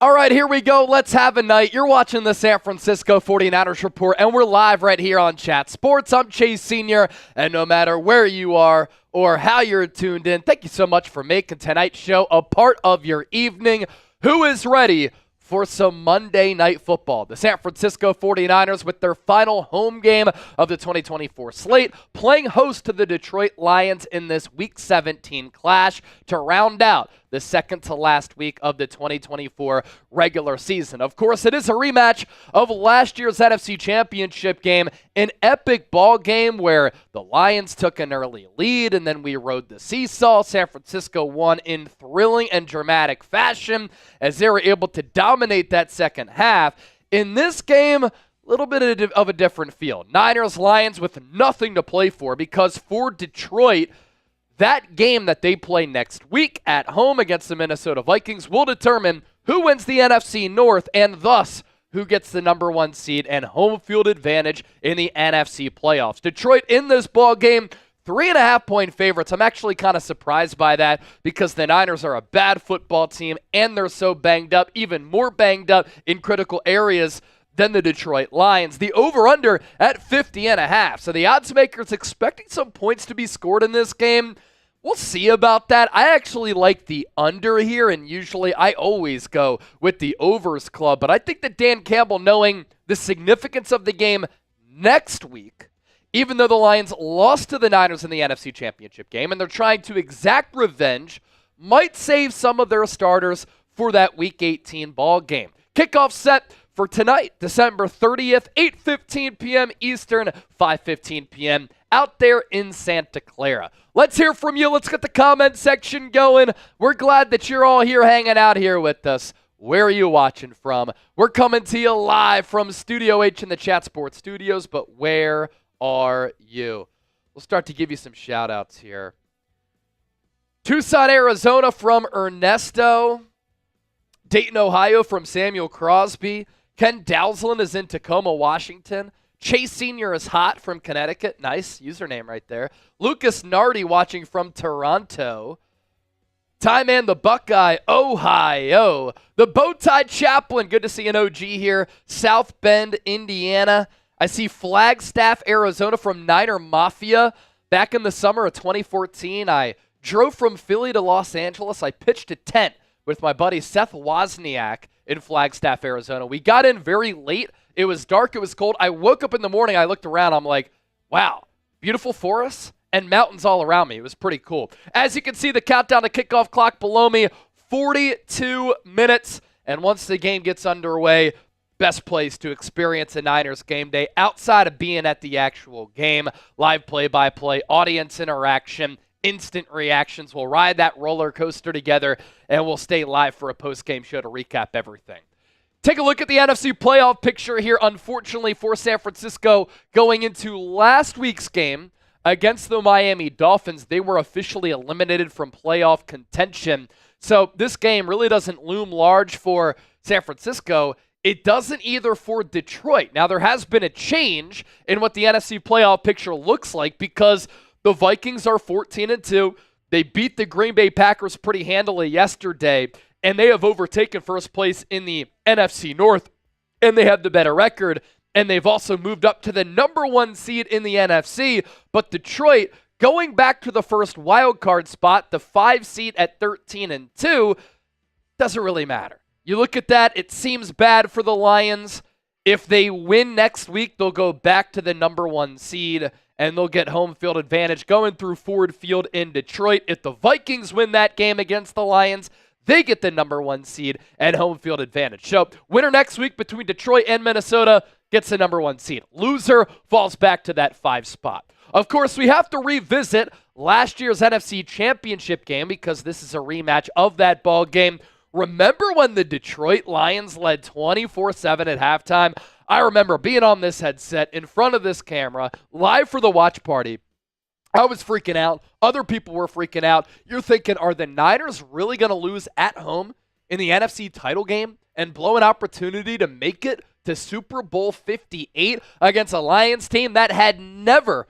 All right, here we go. Let's have a night. You're watching the San Francisco 49ers Report, and we're live right here on Chat Sports. I'm Chase Sr., and no matter where you are or how you're tuned in, thank you so much for making tonight's show a part of your evening. Who is ready for some Monday Night Football? The San Francisco 49ers, with their final home game of the 2024 slate, playing host to the Detroit Lions in this Week 17 clash to round out the second to last week of the 2024 regular season. Of course, it is a rematch of last year's NFC Championship game, an epic ball game where the Lions took an early lead and then we rode the seesaw. San Francisco won in thrilling and dramatic fashion as they were able to dominate that second half. In this game, a little bit of a different feel. Niners-Lions with nothing to play for, because for Detroit, that game that they play next week at home against the Minnesota Vikings will determine who wins the NFC North and thus who gets the number one seed and home field advantage in the NFC playoffs. Detroit in this ball game, 3.5-point favorites. I'm actually kind of surprised by that because the Niners are a bad football team and they're so banged up, even more banged up in critical areas than the Detroit Lions. The over-under at 50.5. So the odds makers expecting some points to be scored in this game. We'll see about that. I actually like the under here, and usually I always go with the overs club. But I think that Dan Campbell, knowing the significance of the game next week, even though the Lions lost to the Niners in the NFC Championship game, and they're trying to exact revenge, might save some of their starters for that Week 18 ball game. Kickoff set for tonight, December 30th, 8:15 p.m. Eastern, 5:15 p.m. out there in Santa Clara. Let's hear from you. Let's get the comment section going. We're glad that you're all here hanging out here with us. Where are you watching from? We're coming to you live from Studio H in the Chat Sports Studios, but where are you? We'll start to give you some shout-outs here. Tucson, Arizona from Ernesto. Dayton, Ohio from Samuel Crosby. Ken Dowsland is in Tacoma, Washington. Chase Sr. is hot from Connecticut. Nice username right there. Lucas Nardi watching from Toronto. Ty Man the Buckeye, Ohio. The Bowtie Chaplain, good to see an OG here. South Bend, Indiana. I see Flagstaff, Arizona from Niner Mafia. Back in the summer of 2014, I drove from Philly to Los Angeles. I pitched a tent with my buddy Seth Wozniak in Flagstaff, Arizona. We got in very late. It was dark. It was cold. I woke up in the morning. I looked around. I'm like, wow, beautiful forests and mountains all around me. It was pretty cool. As you can see, the countdown to kickoff clock below me, 42 minutes. And once the game gets underway, best place to experience a Niners game day outside of being at the actual game. Live play-by-play, audience interaction, instant reactions. We'll ride that roller coaster together, and we'll stay live for a post-game show to recap everything. Take a look at the NFC playoff picture here, unfortunately, for San Francisco. Going into last week's game against the Miami Dolphins, they were officially eliminated from playoff contention. So this game really doesn't loom large for San Francisco. It doesn't either for Detroit. Now, there has been a change in what the NFC playoff picture looks like because the Vikings are 14-2. They beat the Green Bay Packers pretty handily yesterday, and they have overtaken first place in the NFC North, and they have the better record, and they've also moved up to the number one seed in the NFC. But Detroit, going back to the first wild card spot, the 5 seed at 13-2, doesn't really matter. You look at that, it seems bad for the Lions. If they win next week, they'll go back to the number one seed, and they'll get home field advantage going through Ford Field in Detroit. If the Vikings win that game against the Lions, they get the number one seed and home field advantage. So winner next week between Detroit and Minnesota gets the number one seed. Loser falls back to that 5 spot. Of course, we have to revisit last year's NFC Championship game because this is a rematch of that ball game. Remember when the Detroit Lions led 24-7 at halftime? I remember being on this headset in front of this camera, live for the watch party. I was freaking out. Other people were freaking out. You're thinking, are the Niners really going to lose at home in the NFC title game and blow an opportunity to make it to Super Bowl 58 against a Lions team that had never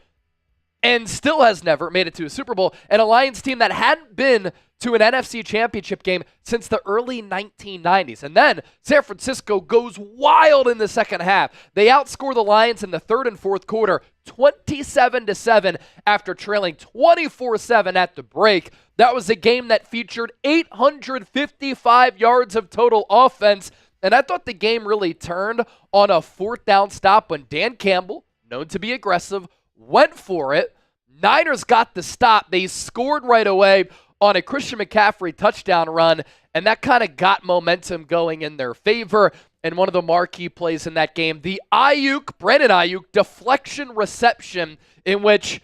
and still has never made it to a Super Bowl, and a Lions team that hadn't been to an NFC championship game since the early 1990s. And then San Francisco goes wild in the second half. They outscore the Lions in the third and fourth quarter 27-7 after trailing 24-7 at the break. That was a game that featured 855 yards of total offense, and I thought the game really turned on a fourth down stop when Dan Campbell, known to be aggressive, went for it. Niners got the stop. They scored right away on a Christian McCaffrey touchdown run, and that kind of got momentum going in their favor. And one of the marquee plays in that game, the Brandon Ayuk deflection reception, in which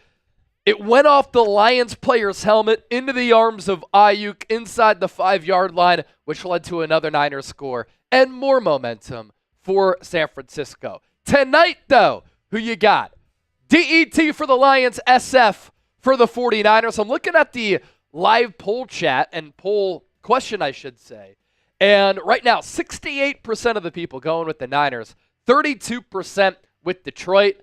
it went off the Lions player's helmet into the arms of Ayuk inside the 5-yard line, which led to another Niners score and more momentum for San Francisco. Tonight, though, who you got? DET for the Lions, SF for the 49ers. I'm looking at the live poll chat and poll question, I should say. And right now, 68% of the people going with the Niners, 32% with Detroit.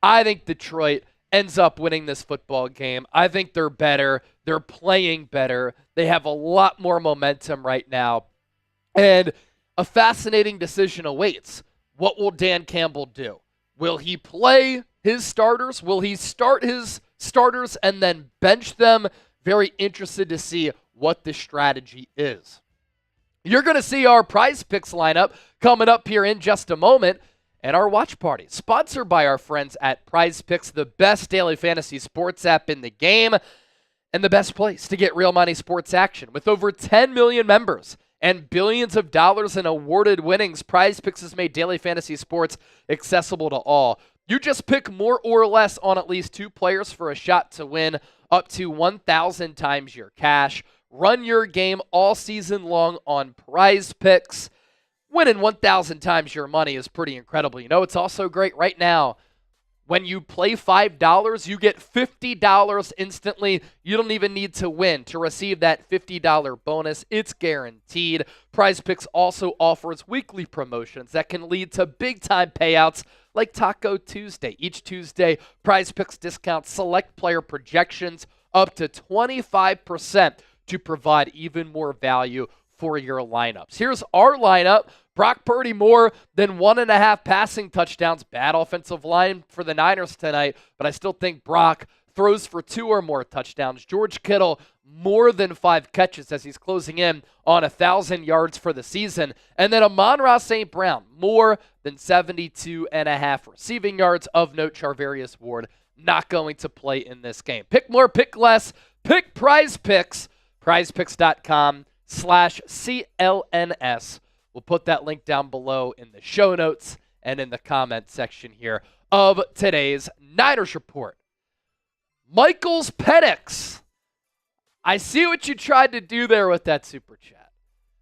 I think Detroit ends up winning this football game. I think they're better. They're playing better. They have a lot more momentum right now. And a fascinating decision awaits. What will Dan Campbell do? Will he play his starters? Will he start his starters and then bench them? Very interested to see what the strategy is. You're going to see our Prize Picks lineup coming up here in just a moment, and our watch party, sponsored by our friends at Prize Picks, the best daily fantasy sports app in the game, and the best place to get real money sports action. With over 10 million members and billions of dollars in awarded winnings, Prize Picks has made daily fantasy sports accessible to all. You just pick more or less on at least 2 players for a shot to win up to 1,000 times your cash. Run your game all season long on Prize Picks. Winning 1,000 times your money is pretty incredible. You know, it's also great right now. When you play $5, you get $50 instantly. You don't even need to win to receive that $50 bonus. It's guaranteed. Prize Picks also offers weekly promotions that can lead to big-time payouts like Taco Tuesday. Each Tuesday, Prize Picks discounts select player projections up to 25% to provide even more value for your lineups. Here's our lineup. Brock Purdy more than 1.5 passing touchdowns. Bad offensive line for the Niners tonight, but I still think Brock throws for 2 or more touchdowns. George Kittle more than 5 catches as he's closing in on 1,000 yards for the season. And then Amon-Ra St. Brown more than 72.5 receiving yards. Of note, Charvarius Ward not going to play in this game. Pick more, pick less, pick Prize Picks. PrizePicks.com/CLNS. We'll put that link down below in the show notes and in the comment section here of today's Niners Report. Michael's Penix. I see what you tried to do there with that super chat.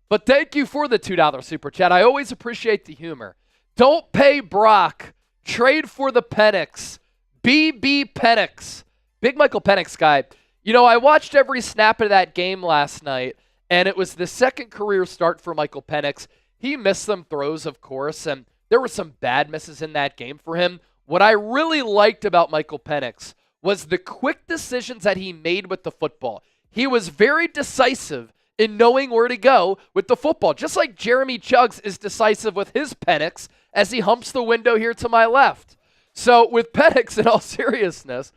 But thank you for the $2 super chat. I always appreciate the humor. Don't pay Brock. Trade for the Penix. BB Penix. Big Michael Penix guy. You know, I watched every snap of that game last night, and it was the second career start for Michael Penix. He missed some throws, of course, and there were some bad misses in that game for him. What I really liked about Michael Penix was the quick decisions that he made with the football. He was very decisive in knowing where to go with the football, just like Jeremy Chuggs is decisive with his Penix as he humps the window here to my left. So with Penix, in all seriousness,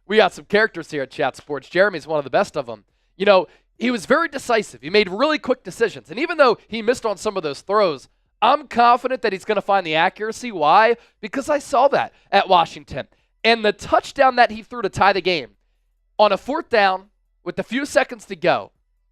we got some characters here at Chat Sports. Jeremy's one of the best of them. You know, he was very decisive. He made really quick decisions. And even though he missed on some of those throws, I'm confident that he's going to find the accuracy. Why? Because I saw that at Washington. And the touchdown that he threw to tie the game on a 4th down with a few seconds to go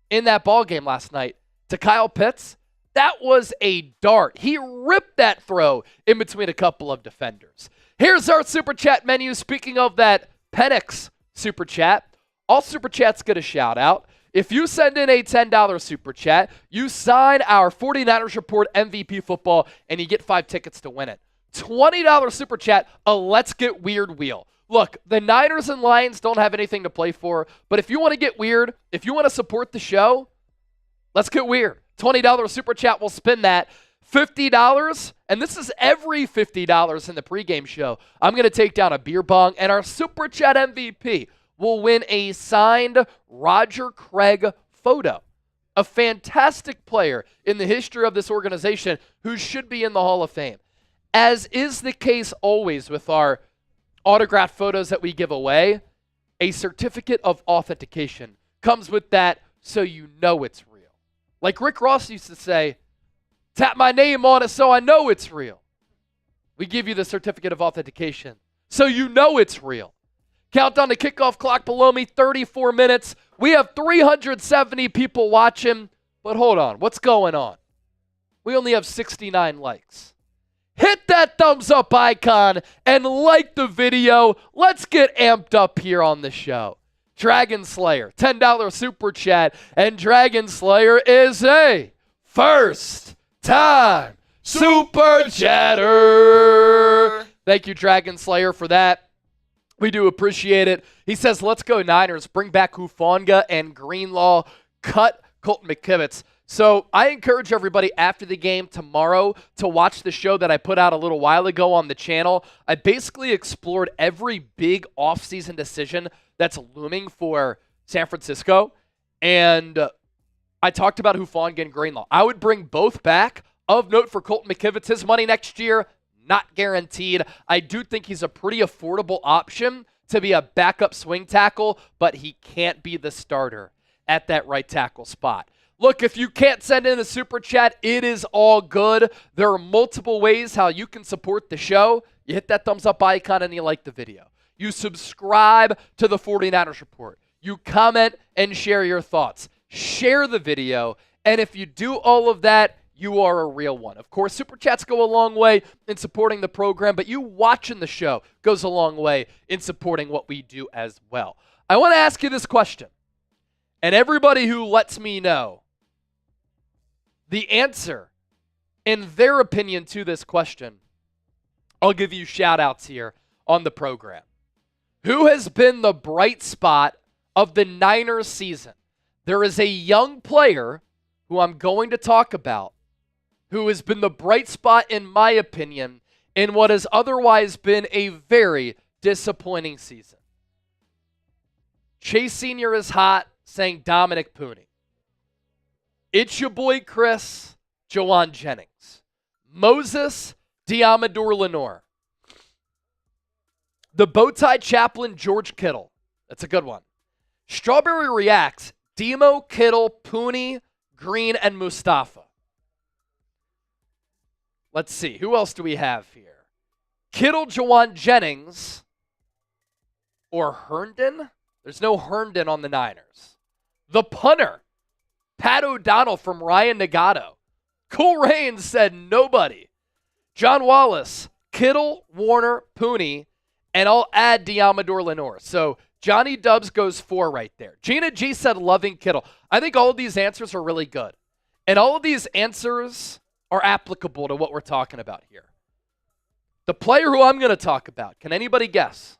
in that ball game last night to Kyle Pitts, that was a dart. He ripped that throw in between a couple of defenders. Here's our Super Chat menu. Speaking of that Penix Super Chat, all Super Chats get a shout out. If you send in a $10 Super Chat, you sign our 49ers Report MVP football, and you get 5 tickets to win it. $20 Super Chat, a Let's Get Weird wheel. Look, the Niners and Lions don't have anything to play for, but if you want to get weird, if you want to support the show, let's get weird. $20 Super Chat will spin that. $50, and this is every $50 in the pregame show. I'm going to take down a beer bong, and our Super Chat MVP will win a signed Roger Craig photo. A fantastic player in the history of this organization who should be in the Hall of Fame. As is the case always with our autographed photos that we give away, a certificate of authentication comes with that so you know it's real. Like Rick Ross used to say, tap my name on it so I know it's real. We give you the certificate of authentication so you know it's real. Countdown to kickoff clock below me, 34 minutes. We have 370 people watching, but hold on. What's going on? We only have 69 likes. Hit that thumbs up icon and like the video. Let's get amped up here on the show. Dragon Slayer, $10 super chat, and Dragon Slayer is a first-time super chatter. Thank you, Dragon Slayer, for that. We do appreciate it. He says, let's go Niners. Bring back Hufanga and Greenlaw. Cut Colton McKivitz. So I encourage everybody after the game tomorrow to watch the show that I put out a little while ago on the channel. I basically explored every big offseason decision that's looming for San Francisco. And I talked about Hufanga and Greenlaw. I would bring both back. Of note for Colton McKivitz, his money next year, not guaranteed. I do think he's a pretty affordable option to be a backup swing tackle, but he can't be the starter at that right tackle spot. Look, if you can't send in a super chat, it is all good. There are multiple ways how you can support the show. You hit that thumbs up icon and you like the video. You subscribe to the 49ers Report. You comment and share your thoughts. Share the video. And if you do all of that, you are a real one. Of course, super chats go a long way in supporting the program, but you watching the show goes a long way in supporting what we do as well. I want to ask you this question, and everybody who lets me know the answer in their opinion to this question, I'll give you shout-outs here on the program. Who has been the bright spot of the Niners season? There is a young player who I'm going to talk about who has been the bright spot, in my opinion, in what has otherwise been a very disappointing season. Chase Sr. is hot, saying Dominick Puni. It's your boy Chris, Jauan Jennings. Moses, Deommodore Lenoir. The Bowtie Chaplain, George Kittle. That's a good one. Strawberry Reacts, Demo, Kittle, Puni, Green, and Mustafa. Let's see. Who else do we have here? Kittle, Jauan Jennings, or Herndon? There's no Herndon on the Niners. The punter, Pat O'Donnell from Ryan Nagato. Cool Rain said nobody. John Wallace, Kittle, Warner, Puni, and I'll add Deommodore Lenoir. So Johnny Dubs goes 4 right there. Gina G said loving Kittle. I think all of these answers are really good. And all of these answers are applicable to what we're talking about here. The player who I'm going to talk about, can anybody guess?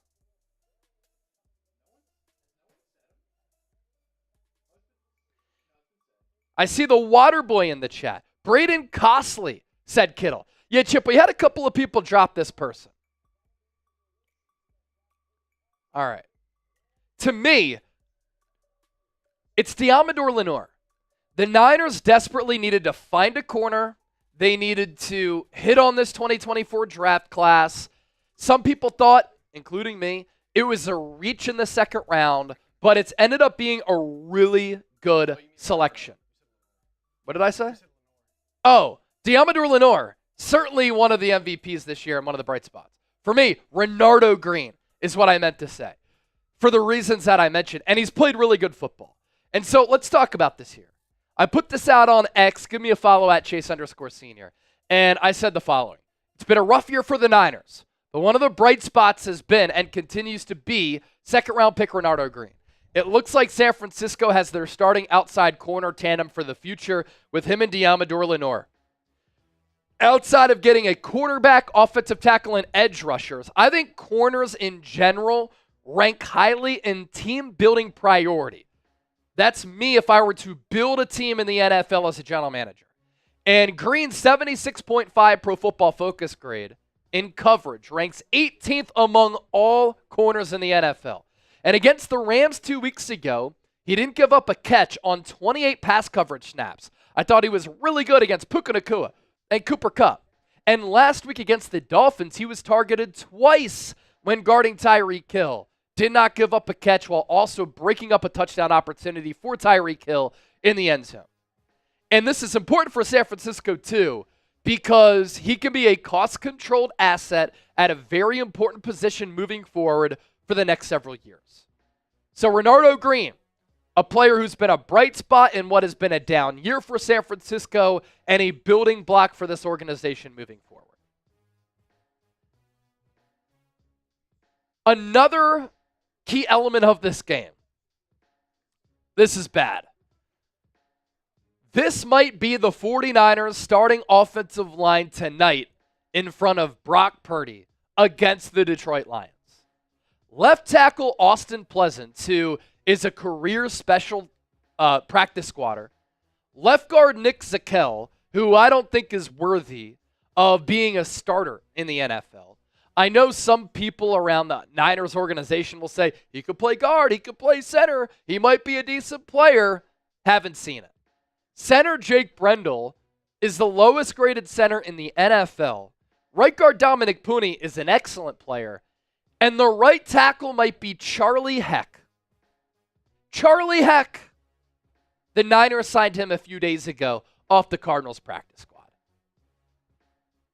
I see the water boy in the chat. Braden Costley said Kittle. Yeah, Chip, we had a couple of people drop this person. All right. To me, it's Deommodore Lenoir. The Niners desperately needed to find a corner. They needed to hit on this 2024 draft class. Some people thought, including me, it was a reach in the second round, but it's ended up being a really good selection. What did I say? Oh, Deommodore Lenoir, certainly one of the MVPs this year and one of the bright spots. For me, Renardo Green is what I meant to say, for the reasons that I mentioned, and he's played really good football. And so let's talk about this here. I put this out on X. Give me a follow at Chase_Senior. And I said the following. It's been a rough year for the Niners, but one of the bright spots has been and continues to be second-round pick Renardo Green. It looks like San Francisco has their starting outside corner tandem for the future with him and Deommodore Lenoir. Outside of getting a quarterback, offensive tackle, and edge rushers, I think corners in general rank highly in team-building priority. That's me if I were to build a team in the NFL as a general manager. And Green's 76.5 Pro Football Focus grade in coverage ranks 18th among all corners in the NFL. And against the Rams 2 weeks ago, he didn't give up a catch on 28 pass coverage snaps. I thought he was really good against Puka Nacua and Cooper Kupp. And last week against the Dolphins, he was targeted twice when guarding Tyreek Hill. Did not give up a catch while also breaking up a touchdown opportunity for Tyreek Hill in the end zone. And this is important for San Francisco too, because he can be a cost-controlled asset at a very important position moving forward for the next several years. So Renardo Green, a player who's been a bright spot in what has been a down year for San Francisco and a building block for this organization moving forward. Another key element of this game. This is bad. This might be the 49ers starting offensive line tonight in front of Brock Purdy against the Detroit Lions. Left tackle Austin Pleasant, who is a career special practice squatter. Left guard Nick Zakelj, who I don't think is worthy of being a starter in the NFL. I know some people around the Niners organization will say, he could play guard, he could play center, he might be a decent player. Haven't seen it. Center Jake Brendel is the lowest graded center in the NFL. Right guard Dominick Puni is an excellent player. And the right tackle might be Charlie Heck. Charlie Heck. The Niners signed him a few days ago off the Cardinals practice squad.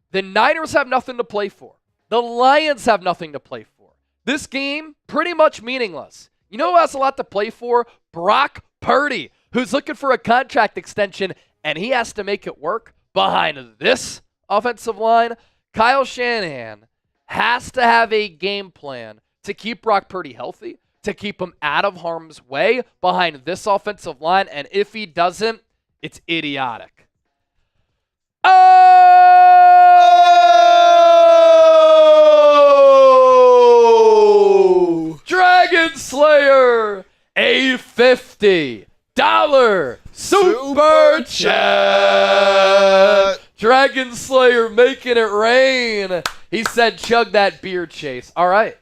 The Niners have nothing to play for. The Lions have nothing to play for. This game, pretty much meaningless. You know who has a lot to play for? Brock Purdy, who's looking for a contract extension, and he has to make it work behind this offensive line. Kyle Shanahan has to have a game plan to keep Brock Purdy healthy, to keep him out of harm's way behind this offensive line, and if he doesn't, it's idiotic. Oh! Dragon Slayer, a $50 super chat. Dragon Slayer making it rain. He said, chug that beer, Chase. All right.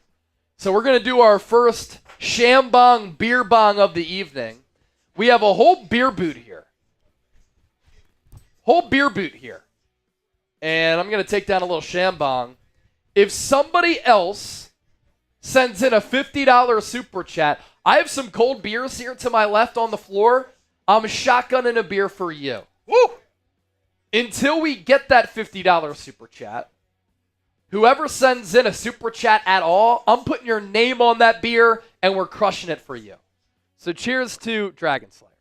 So we're going to do our first Shambong beer bong of the evening. We have a whole beer boot here. And I'm going to take down a little Shambong. If somebody else sends in a $50 super chat, I have some cold beers here to my left on the floor. I'm shotgunning a beer for you. Woo! Until we get that $50 super chat, whoever sends in a super chat at all, I'm putting your name on that beer, and we're crushing it for you. So cheers to Dragon Slayer.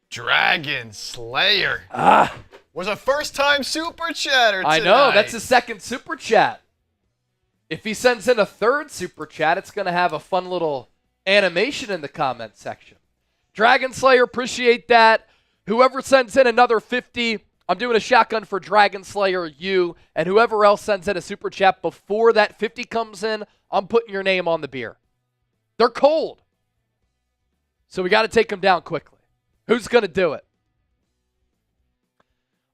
Dragon Slayer. Was a first-time super chatter tonight. I know, that's his second super chat. If he sends in a third super chat, it's going to have a fun little animation in the comment section. Dragon Slayer, appreciate that. Whoever sends in another 50, I'm doing a shotgun for Dragon Slayer, you, and whoever else sends in a super chat before that 50 comes in, I'm putting your name on the beer. They're cold. So we got to take them down quickly. Who's going to do it?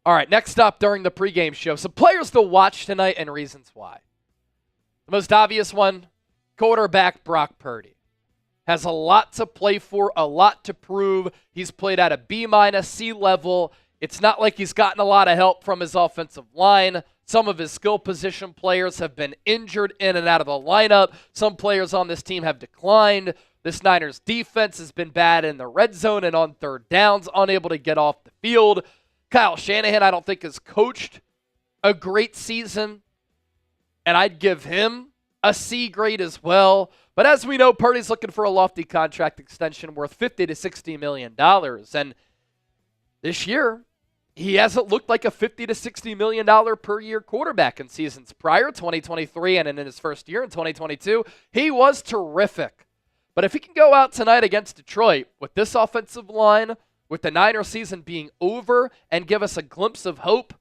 All right, next up during the pregame show, some players to watch tonight and reasons why. The most obvious one, quarterback Brock Purdy. Has a lot to play for, a lot to prove. He's played at a B-, C level. It's not like he's gotten a lot of help from his offensive line. Some of his skill position players have been injured in and out of the lineup. Some players on this team have declined. This Niners defense has been bad in the red zone and on third downs, unable to get off the field. Kyle Shanahan, I don't think, has coached a great season, and I'd give him a C grade as well. But as we know, Purdy's looking for a lofty contract extension worth $50 to $60 million. And this year, he hasn't looked like a $50 to $60 million per year quarterback in seasons prior, 2023, and in his first year in 2022. He was terrific. But if he can go out tonight against Detroit with this offensive line, with the Niners season being over, and give us a glimpse of hope,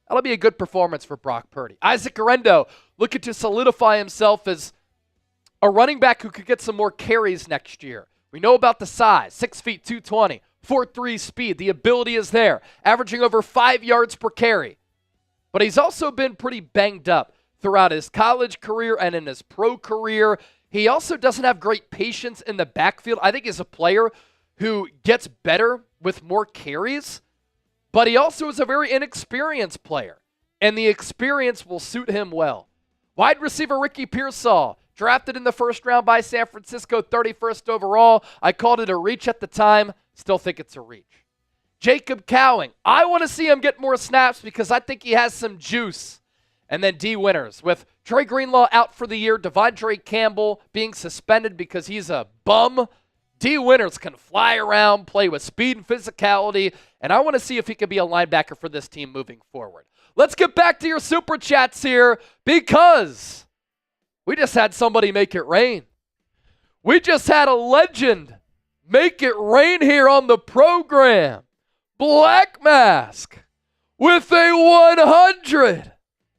that'll be a good performance for Brock Purdy. Isaac Guerendo looking to solidify himself as a running back who could get some more carries next year. We know about the size, 6 feet, 220, 4.3 speed. The ability is there, averaging over 5 yards per carry. But he's also been pretty banged up throughout his college career and in his pro career. He also doesn't have great patience in the backfield. I think he's a player who gets better with more carries, but he also is a very inexperienced player, and the experience will suit him well. Wide receiver Ricky Pearsall, drafted in the first round by San Francisco, 31st overall. I called it a reach at the time. Still think it's a reach. Jacob Cowing. I want to see him get more snaps because I think he has some juice. And then D. Winters. With Trey Greenlaw out for the year, Devondre Campbell being suspended because he's a bum, D. Winters can fly around, play with speed and physicality, and I want to see if he can be a linebacker for this team moving forward. Let's get back to your Super Chats here because we just had somebody make it rain. We just had a legend make it rain here on the program. Black Mask with a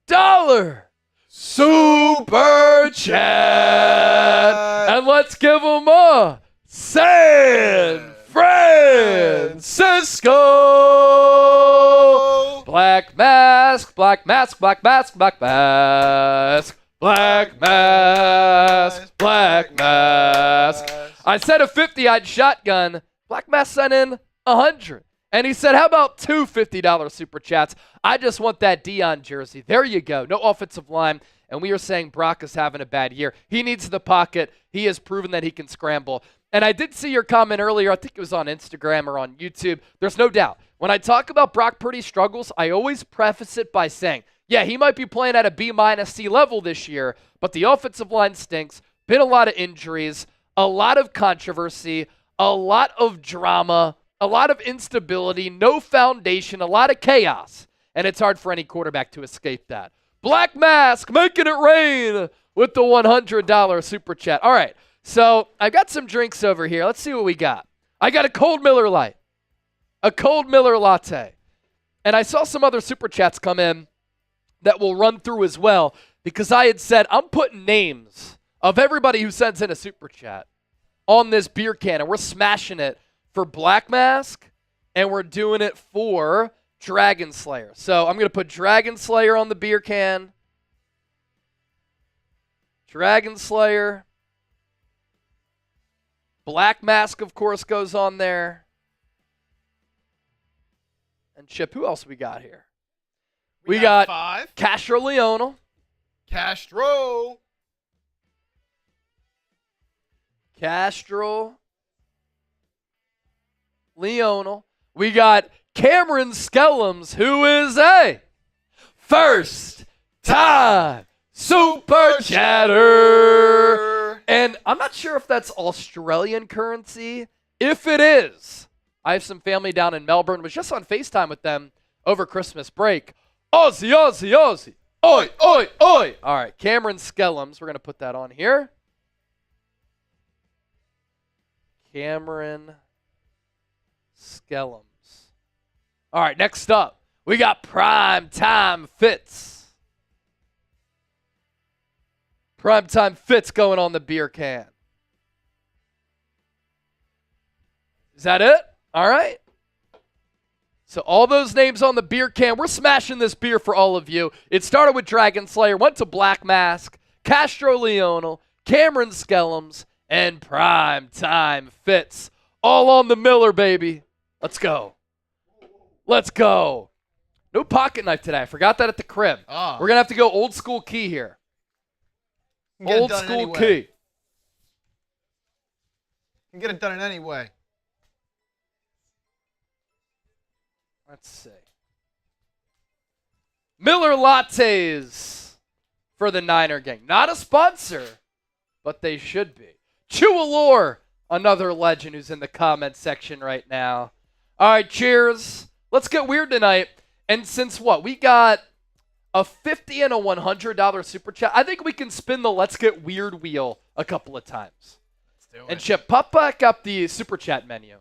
$100 Super Chat. And let's give him a San Francisco. Black Mask, Black Mask, Black Mask, Black Mask. Black Mask, Black Mask. I said a 50, I'd shotgun. Black Mask sent in 100. And he said, how about two $50 Super Chats? I just want that Deion jersey. There you go. No offensive line. And we are saying Brock is having a bad year. He needs the pocket. He has proven that he can scramble. And I did see your comment earlier. I think it was on Instagram or on YouTube. There's no doubt. When I talk about Brock Purdy's struggles, I always preface it by saying, yeah, he might be playing at a B-C level this year, but the offensive line stinks. Been a lot of injuries, a lot of controversy, a lot of drama, a lot of instability, no foundation, a lot of chaos. And it's hard for any quarterback to escape that. Black Mask making it rain with the $100 Super Chat. All right, so I've got some drinks over here. Let's see what we got. I got a cold Miller Lite, a cold Miller Latte. And I saw some other Super Chats come in that we'll run through as well because I had said I'm putting names of everybody who sends in a Super Chat on this beer can, and we're smashing it for Black Mask, and we're doing it for Dragon Slayer. So I'm going to put Dragon Slayer on the beer can. Dragon Slayer. Black Mask, of course, goes on there. And Chip, who else we got here? We got 5. Castro Leonel. Castro Leonel. We got Cameron Skellums, who is a first-time Super Chatter. And I'm not sure if that's Australian currency. If it is, I have some family down in Melbourne. Was just on FaceTime with them over Christmas break. Aussie, Aussie, Aussie. Oi, oi, oi. All right, Cameron Skellums. We're going to put that on here. Cameron Skellums. All right, next up, we got Prime Time Fitz. Prime Time Fitz going on the beer can. Is that it? All right. So all those names on the beer can. We're smashing this beer for all of you. It started with Dragon Slayer, went to Black Mask, Castro Leonel, Cameron Skellums, and Prime Time Fitz. All on the Miller, baby. Let's go. Let's go. No pocket knife today. I forgot that at the crib. We're going to have to go old school key here. Old school key. You can get it done in any way. Let's see. Miller Lattes for the Niner gang. Not a sponsor, but they should be. Ji'Ayir, another legend who's in the comment section right now. All right, cheers. Let's get weird tonight. And since what? We got a $50 and a $100 Super Chat. I think we can spin the Let's Get Weird wheel a couple of times. Let's do it. And Chip, pop back up the Super Chat menu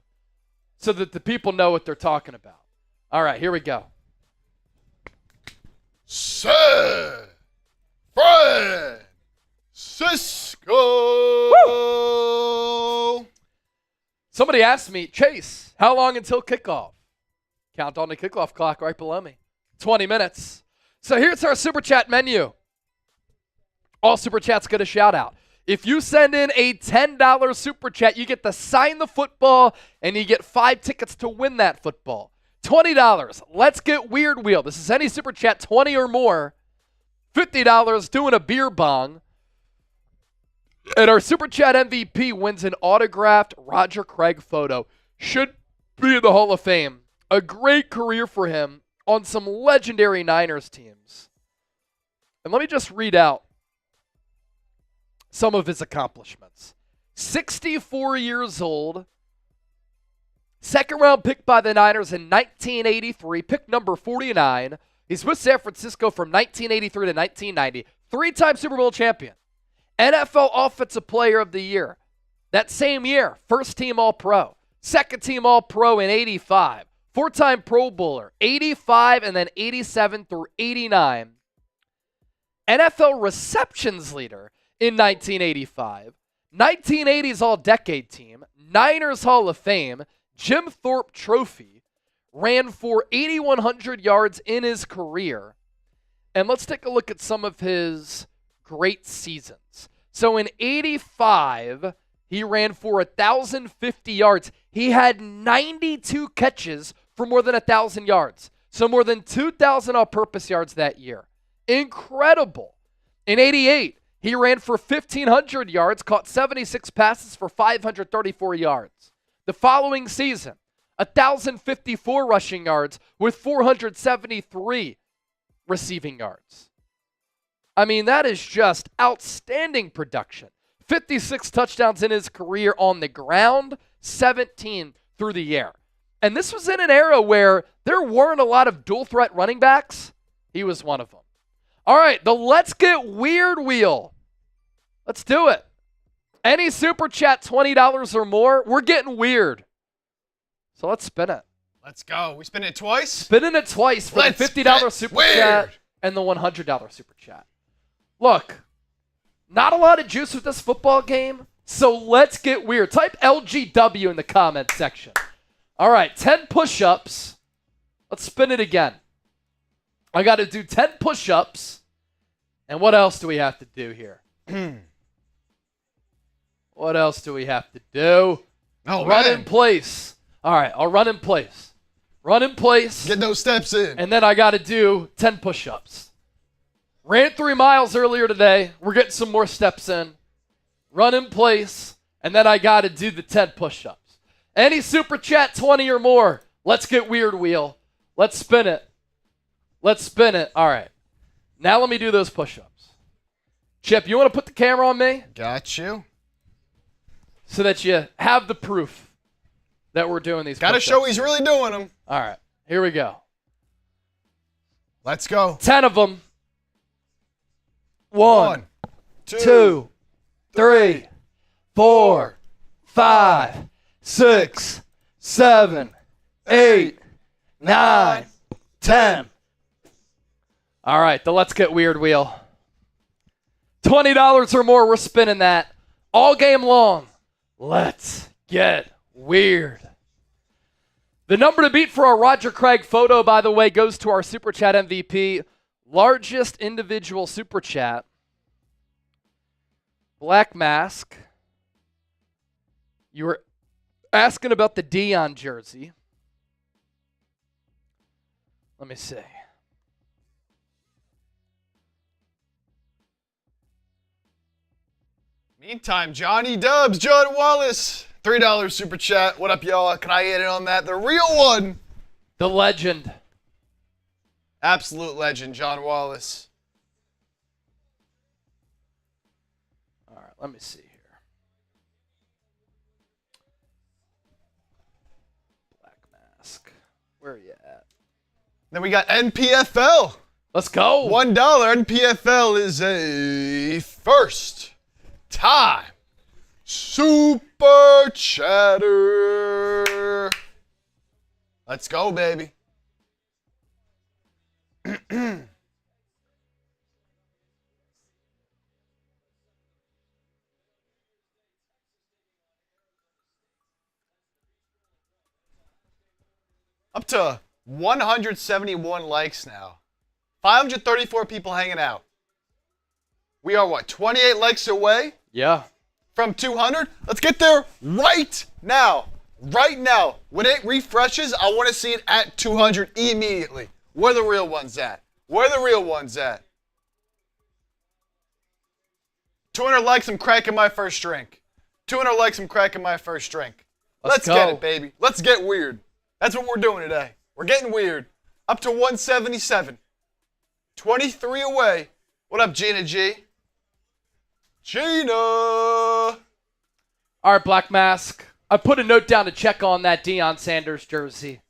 so that the people know what they're talking about. All right, here we go. San Francisco. Woo! Somebody asked me, Chase, How long until kickoff? Count on the kickoff clock right below me. 20 minutes. So here's our Super Chat menu. All Super Chats get a shout out. If you send in a $10 Super Chat, you get to sign the football and you get 5 tickets to win that football. $20, Let's Get Weird Wheel. This is any Super Chat, 20 or more. $50, doing a beer bong. And our Super Chat MVP wins an autographed Roger Craig photo. Should be in the Hall of Fame. A great career for him on some legendary Niners teams. And let me just read out some of his accomplishments. 64 years old. Second round pick by the Niners in 1983. Pick number 49. He's with San Francisco from 1983 to 1990. 3-time Super Bowl champion. NFL Offensive Player of the Year. That same year, first team All-Pro. Second team All-Pro in 85. 4-time Pro Bowler. 85 and then 87 through 89. NFL receptions leader in 1985. 1980s All-Decade Team. Niners Hall of Fame. Jim Thorpe Trophy. Ran for 8,100 yards in his career. And let's take a look at some of his great seasons. So in 85, he ran for 1,050 yards. He had 92 catches for more than 1,000 yards. So more than 2,000 all-purpose yards that year. Incredible. In 88, he ran for 1,500 yards, caught 76 passes for 534 yards. The following season, 1,054 rushing yards with 473 receiving yards. I mean, that is just outstanding production. 56 touchdowns in his career on the ground, 17 through the air. And this was in an era where there weren't a lot of dual threat running backs. He was one of them. All right, the Let's Get Weird wheel. Let's do it. Any Super Chat, $20 or more, we're getting weird. So let's spin it. Let's go. We spin it twice? Spinning it twice for the $50 Super Chat and the $100 Super Chat. Look, not a lot of juice with this football game, so let's get weird. Type LGW in the comment section. All right, 10 push-ups. Let's spin it again. I got to do 10 push-ups. And what else do we have to do here? What else do we have to do? Oh, run man. in place. All right, I'll run in place. Run in place. Get those steps in. And then I got to do 10 push-ups. Ran 3 miles earlier today. We're getting some more steps in. Run in place. And then I got to do the 10 push-ups. Any Super Chat, 20 or more. Let's get weird, wheel. Let's spin it. Let's spin it. All right. Now let me do those push-ups. Chip, you want to put the camera on me? Got you. So that you have the proof that we're doing these Got to push-ups. show he's really doing them. All right. Here we go. Let's go. 10 of them. 1, 2, 3, 4, 5, 6, 7, 8, 9, 10. All right, the Let's Get Weird wheel. $20 or more, we're spinning that all game long. Let's get weird. The number to beat for our Roger Craig photo, by the way, goes to our Super Chat MVP. Largest individual Super Chat. Black Mask. You were asking about the Dion jersey. Let me see. Meantime, Johnny Dubs, John Wallace, $3 Super Chat. What up, y'all? Can I add in on that? The real one. The legend. Absolute legend, John Wallace. All right, let me see here. Black Mask. Where are you at? Then we got NPFL. Let's go. $1. NPFL is a first time Super Chatter. Let's go, baby. Up to 171 likes now. 534 people hanging out. We are, 28 likes away? Yeah. From 200? Let's get there right now. Right now. When it refreshes, I want to see it at 200 immediately. Where the real ones at? 200 likes, I'm cracking my first drink. 200 likes, I'm cracking my first drink. Let's get it, baby. Let's get weird. That's what we're doing today. We're getting weird. Up to 177. 23 away. What up, Gina G? Gina! All right, Black Mask. I put a note down to check on that Deion Sanders jersey.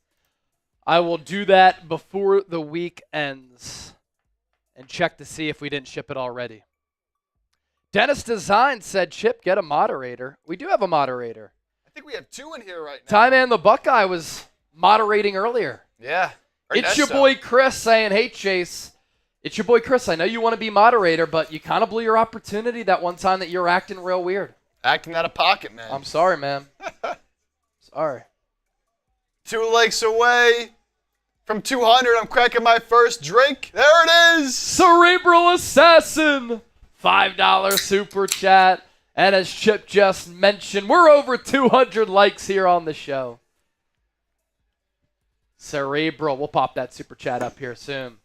I will do that before the week ends and check to see if we didn't ship it already. Dennis Design said, Chip, get a moderator. We do have a moderator. I think we have 2 in here right now. Ty Man the Buckeye was moderating earlier. Yeah. It's your boy Chris saying, hey, Chase. It's your boy Chris. I know you want to be moderator, but you kind of blew your opportunity that one time that you were acting real weird. Acting out of pocket, man. I'm sorry, man. Sorry. 2 likes away from 200. I'm cracking my first drink. There it is. Cerebral Assassin. $5 super chat. And as Chip just mentioned, we're over 200 likes here on the show. Cerebral. We'll pop that super chat up here soon.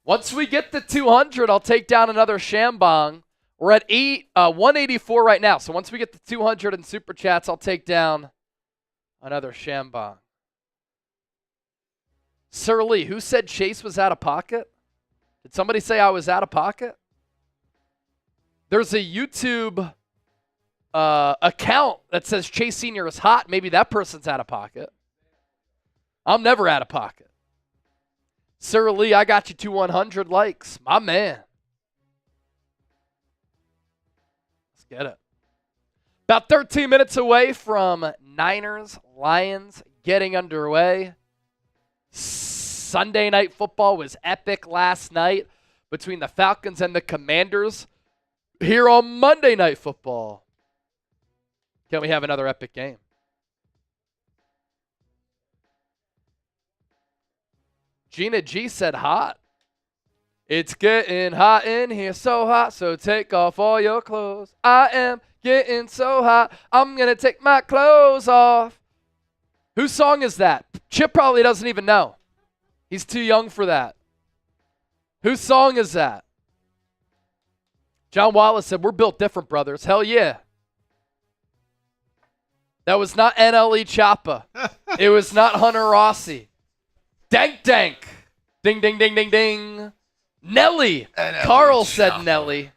Once we get to 200, I'll take down another Shambong. We're at 184 right now. So once we get to 200 in super chats, I'll take down another Shambong. Sir Lee, who said Chase was out of pocket? Did somebody say I was out of pocket? There's a YouTube account that says Chase Sr. is hot. Maybe that person's out of pocket. I'm never out of pocket. Sir Lee, I got you to 100 likes. My man. Let's get it. About 13 minutes away from Niners-Lions getting underway. Sunday Night Football was epic last night between the Falcons and the Commanders. Here on Monday Night Football, can we have another epic game? Gina G said hot. It's getting hot in here, so hot, so take off all your clothes. I am getting so hot, I'm going to take my clothes off. Whose song is that? Chip probably doesn't even know. He's too young for that. Whose song is that? John Wallace said, we're built different, brothers. Hell yeah. That was not NLE Choppa. It was not Hunter Rossi. Dank Dank. Ding, ding, ding, ding, ding. Nelly. NLE Carl Choppa. said Nelly.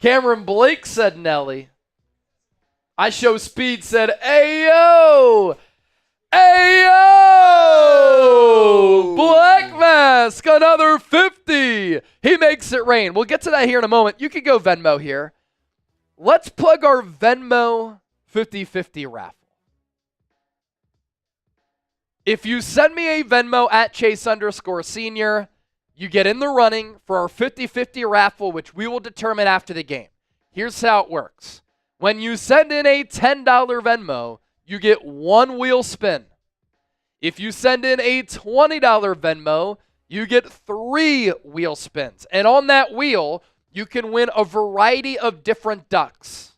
Cameron Blake said Nelly. I Show Speed said, Ayo. Ayo! Black Mask, another 50. He makes it rain. We'll get to that here in a moment. You can go Venmo here. Let's plug our Venmo 50-50 raffle. If you send me a Venmo at Chase_Senior, you get in the running for our 50-50 raffle, which we will determine after the game. Here's how it works. When you send in a $10 Venmo, you get 1 wheel spin. If you send in a $20 Venmo, you get 3 wheel spins. And on that wheel, you can win a variety of different ducks.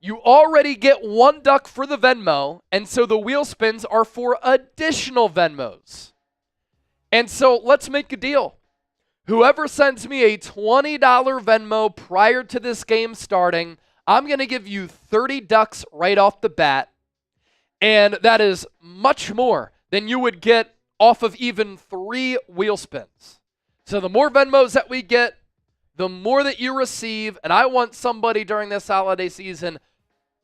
You already get 1 duck for the Venmo, and so the wheel spins are for additional Venmos. And so let's make a deal. Whoever sends me a $20 Venmo prior to this game starting, I'm going to give you 30 ducks right off the bat. And that is much more than you would get off of even 3 wheel spins. So the more Venmos that we get, the more that you receive. And I want somebody during this holiday season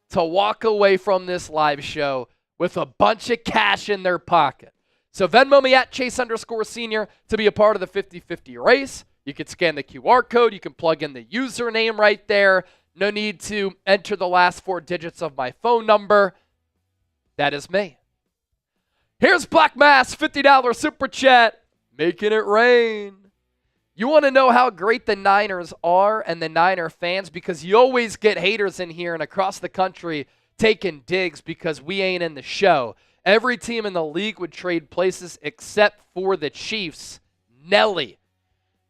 to walk away from this live show with a bunch of cash in their pocket. So Venmo me at Chase_Senior to be a part of the 50-50 race. You can scan the QR code. You can plug in the username right there. No need to enter the last 4 digits of my phone number. That is me. Here's Black Mass, $50 super chat, making it rain. You want to know how great the Niners are and the Niner fans, because you always get haters in here and across the country taking digs because we ain't in the show. Every team in the league would trade places except for the Chiefs. Nelly.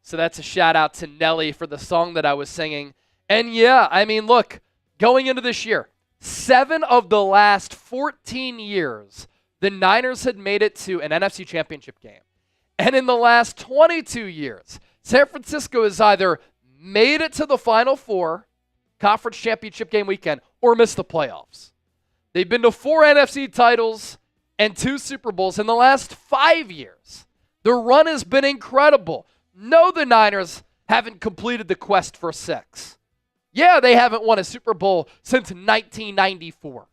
So that's a shout out to Nelly for the song that I was singing. And yeah, I mean, look, going into this year, 7 of the last 14 years, the Niners had made it to an NFC championship game. And in the last 22 years, San Francisco has either made it to the Final Four, conference championship game weekend, or missed the playoffs. They've been to 4 NFC titles and 2 Super Bowls in the last 5 years. The run has been incredible. No, the Niners haven't completed the quest for 6. Yeah, they haven't won a Super Bowl since 1994.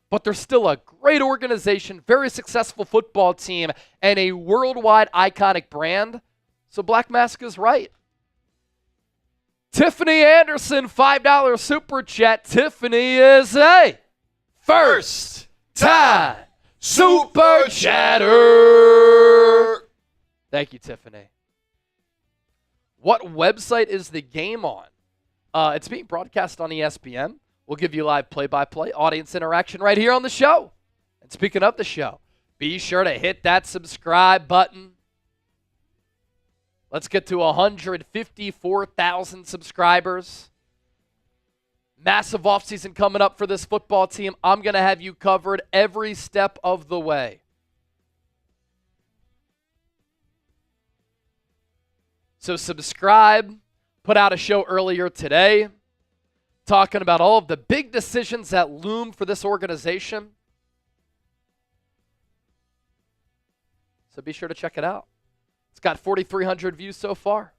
But they're still a great organization, very successful football team, and a worldwide iconic brand. So Black Mask is right. Tiffany Anderson, $5 super chat. Tiffany is a first time super chatter. Thank you, Tiffany. What website is the game on? It's being broadcast on ESPN. We'll give you live play-by-play audience interaction right here on the show. And speaking of the show, be sure to hit that subscribe button. Let's get to 154,000 subscribers. Massive offseason coming up for this football team. I'm going to have you covered every step of the way. So subscribe. Put out a show earlier today talking about all of the big decisions that loom for this organization. So be sure to check it out. It's got 4,300 views so far.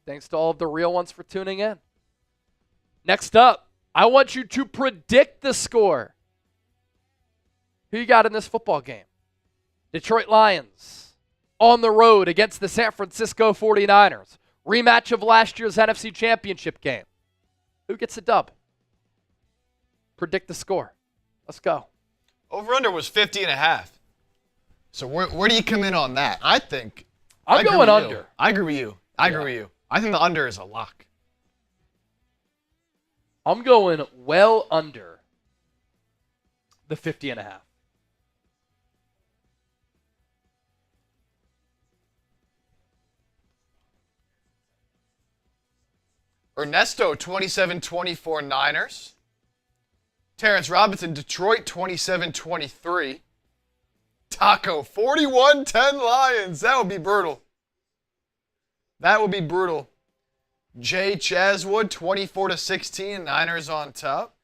Thanks to all of the real ones for tuning in. Next up, I want you to predict the score. Who you got in this football game? Detroit Lions on the road against the San Francisco 49ers. Rematch of last year's NFC Championship game. Who gets the dub? Predict the score. Let's go. Over-under was 50.5. So where do you come in on that? I think I'm going under. I agree with you. I think the under is a lock. I'm going well under the 50.5. Ernesto, 27-24 Niners. Terrence Robinson, Detroit, 27-23. Taco, 41-10 Lions. That would be brutal. That would be brutal. Jay Chaswood, 24-16, Niners on top.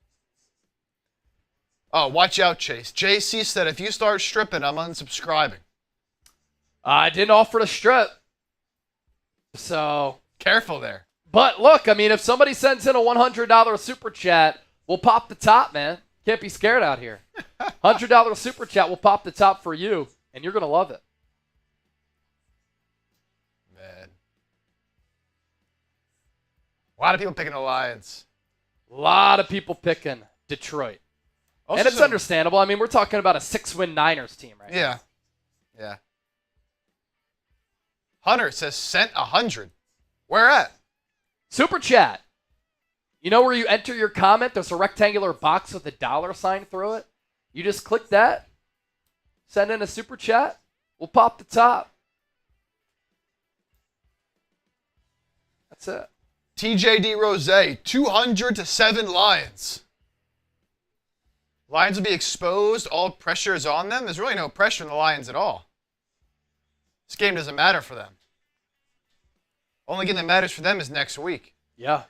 Oh, watch out, Chase. JC said, if you start stripping, I'm unsubscribing. I didn't offer to strip. So. Careful there. But look, I mean, if somebody sends in a $100 super chat, we'll pop the top, man. Can't be scared out here. $100 super chat will pop the top for you, and you're going to love it. Man. A lot of people picking the Lions. A lot of people picking Detroit. Also, and it's understandable. I mean, we're talking about a 6-win Niners team right now. Yeah. Hunter says sent 100. Where at? Super chat. You know where you enter your comment? There's a rectangular box with a $sign through it. You just click that. Send in a super chat. We'll pop the top. That's it. TJD Rose, 200-7 Lions. Lions will be exposed. All pressure is on them. There's really no pressure on the Lions at all. This game doesn't matter for them. Only game that matters for them is next week. Yeah.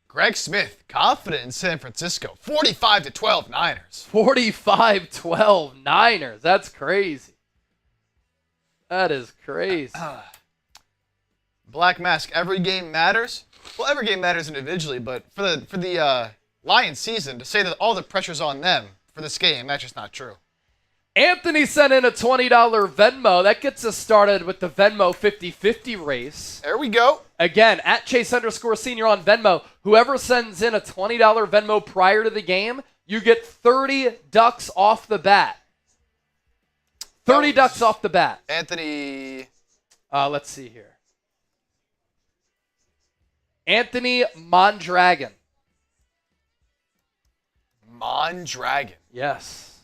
Greg Smith, confident in San Francisco. 45-12 Niners. 45-12 Niners. That's crazy. That is crazy. Black Mask, every game matters. Well, every game matters individually, but for the Lions season, to say that all the pressure's on them for this game, that's just not true. Anthony sent in a $20 Venmo. That gets us started with the Venmo 50-50 race. There we go. Again, at Chase_Senior on Venmo. Whoever sends in a $20 Venmo prior to the game, you get 30 ducks off the bat. 30 ducks off the bat. Anthony. Let's see here. Anthony Mondragon. Mondragon. Yes.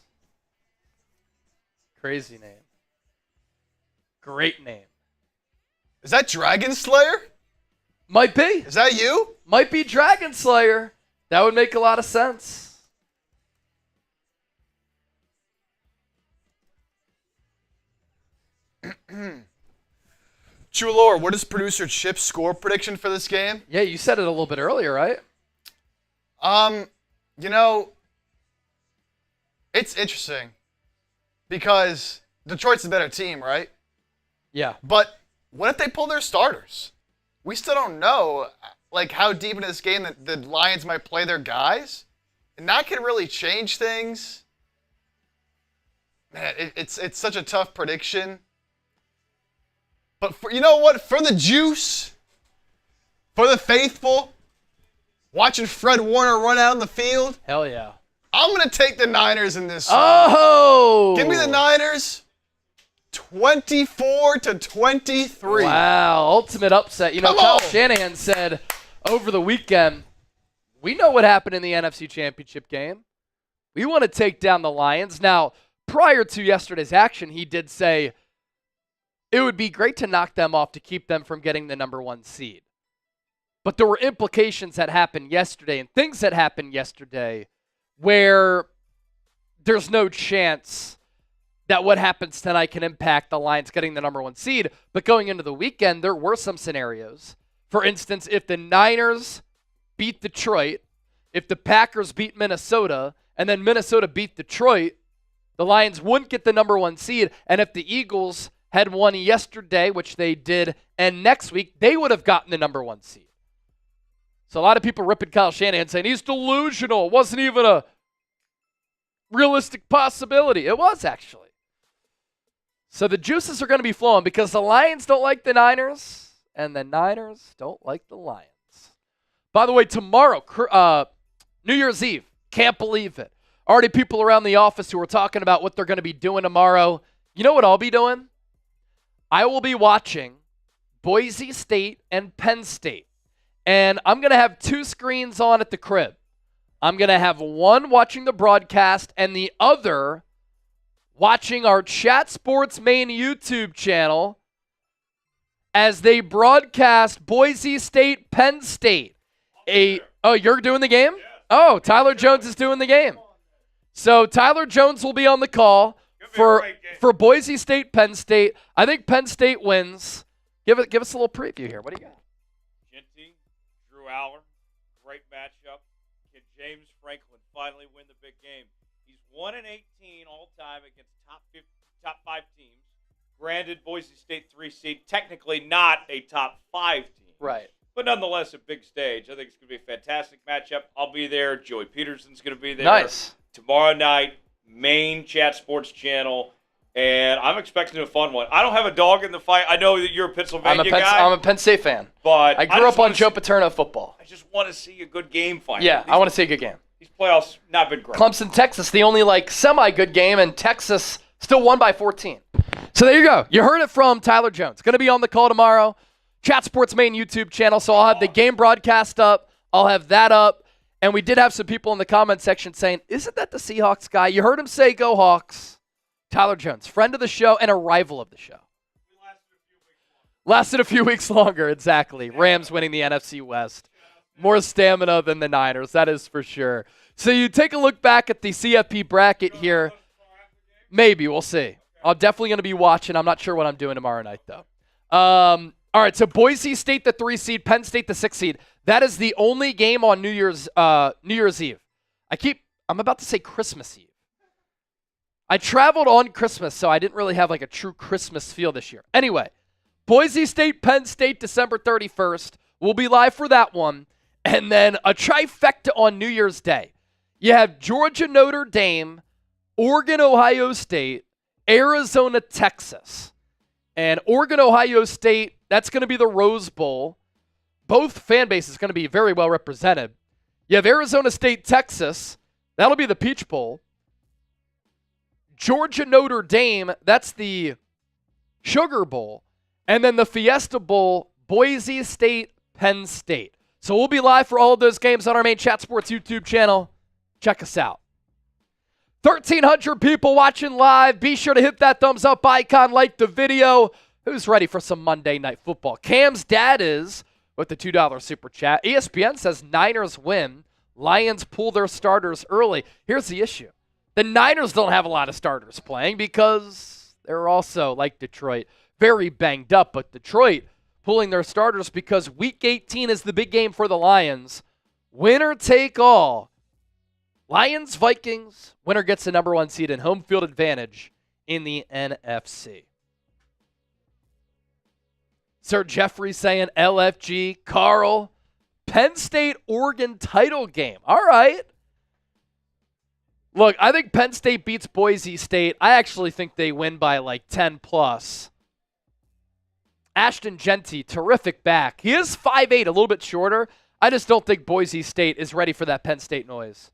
Crazy name. Great name. Is that Dragon Slayer? Might be. Is that you? Might be Dragon Slayer. That would make a lot of sense. True lore, what is producer Chip's score prediction for this game? Yeah, you said it a little bit earlier, right? You know, it's interesting because Detroit's the better team, right? Yeah. But what if they pull their starters? We still don't know, like, how deep in this game that the Lions might play their guys, and that could really change things. Man, it's such a tough prediction. But you know what? For the juice, for the faithful, watching Fred Warner run out in the field, Hell yeah. I'm going to take the Niners in this. Oh! Give me the Niners 24-23. Wow, ultimate upset. You know, Kyle Shanahan said over the weekend, we know what happened in the NFC Championship game. We want to take down the Lions. Now, prior to yesterday's action, he did say it would be great to knock them off to keep them from getting the number 1 seed. But there were implications that happened yesterday and things that happened yesterday where there's no chance that what happens tonight can impact the Lions getting the number 1 seed. But going into the weekend, there were some scenarios. For instance, if the Niners beat Detroit, if the Packers beat Minnesota, and then Minnesota beat Detroit, the Lions wouldn't get the number 1 seed. And if the Eagles had won yesterday, which they did, and next week, they would have gotten the number 1 seed. So a lot of people ripping Kyle Shanahan saying he's delusional. It wasn't even a realistic possibility. It was, actually. So the juices are going to be flowing because the Lions don't like the Niners, and the Niners don't like the Lions. By the way, tomorrow, New Year's Eve, can't believe it. Already people around the office who are talking about what they're going to be doing tomorrow. You know what I'll be doing? I will be watching Boise State and Penn State. And I'm going to have 2 screens on at the crib. I'm going to have one watching the broadcast and the other watching our Chat Sports main YouTube channel as they broadcast Boise State, Penn State. Oh, you're doing the game? Oh, Tyler Jones is doing the game. So Tyler Jones will be on the call for Boise State, Penn State. I think Penn State wins. Give us a little preview here. What do you got? Aller, great matchup. Can James Franklin finally win the big game? He's 1-18 all time against top 5 teams. Granted, Boise State 3 seed, technically not a top 5 team. Right. But nonetheless, a big stage. I think it's going to be a fantastic matchup. I'll be there. Joey Peterson's going to be there. Nice. Tomorrow night, main Chat Sports channel. And I'm expecting a fun one. I don't have a dog in the fight. I know that you're a Pennsylvania guy. I'm a Penn State fan. But I grew up on Joe Paterno football. I just want to see a good game fight. Yeah, I want to see a good game. These playoffs not been great. Clemson, Texas, the only semi-good game, and Texas still won by 14. So there you go. You heard it from Tyler Jones. Going to be on the call tomorrow. Chat Sports main YouTube channel. So I'll have the game broadcast up. I'll have that up. And we did have some people in the comment section saying, isn't that the Seahawks guy? You heard him say, go Hawks. Tyler Jones, friend of the show and a rival of the show. Lasted a few weeks longer, exactly. Rams winning the NFC West. More stamina than the Niners, that is for sure. So you take a look back at the CFP bracket here. Maybe, we'll see. I'm definitely going to be watching. I'm not sure what I'm doing tomorrow night, though. All right, so Boise State, the 3 seed, Penn State, the 6 seed. That is the only game on New Year's Eve. I'm about to say Christmas Eve. I traveled on Christmas, so I didn't really have a true Christmas feel this year. Anyway, Boise State, Penn State, December 31st. We'll be live for that one. And then a trifecta on New Year's Day. You have Georgia, Notre Dame, Oregon, Ohio State, Arizona, Texas. And Oregon, Ohio State, that's going to be the Rose Bowl. Both fan bases going to be very well represented. You have Arizona State, Texas. That'll be the Peach Bowl. Georgia, Notre Dame, that's the Sugar Bowl. And then the Fiesta Bowl, Boise State, Penn State. So we'll be live for all of those games on our main Chat Sports YouTube channel. Check us out. 1,300 people watching live. Be sure to hit that thumbs up icon, like the video. Who's ready for some Monday Night Football? Cam's dad is with the $2 super chat. ESPN says Niners win. Lions pull their starters early. Here's the issue. The Niners don't have a lot of starters playing because they're also, like Detroit, very banged up. But Detroit pulling their starters because Week 18 is the big game for the Lions. Winner take all. Lions, Vikings, winner gets the number 1 seed and home field advantage in the NFC. Sir Jeffrey saying LFG, Carl, Penn State, Oregon title game. All right. Look, I think Penn State beats Boise State. I actually think they win by like 10 plus. Ashton Genty, terrific back. He is 5'8", a little bit shorter. I just don't think Boise State is ready for that Penn State noise.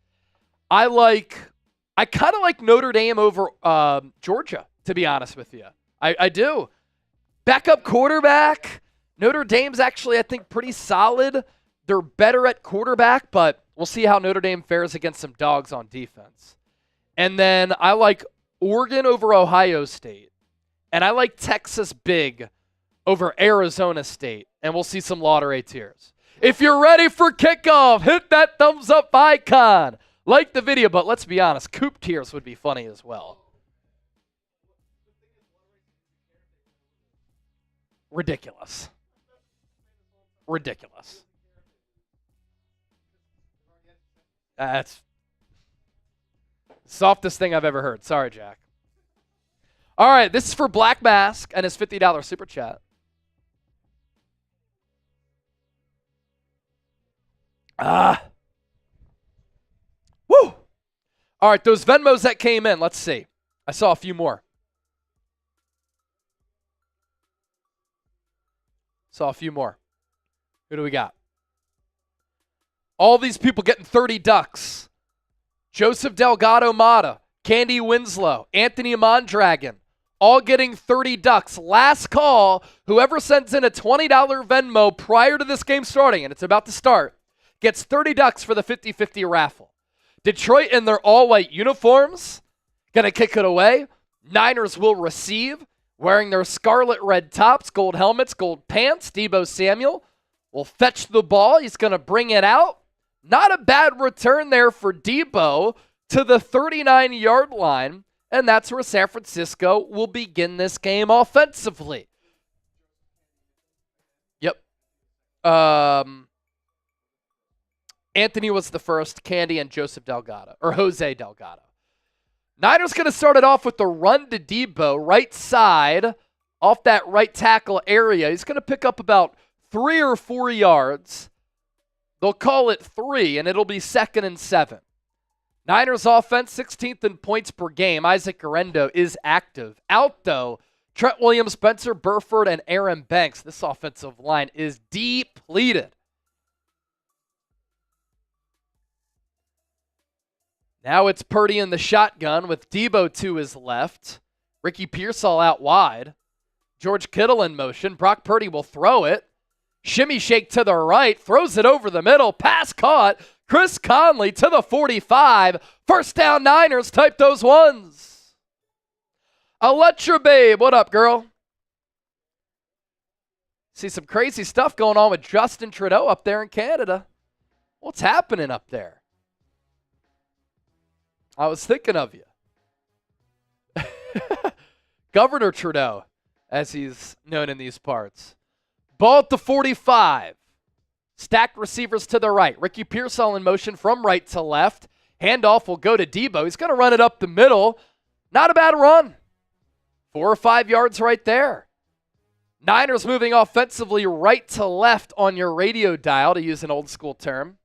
I kind of like Notre Dame over Georgia, to be honest with you. I do. Backup quarterback. Notre Dame's actually, I think, pretty solid. They're better at quarterback, but we'll see how Notre Dame fares against some dogs on defense. And then I like Oregon over Ohio State. And I like Texas big over Arizona State. And we'll see some lottery tiers. If you're ready for kickoff, hit that thumbs up icon. Like the video, but let's be honest, Coop tiers would be funny as well. Ridiculous. Ridiculous. That's the softest thing I've ever heard. Sorry, Jack. All right, this is for Black Mask and his $50 super chat. Woo! All right, those Venmos that came in, let's see. I saw a few more. Who do we got? All these people getting 30 ducks. Joseph Delgado Mata, Candy Winslow, Anthony Mondragon, all getting 30 ducks. Last call, whoever sends in a $20 Venmo prior to this game starting, and it's about to start, gets 30 ducks for the 50-50 raffle. Detroit in their all-white uniforms, going to kick it away. Niners will receive, wearing their scarlet red tops, gold helmets, gold pants. Deebo Samuel will fetch the ball. He's going to bring it out. Not a bad return there for Deebo to the 39-yard line, and that's where San Francisco will begin this game offensively. Yep. Anthony was the first, Candy and Joseph Delgado, or Jose Delgado. Niners going to start it off with the run to Deebo, right side, off that right tackle area. He's going to pick up about 3 or 4 yards. They'll call it 3, and it'll be 2nd and 7. Niners offense, 16th in points per game. Isaac Guerendo is active. Out, though, Trent Williams, Spencer Burford, and Aaron Banks. This offensive line is depleted. Now it's Purdy in the shotgun with Deebo to his left. Ricky Pearsall out wide. George Kittle in motion. Brock Purdy will throw it. Shimmy shake to the right. Throws it over the middle. Pass caught. Chris Conley to the 45. First down Niners. Type those ones. Electra Babe. What up, girl? See some crazy stuff going on with Justin Trudeau up there in Canada. What's happening up there? I was thinking of you. Governor Trudeau, as he's known in these parts. Ball at the 45. Stacked receivers to the right. Ricky Pearsall in motion from right to left. Handoff will go to Deebo. He's going to run it up the middle. Not a bad run. 4 or 5 yards right there. Niners moving offensively right to left on your radio dial, to use an old school term.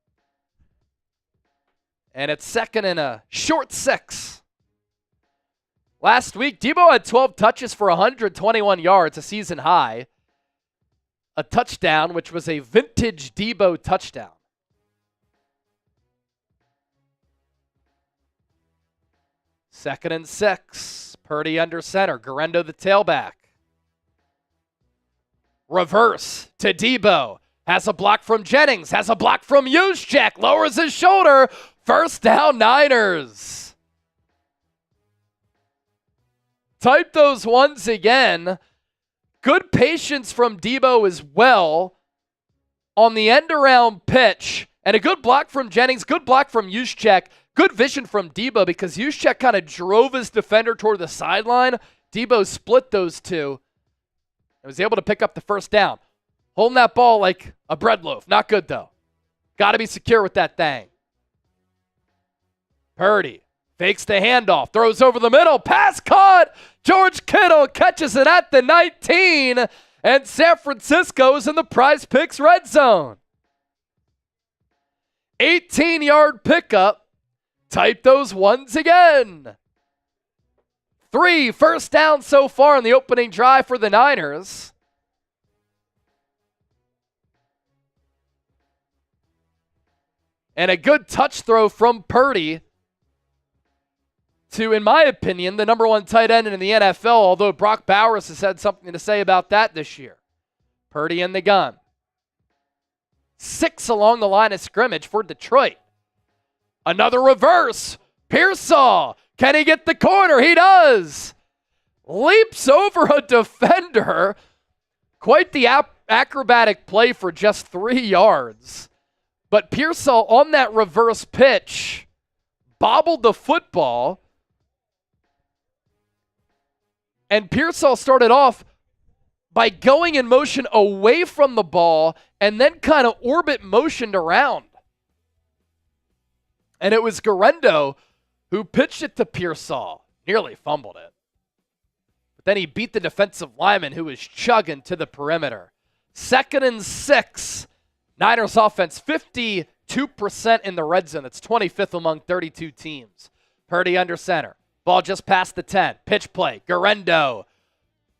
And it's 2nd and a short 6. Last week, Deebo had 12 touches for 121 yards, a season high. A touchdown, which was a vintage Deebo touchdown. Second and 6. Purdy under center. Guerendo the tailback. Reverse to Deebo. Has a block from Jennings. Has a block from Juszczyk. Lowers his shoulder. First down, Niners. Type those ones again. Good patience from Deebo as well on the end-around pitch. And a good block from Jennings. Good block from Juszczyk. Good vision from Deebo because Juszczyk kind of drove his defender toward the sideline. Deebo split those two and was able to pick up the first down. Holding that ball like a bread loaf. Not good, though. Got to be secure with that thing. Purdy fakes the handoff. Throws over the middle. Pass caught. George Kittle catches it at the 19. And San Francisco is in the Prize Picks red zone. 18-yard pickup. Type those ones again. 3 first downs so far in the opening drive for the Niners. And a good touch throw from Purdy to, in my opinion, the number 1 tight end in the NFL, although Brock Bowers has had something to say about that this year. Purdy in the gun. 6 along the line of scrimmage for Detroit. Another reverse. Pearsall. Can he get the corner? He does. Leaps over a defender. Quite the acrobatic play for just 3 yards. But Pearsall on that reverse pitch bobbled the football. And Pearsall started off by going in motion away from the ball and then kind of orbit motioned around. And it was Guerendo who pitched it to Pearsall. Nearly fumbled it. But then he beat the defensive lineman who was chugging to the perimeter. 2nd and 6. Niners offense, 52% in the red zone. That's 25th among 32 teams. Purdy under center. Ball just past the 10. Pitch play. Guerendo.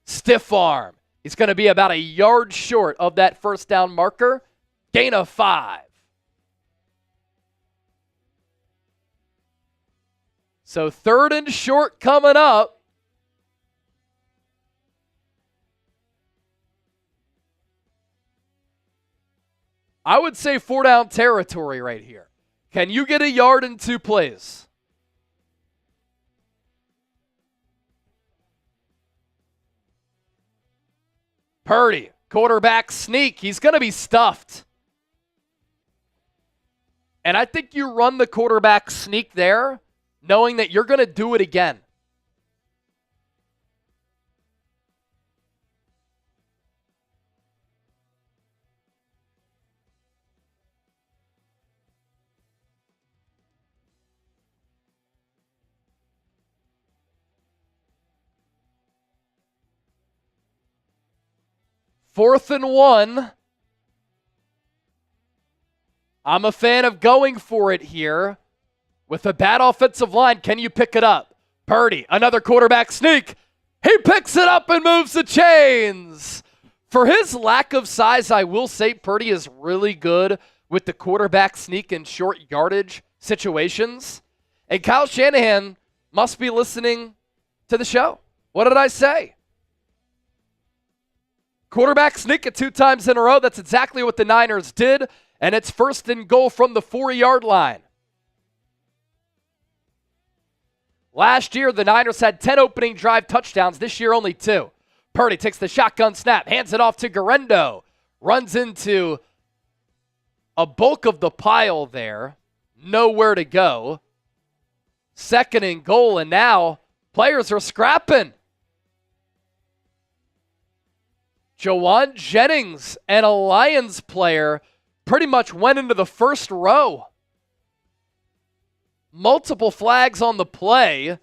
Stiff arm. He's going to be about a yard short of that first down marker. Gain of 5. So 3rd and short coming up. I would say 4-down territory right here. Can you get a yard in 2 plays? Purdy, quarterback sneak. He's going to be stuffed. And I think you run the quarterback sneak there, knowing that you're going to do it again. Fourth and 1. I'm a fan of going for it here. With a bad offensive line, can you pick it up? Purdy, another quarterback sneak. He picks it up and moves the chains. For his lack of size, I will say Purdy is really good with the quarterback sneak in short yardage situations. And Kyle Shanahan must be listening to the show. What did I say? Quarterback sneak it 2 times in a row. That's exactly what the Niners did. And it's 1st and goal from the 4-yard line. Last year, the Niners had 10 opening drive touchdowns. This year, only 2. Purdy takes the shotgun snap, hands it off to Guerendo. Runs into a bulk of the pile there. Nowhere to go. 2nd and goal, and now players are scrapping. Jauan Jennings and a Lions player pretty much went into the first row. Multiple flags on the play.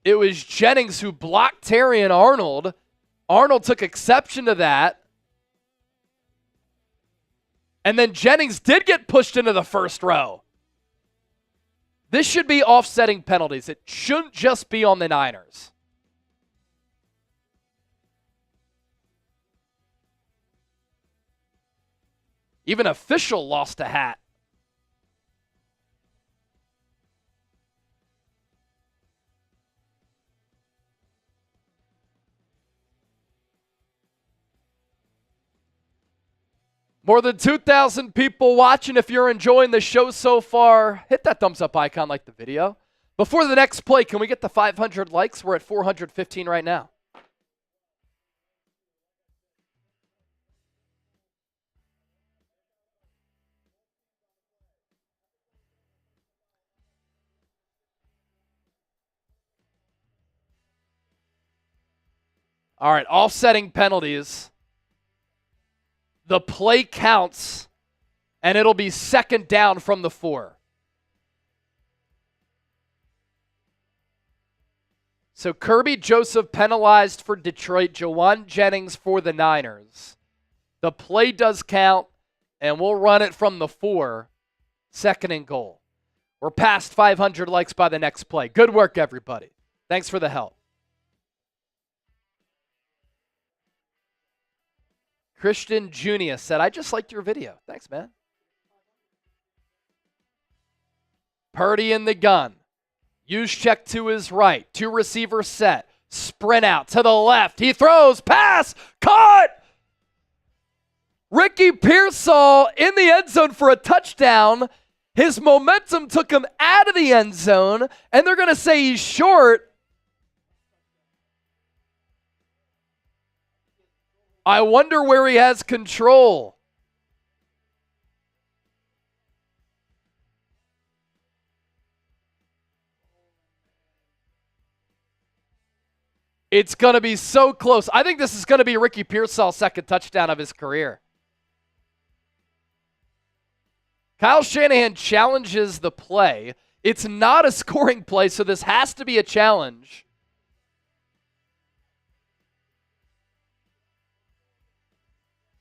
It was Jennings who blocked Terrion Arnold. Arnold took exception to that. And then Jennings did get pushed into the first row. This should be offsetting penalties. It shouldn't just be on the Niners. Even official lost a hat. More than 2,000 people watching. If you're enjoying the show so far, hit that thumbs up icon, like the video. Before the next play, can we get the 500 likes? We're at 415 right now. All right, offsetting penalties. The play counts, and it'll be second down from the 4. So Kirby Joseph penalized for Detroit, Jauan Jennings for the Niners. The play does count, and we'll run it from the 4, second and goal. We're past 500 likes by the next play. Good work, everybody. Thanks for the help. Christian Junior said, I just liked your video. Thanks, man. Purdy in the gun. Use check to his right. 2 receiver set. Sprint out to the left. He throws. Pass. Caught. Ricky Pearsall in the end zone for a touchdown. His momentum took him out of the end zone, and they're going to say he's short. I wonder where he has control. It's going to be so close. I think this is going to be Ricky Pearsall's second touchdown of his career. Kyle Shanahan challenges the play. It's not a scoring play, so this has to be a challenge.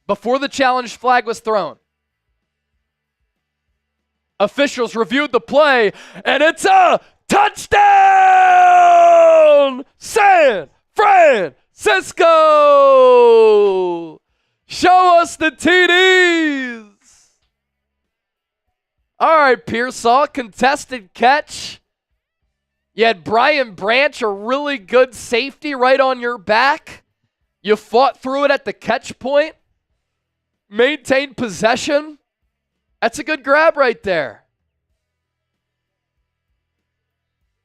Before the challenge flag was thrown, officials reviewed the play, and it's a touchdown! San Francisco! Show us the TDs! All right, Pearsall, contested catch. You had Brian Branch, a really good safety right on your back. You fought through it at the catch point. Maintained possession. That's a good grab right there.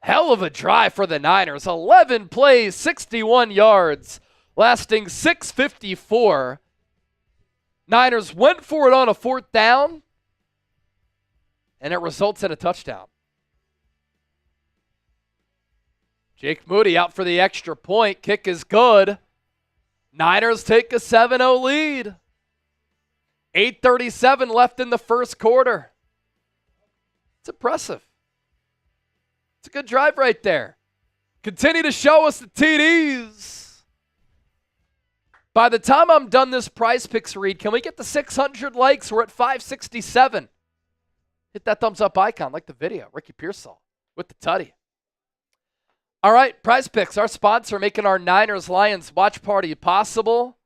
Hell of a drive for the Niners. 11 plays, 61 yards, lasting 6:54. Niners went for it on a 4th down, and it results in a touchdown. Jake Moody out for the extra point. Kick is good. Niners take a 7-0 lead. 8:37 left in the first quarter. It's impressive. It's a good drive right there. Continue to show us the TDs. By the time I'm done this Prize Picks read, can we get the 600 likes? We're at 567. Hit that thumbs up icon, like the video. Ricky Pearsall with the tutty. All right, Prize Picks, our sponsor, making our Niners-Lions watch party possible.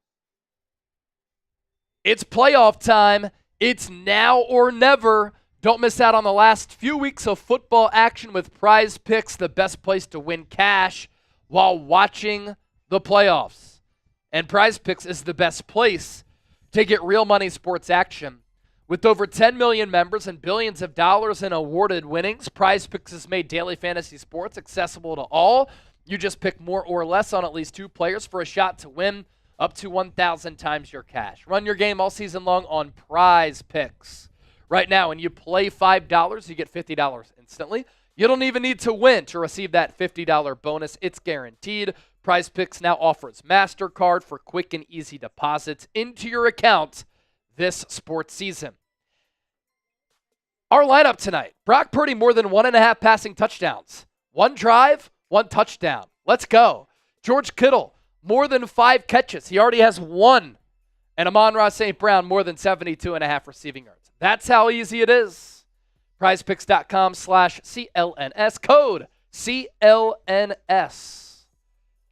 It's playoff time. It's now or never. Don't miss out on the last few weeks of football action with Prize Picks, the best place to win cash while watching the playoffs. And Prize Picks is the best place to get real money sports action. With over 10 million members and billions of dollars in awarded winnings, Prize Picks has made daily fantasy sports accessible to all. You just pick more or less on at least 2 players for a shot to win up to 1,000 times your cash. Run your game all season long on Prize Picks. Right now, when you play $5, you get $50 instantly. You don't even need to win to receive that $50 bonus. It's guaranteed. Prize Picks now offers MasterCard for quick and easy deposits into your account this sports season. Our lineup tonight, Brock Purdy more than 1.5 passing touchdowns. 1 drive, 1 touchdown. Let's go. George Kittle, more than 5 catches. He already has 1. And Amon-Ra St. Brown, more than 72.5 receiving yards. That's how easy it is. PrizePicks.com/CLNS. Code CLNS.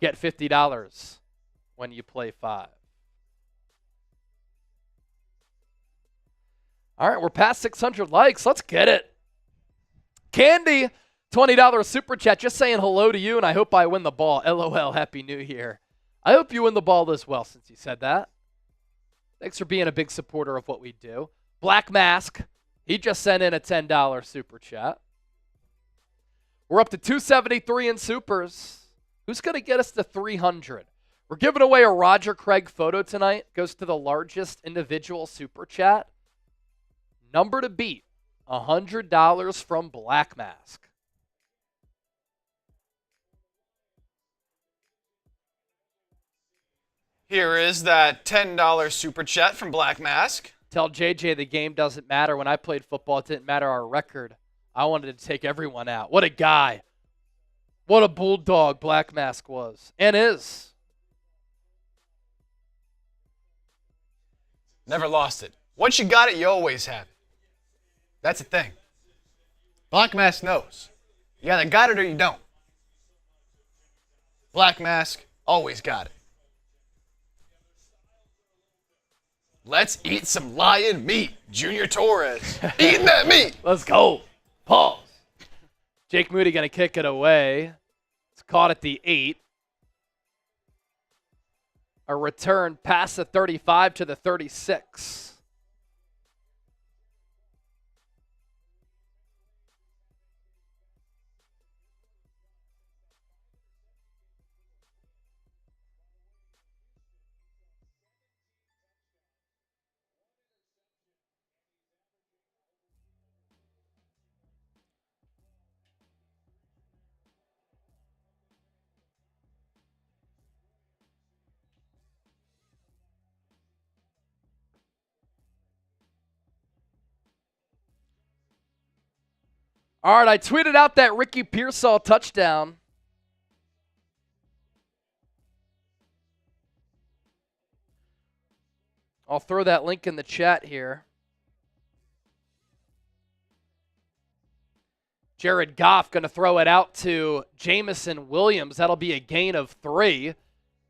Get $50 when you play 5. All right, we're past 600 likes. Let's get it. Candy, $20 super chat. Just saying hello to you, and I hope I win the ball. LOL, Happy New Year. I hope you win the ball as well since you said that. Thanks for being a big supporter of what we do. Black Mask, he just sent in a $10 super chat. We're up to 273 in supers. Who's going to get us to 300? We're giving away a Roger Craig photo tonight. Goes to the largest individual super chat. Number to beat, $100 from Black Mask. Here is that $10 super chat from Black Mask. Tell JJ the game doesn't matter. When I played football, it didn't matter our record. I wanted to take everyone out. What a guy. What a bulldog Black Mask was and is. Never lost it. Once you got it, you always have it. That's the thing. Black Mask knows. You either got it or you don't. Black Mask always got it. Let's eat some lion meat, Junior Torres. Eating that meat. Let's go. Pause. Jake Moody going to kick it away. It's caught at the 8. A return past the 35 to the 36. All right, I tweeted out that Ricky Pearsall touchdown. I'll throw that link in the chat here. Jared Goff going to throw it out to Jamison Williams. That'll be a gain of 3.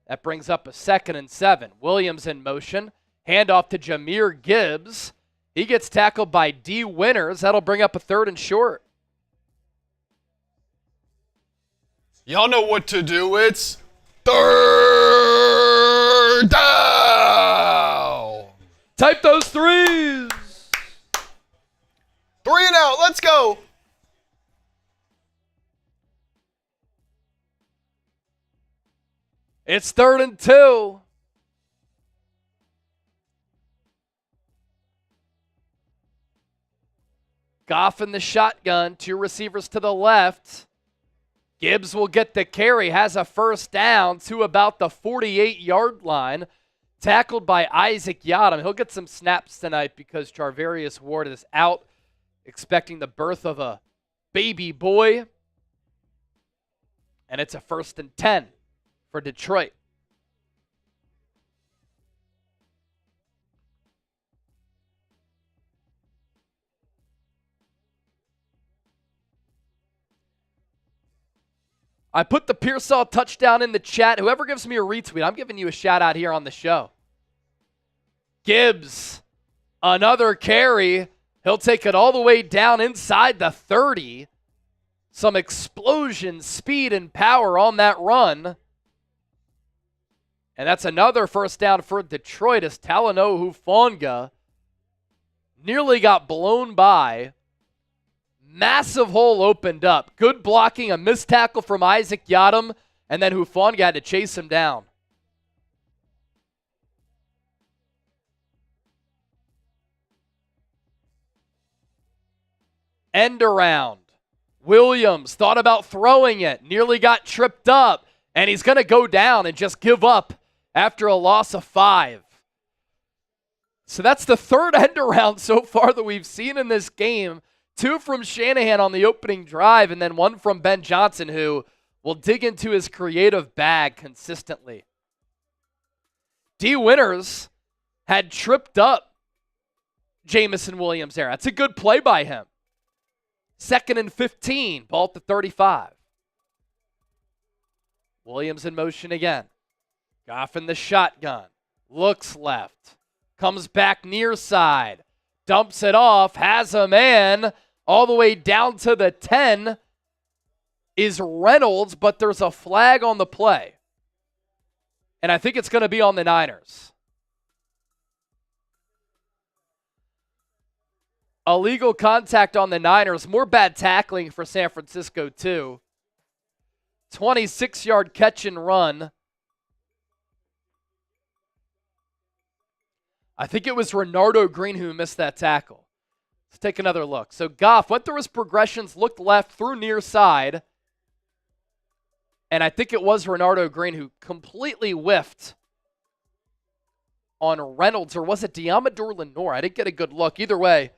That brings up a 2nd and 7. Williams in motion. Handoff to Jahmyr Gibbs. He gets tackled by D. Winters. That'll bring up a 3rd and short. Y'all know what to do. It's 3rd down. Type those 3s. 3 and out. Let's go. It's 3rd and 2. Goff in the shotgun. 2 receivers to the left. Gibbs will get the carry, has a 1st down to about the 48-yard line. Tackled by Isaac Yiadom. He'll get some snaps tonight because Charvarius Ward is out, expecting the birth of a baby boy. And it's a 1st and 10 for Detroit. I put the Pearsall touchdown in the chat. Whoever gives me a retweet, I'm giving you a shout out here on the show. Gibbs, another carry. He'll take it all the way down inside the 30. Some explosion, speed, and power on that run. And that's another 1st down for Detroit as Talanoa Hufanga nearly got blown by. Massive hole opened up. Good blocking, a missed tackle from Isaac Yiadom, and then Hufanga had to chase him down. End around. Williams thought about throwing it, nearly got tripped up, and he's going to go down and just give up after a loss of 5. So that's the 3rd end around so far that we've seen in this game. 2 from Shanahan on the opening drive, and then 1 from Ben Johnson, who will dig into his creative bag consistently. D. Winters had tripped up Jamison Williams there. That's a good play by him. 2nd and 15, ball at the 35. Williams in motion again. Goff in the shotgun. Looks left. Comes back near side. Dumps it off. Has a man. All the way down to the 10 is Reynolds, but there's a flag on the play. And I think it's going to be on the Niners. Illegal contact on the Niners. More bad tackling for San Francisco, too. 26-yard catch and run. I think it was Renardo Green who missed that tackle. Let's take another look. So Goff went through his progressions, looked left, threw near side. And I think it was Renardo Green who completely whiffed on Reynolds. Or was it Deommodore Lenoir? I didn't get a good look. Either way,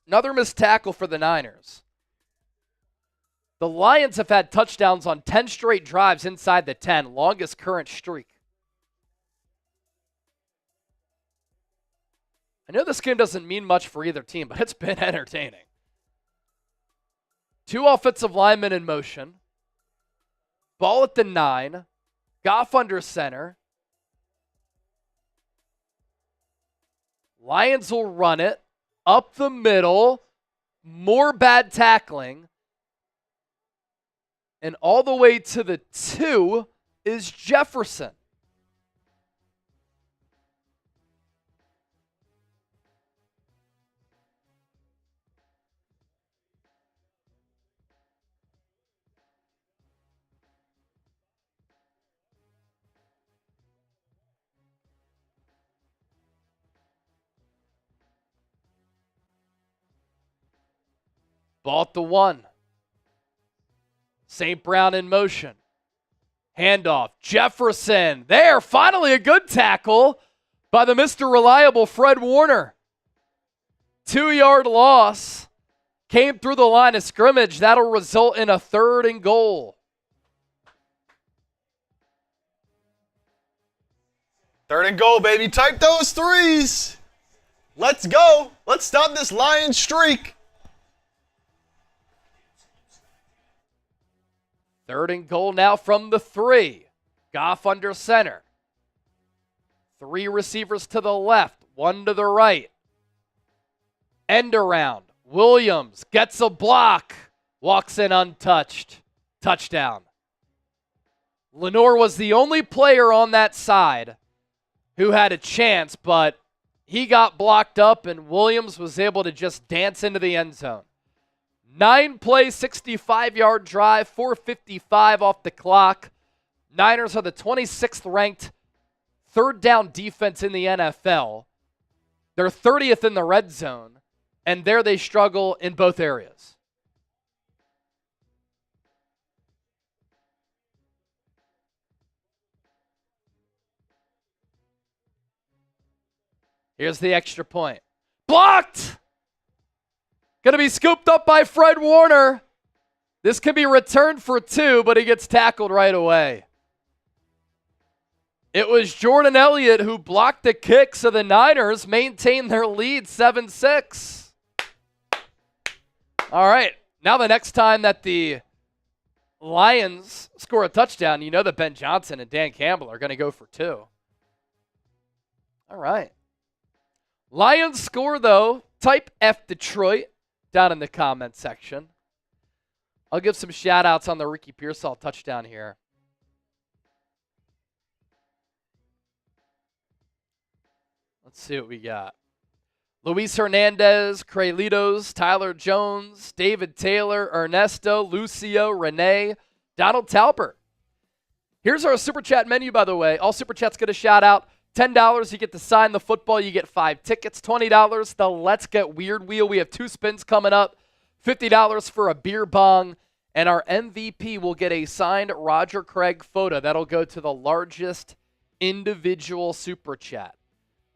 another missed tackle for the Niners. The Lions have had touchdowns on 10 straight drives inside the 10, longest current streak. I know this game doesn't mean much for either team, but it's been entertaining. 2 offensive linemen in motion. Ball at the 9. Goff under center. Lions will run it. Up the middle. More bad tackling. And all the way to the 2 is Jefferson. Ball at the 1. St. Brown in motion. Handoff. Jefferson. There, finally a good tackle by the Mr. Reliable Fred Warner. 2-yard loss. Came through the line of scrimmage. That'll result in a 3rd and goal. 3rd and goal, baby. Type those 3s. Let's go. Let's stop this Lions streak. 3rd and goal now from the 3. Goff under center. 3 receivers to the left, 1 to the right. End around. Williams gets a block. Walks in untouched. Touchdown. Lenoir was the only player on that side who had a chance, but he got blocked up and Williams was able to just dance into the end zone. 9-play, 65-yard drive, 4:55 off the clock. Niners are the 26th ranked 3rd down defense in the NFL. They're 30th in the red zone, and there they struggle in both areas. Here's the extra point. Blocked! Going to be scooped up by Fred Warner. This can be returned for 2, but he gets tackled right away. It was Jordan Elliott who blocked the kick, so the Niners maintain their lead 7-6. All right, now the next time that the Lions score a touchdown, you know that Ben Johnson and Dan Campbell are going to go for 2. All right. Lions score, though. Type F Detroit down in the comment section. I'll give some shout-outs on the Ricky Pearsall touchdown here. Let's see what we got. Luis Hernandez, Craylitos, Tyler Jones, David Taylor, Ernesto, Lucio, Renee, Donald Talbert. Here's our Super Chat menu, by the way. All Super Chats get a shout-out. $10, you get to sign the football. You get 5 tickets. $20, the Let's Get Weird wheel. We have 2 spins coming up. $50 for a beer bong. And our MVP will get a signed Roger Craig photo. That'll go to the largest individual Super Chat.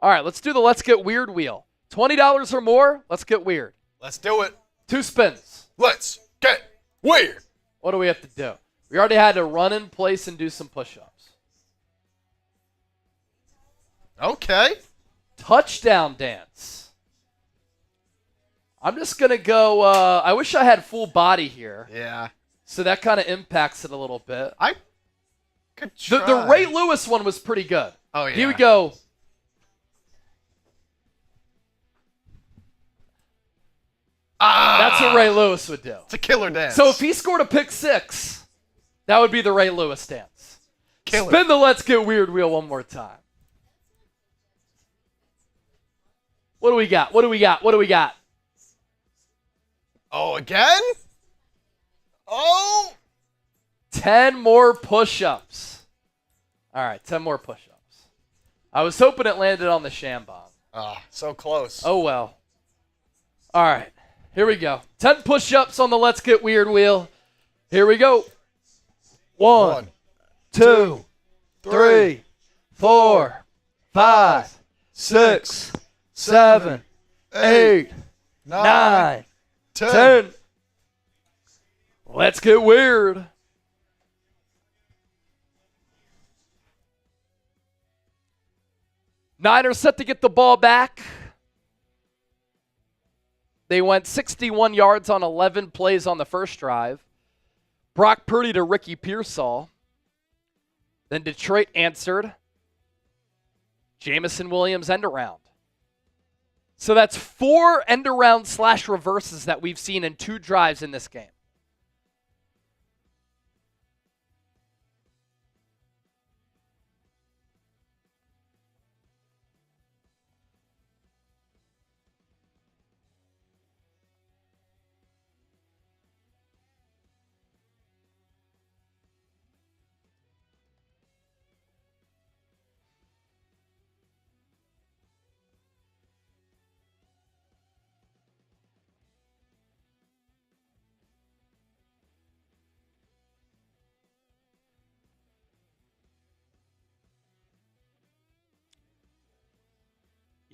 All right, let's do the Let's Get Weird wheel. $20 or more, let's get weird. Let's do it. 2 spins. Let's get weird. What do we have to do? We already had to run in place and do some push-ups. Okay. Touchdown dance. I'm just going to go, I wish I had full body here. Yeah. So that kind of impacts it a little bit. I could try. The Ray Lewis one was pretty good. Oh, yeah. He would go. That's what Ray Lewis would do. It's a killer dance. So if he scored a pick 6, that would be the Ray Lewis dance. Killer. Spin the Let's Get Weird wheel one more time. What do we got? What do we got? What do we got? Oh, again? Oh! 10 more push-ups. All right, 10 more push-ups. I was hoping it landed on the Shambong. Ah, so close. Oh, well. All right, here we go. 10 push-ups on the Let's Get Weird wheel. Here we go. 1, 2, 3, 4, 5, 6, 7, 8, 9, 10. Let's get weird. Niners set to get the ball back. They went 61 yards on 11 plays on the first drive. Brock Purdy to Ricky Pearsall. Then Detroit answered. Jamison Williams end around. So that's 4 end around / reverses that we've seen in 2 drives in this game.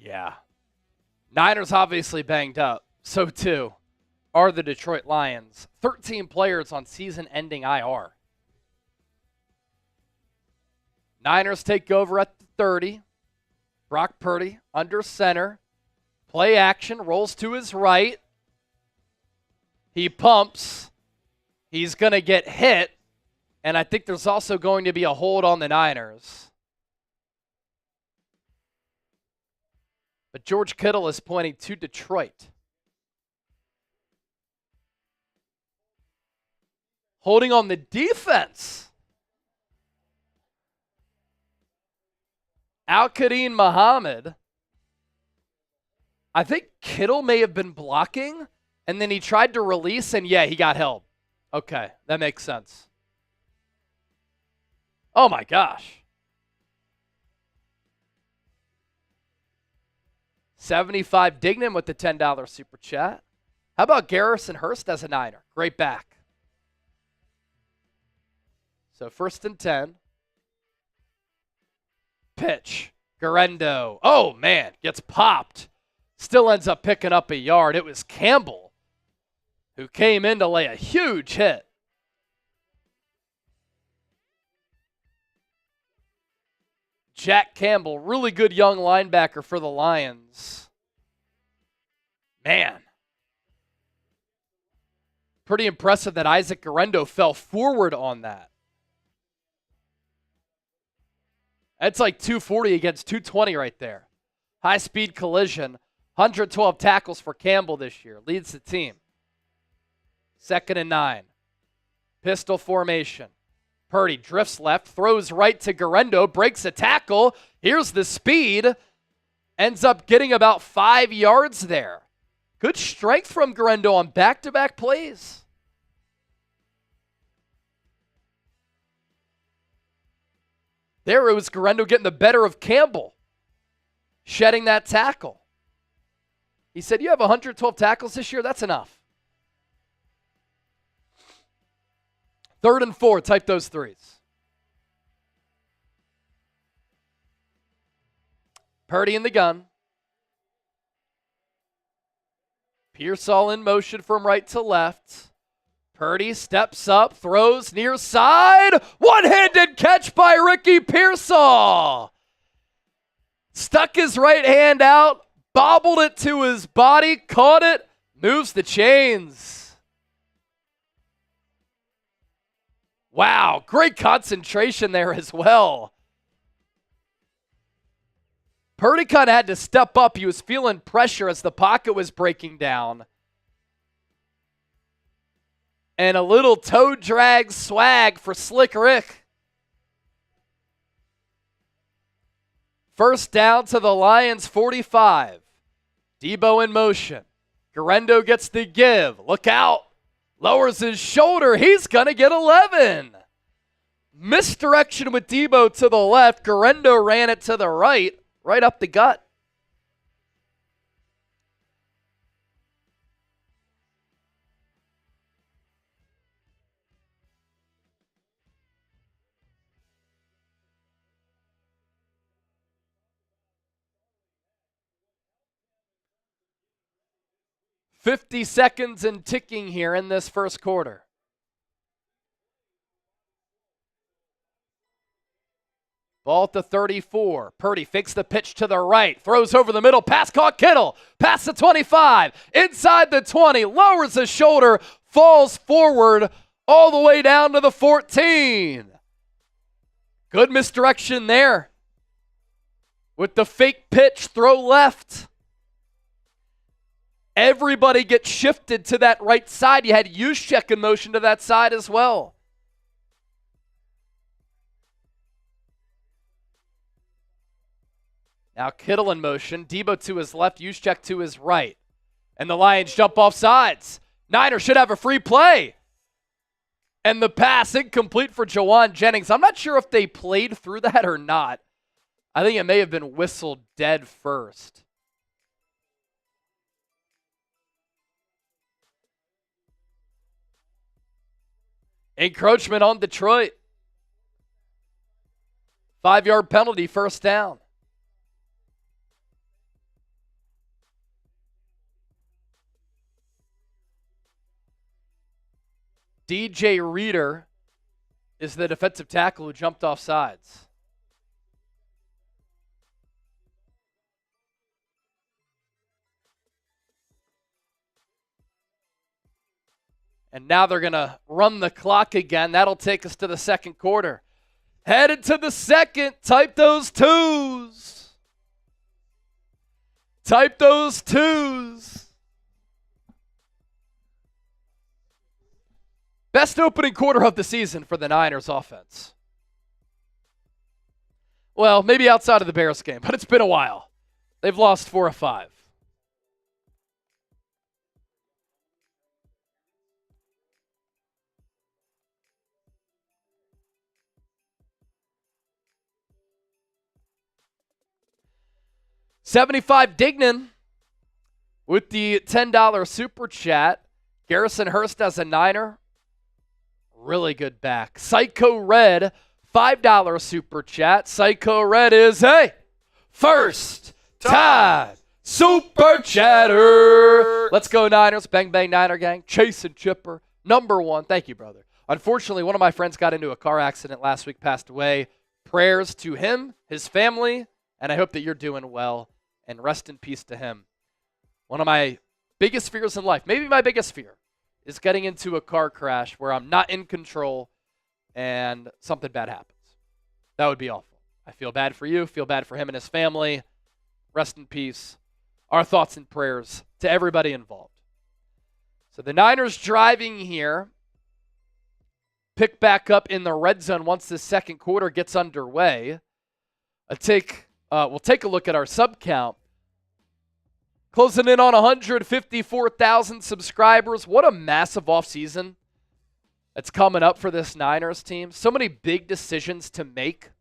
Yeah. Niners obviously banged up. So too are the Detroit Lions. 13 players on season-ending IR. Niners take over at the 30. Brock Purdy under center. Play action, rolls to his right. He pumps. He's going to get hit. And I think there's also going to be a hold on the Niners. But George Kittle is pointing to Detroit. Holding on the defense. Al-Qadim Muhammad. I think Kittle may have been blocking, and then he tried to release, and yeah, he got held. Okay, that makes sense. Oh my gosh. 75 Dignan with the $10 super chat. How about Garrison Hurst as a Niner? Great back. So 1st and 10. Pitch. Garendo. Oh, man. Gets popped. Still ends up picking up a yard. It was Campbell who came in to lay a huge hit. Jack Campbell, really good young linebacker for the Lions. Man. Pretty impressive that Isaac Garendo fell forward on that. That's like 240 against 220 right there. High-speed collision. 112 tackles for Campbell this year. Leads the team. 2nd and 9. Pistol formation. Purdy drifts left, throws right to Garendo, breaks a tackle. Here's the speed. Ends up getting about 5 yards there. Good strength from Garendo on back-to-back plays. There it was Garendo getting the better of Campbell, shedding that tackle. He said, you have 112 tackles this year? That's enough. 3rd and 4, type those threes. Purdy in the gun. Pearsall in motion from right to left. Purdy steps up, throws near side. One-handed catch by Ricky Pearsall. Stuck his right hand out, bobbled it to his body, caught it, moves the chains. Wow, great concentration there as well. Purdy kind of had to step up. He was feeling pressure as the pocket was breaking down. And a little toe drag swag for Slick Rick. 1st down to the Lions 45. Deebo in motion. Guerendo gets the give. Look out. Lowers his shoulder. He's going to get 11. Misdirection with Deebo to the left. Guerendo ran it to the right up the gut. $50 seconds and ticking here in this first quarter. Ball at the 34. Purdy fakes the pitch to the right. Throws over the middle. Pass caught. Kittle. Past the 25. Inside the 20. Lowers his shoulder. Falls forward all the way down to the 14. Good misdirection there. With the fake pitch. Throw left. Everybody gets shifted to that right side. You had Juszczyk in motion to that side as well. Now Kittle in motion. Deebo to his left, Juszczyk to his right. And the Lions jump off sides. Niners should have a free play. And the pass incomplete for Jauan Jennings. I'm not sure if they played through that or not. I think it may have been whistled dead first. Encroachment on Detroit. 5-yard penalty, first down. DJ Reader is the defensive tackle who jumped off sides. And now they're going to run the clock again. That'll take us to the second quarter. Headed to the second. Type those twos. Type those twos. Best opening quarter of the season for the Niners offense. Well, maybe outside of the Bears game, but it's been a while. They've lost 4 of 5. $75 Dignan with the $10 super chat. Garrison Hurst as a Niner. Really good back. Psycho Red, $5 super chat. Psycho Red is a first time super chatter. Let's go Niners. Bang, bang, Niner gang. Chase and Chipper, number 1. Thank you, brother. Unfortunately, one of my friends got into a car accident last week, passed away. Prayers to him, his family, and I hope that you're doing well. And rest in peace to him. One of my biggest fears in life, maybe my biggest fear, is getting into a car crash where I'm not in control and something bad happens. That would be awful. I feel bad for you, feel bad for him and his family. Rest in peace. Our thoughts and prayers to everybody involved. So the Niners driving here. Pick back up in the red zone once the second quarter gets underway. We'll take a look at our sub count. Closing in on 154,000 subscribers. What a massive offseason that's coming up for this Niners team. So many big decisions to make.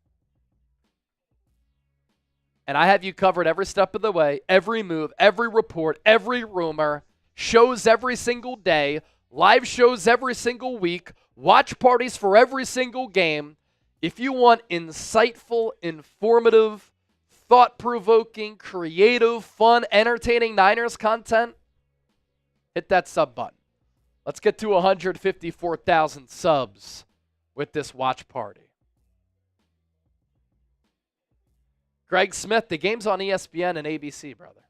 And I have you covered every step of the way, every move, every report, every rumor, shows every single day, live shows every single week, watch parties for every single game. If you want insightful, informative, thought-provoking, creative, fun, entertaining Niners content, hit that sub button. Let's get to 154,000 subs with this watch party. Greg Smith, the game's on ESPN and ABC, brother.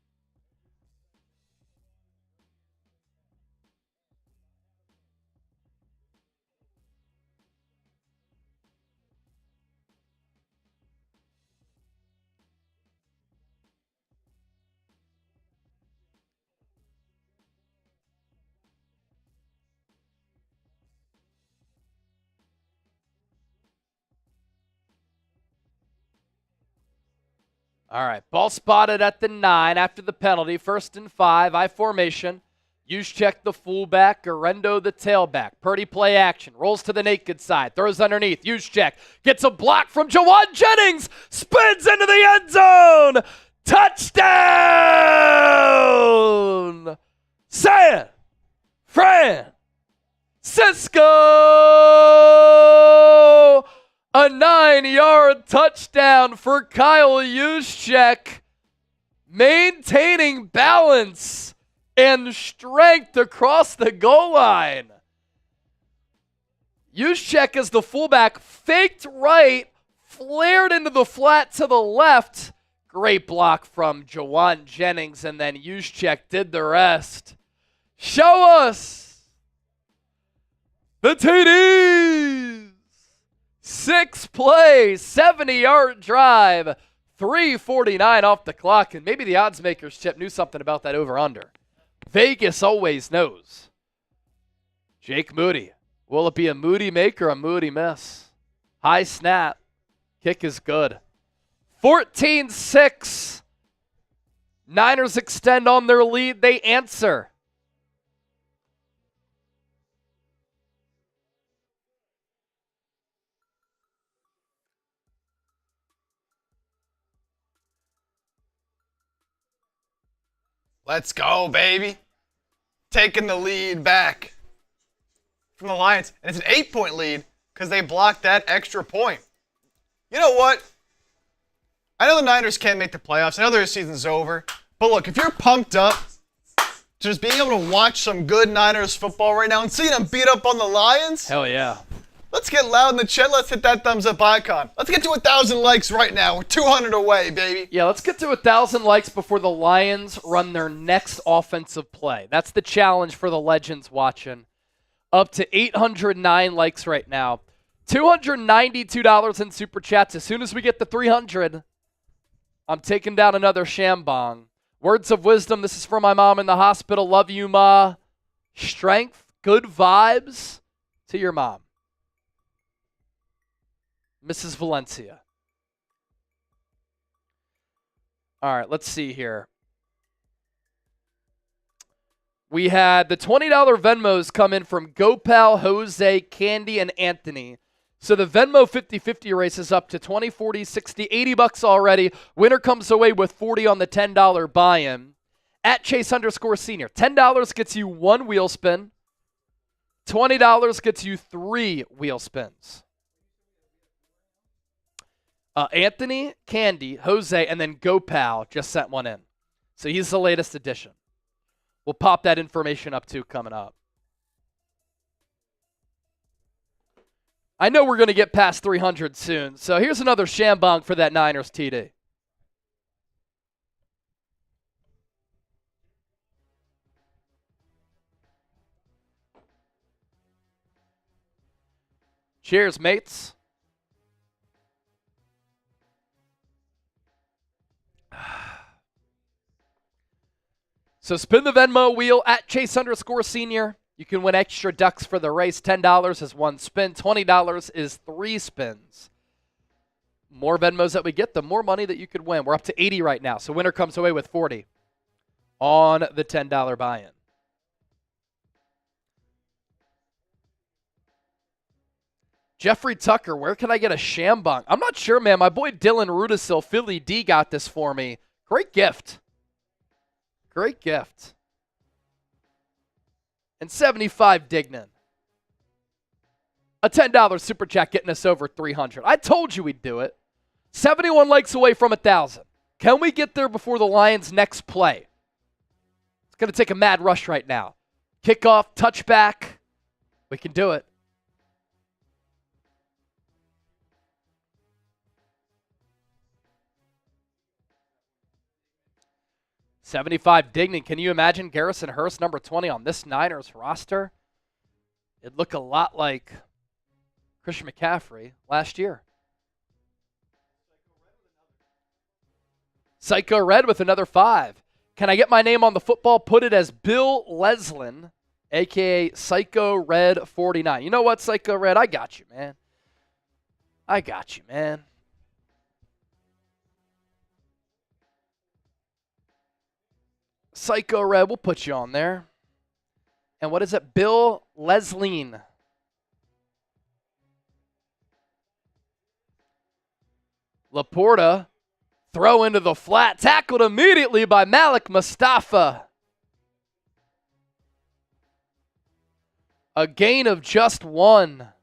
All right, ball spotted at the 9 after the penalty. 1st and 5, I formation. Juszczyk the fullback, Garendo the tailback. Purdy play action, rolls to the naked side, throws underneath. Juszczyk gets a block from Jauan Jennings, spins into the end zone. Touchdown! San Francisco! A 9-yard touchdown for Kyle Juszczyk, maintaining balance and strength across the goal line. Juszczyk as the fullback, faked right, flared into the flat to the left. Great block from Jauan Jennings, and then Juszczyk did the rest. Show us the TDs. 6 plays, 70-yard drive, 3:49 off the clock, and maybe the odds makers, Chip, knew something about that over-under. Vegas always knows. Jake Moody. Will it be a Moody make or a Moody miss? High snap. Kick is good. 14-6. Niners extend on their lead. They answer. Let's go, baby. Taking the lead back from the Lions. And it's an 8-point lead because they blocked that extra point. You know what? I know the Niners can't make the playoffs. I know their season's over. But look, if you're pumped up, just being able to watch some good Niners football right now and seeing them beat up on the Lions. Hell yeah. Let's get loud in the chat. Let's hit that thumbs up icon. Let's get to 1,000 likes right now. We're 200 away, baby. Yeah, let's get to 1,000 likes before the Lions run their next offensive play. That's the challenge for the legends watching. Up to 809 likes right now. $292 in Super Chats. As soon as we get to 300, I'm taking down another Shambong. Words of wisdom. This is for my mom in the hospital. Love you, Ma. Strength, good vibes to your mom. Mrs. Valencia. All right, let's see here. We had the $20 Venmos come in from Gopal, Jose, Candy, and Anthony. So the Venmo 50-50 race is up to 20, 40, 60, 80 bucks already. Winner comes away with 40 on the $10 buy-in. At Chase_Senior, $10 gets you 1 wheel spin. $20 gets you 3 wheel spins. Anthony, Candy, Jose, and then Gopal just sent one in. So he's the latest addition. We'll pop that information up too coming up. I know we're going to get past 300 soon. So here's another Shambong for that Niners TD. Cheers, mates. So spin the Venmo wheel at Chase_Senior. You can win extra ducks for the race. $10 is 1 spin. $20 is 3 spins. More Venmos that we get, the more money that you could win. We're up to 80 right now. So winner comes away with 40 on the $10 buy-in. Jeffrey Tucker, where can I get a Shambong? I'm not sure, man. My boy Dylan Rudisil, Philly D, got this for me. Great gift. Great gift. And 75 Dignan. A $10 super chat getting us over 300. I told you we'd do it. 71 likes away from 1,000. Can we get there before the Lions' next play? It's going to take a mad rush right now. Kickoff, touchback. We can do it. $75 Dignan. Can you imagine Garrison Hurst, number 20, on this Niners roster? It'd look a lot like Christian McCaffrey last year. Psycho Red with another 5. Can I get my name on the football? Put it as Bill Leslin, a.k.a. Psycho Red 49. You know what, Psycho Red? I got you, man. I got you, man. Psycho Red, we'll put you on there. And what is it? Bill Lesline. LaPorta, throw into the flat, tackled immediately by Maliek Mustafa. A gain of just 1.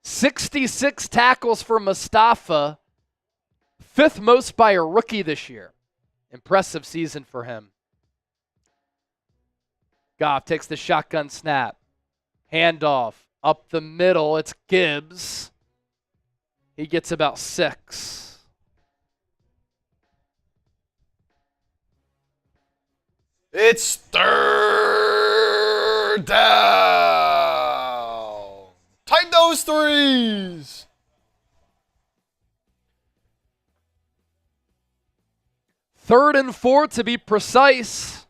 "66 tackles for Mustafa, 5th most by a rookie this year. Impressive season for him. Goff takes the shotgun snap. Handoff up the middle. It's Gibbs. He gets about 6. It's 3rd down. Tighten those threes. Third and 4 to be precise.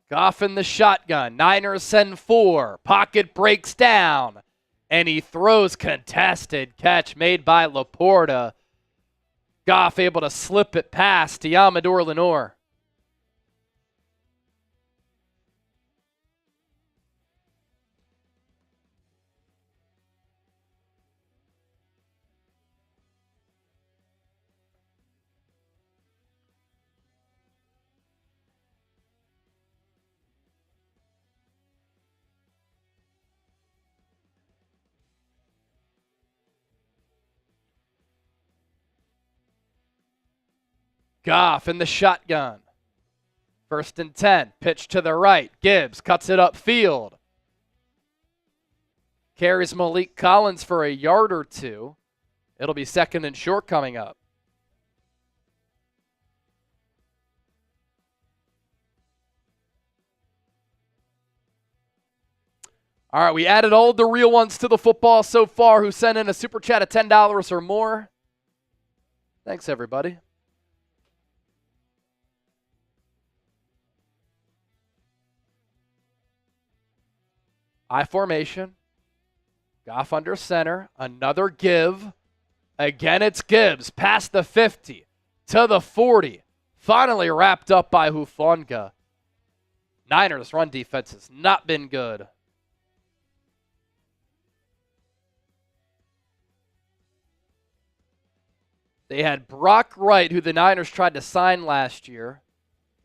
Goff in the shotgun. Niners send 4. Pocket breaks down. And he throws. Contested catch made by LaPorta. Goff able to slip it past Deommodore Lenoir. Goff in the shotgun. 1st and 10. Pitch to the right. Gibbs cuts it upfield. Carries Malik Collins for a yard or 2. It'll be 2nd and short coming up. All right, we added all the real ones to the football so far who sent in a super chat of $10 or more. Thanks, everybody. I formation. Goff under center. Another give. Again, it's Gibbs. Past the 50. To the 40. Finally wrapped up by Hufanga. Niners' run defense has not been good. They had Brock Wright, who the Niners tried to sign last year,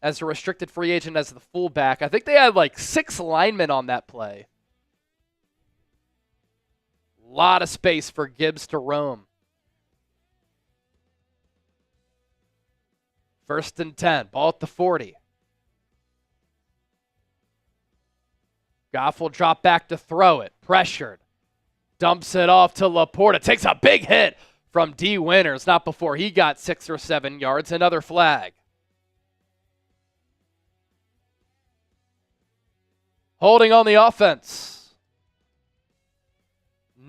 as a restricted free agent as the fullback. I think they had like 6 linemen on that play. Lot of space for Gibbs to roam. 1st and 10. Ball at the 40. Goff will drop back to throw it. Pressured. Dumps it off to LaPorta. Takes a big hit from D. Winters. Not before he got 6 or 7 yards. Another flag. Holding on the offense.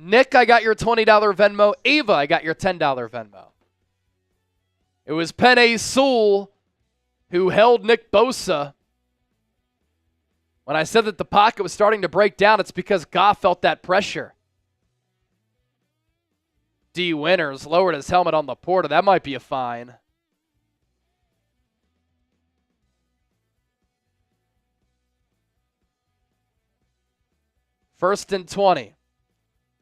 Nick, I got your $20 Venmo. Ava, I got your $10 Venmo. It was Penei Sewell who held Nick Bosa. When I said that the pocket was starting to break down, it's because Goff felt that pressure. D. Winters lowered his helmet on LaPorta. That might be a fine. First and 20.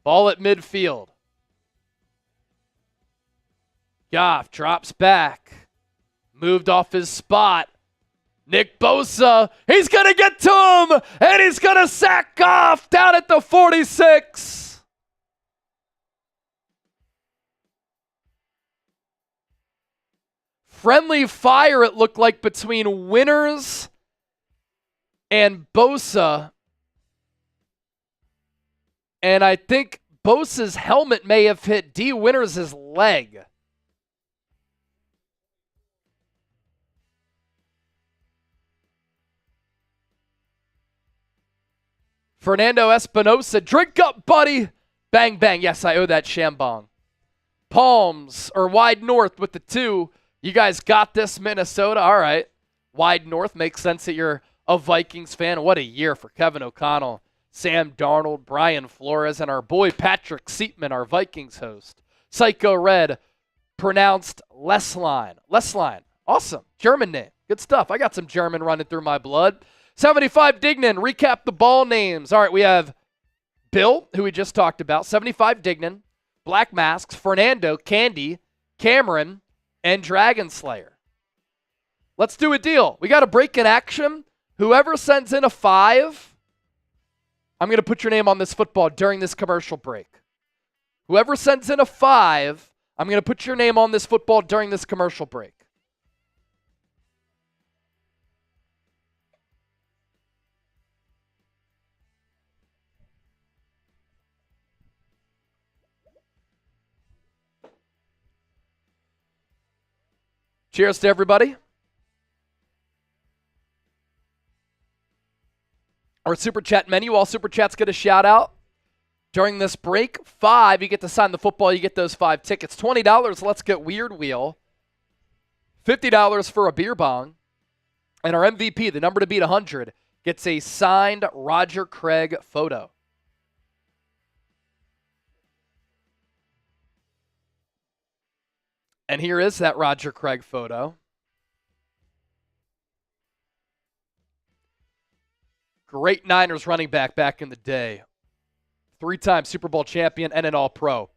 Ball at midfield. Goff drops back. Moved off his spot. Nick Bosa, he's going to get to him, and he's going to sack Goff down at the 46. Friendly fire, it looked like, between Winters and Bosa. And I think Bosa's helmet may have hit D. Winters' leg. Fernando Espinosa, drink up, buddy. Bang, bang. Yes, I owe that Shambong. Palms, or wide north with the 2. You guys got this, Minnesota. All right. Wide north makes sense that you're a Vikings fan. What a year for Kevin O'Connell. Sam Darnold, Brian Flores, and our boy Patrick Seatman, our Vikings host. Psycho Red, pronounced Lesline. Lesline. Awesome. German name. Good stuff. I got some German running through my blood. 75 Dignan, recap the ball names. All right, we have Bill, who we just talked about. 75 Dignan, Black Masks, Fernando, Candy, Cameron, and Dragon Slayer. Let's do a deal. We got a break in action. Whoever sends in a 5, I'm going to put your name on this football during this commercial break. Whoever sends in a 5, I'm going to put your name on this football during this commercial break. Cheers to everybody. Our Super Chat menu, all Super Chats get a shout out. During this break, 5, you get to sign the football, you get those 5 tickets. $20, let's get Weird Wheel. $50 for a beer bong. And our MVP, the number to beat 100, gets a signed Roger Craig photo. And here is that Roger Craig photo. Great Niners running back in the day. 3-time Super Bowl champion and an All-Pro.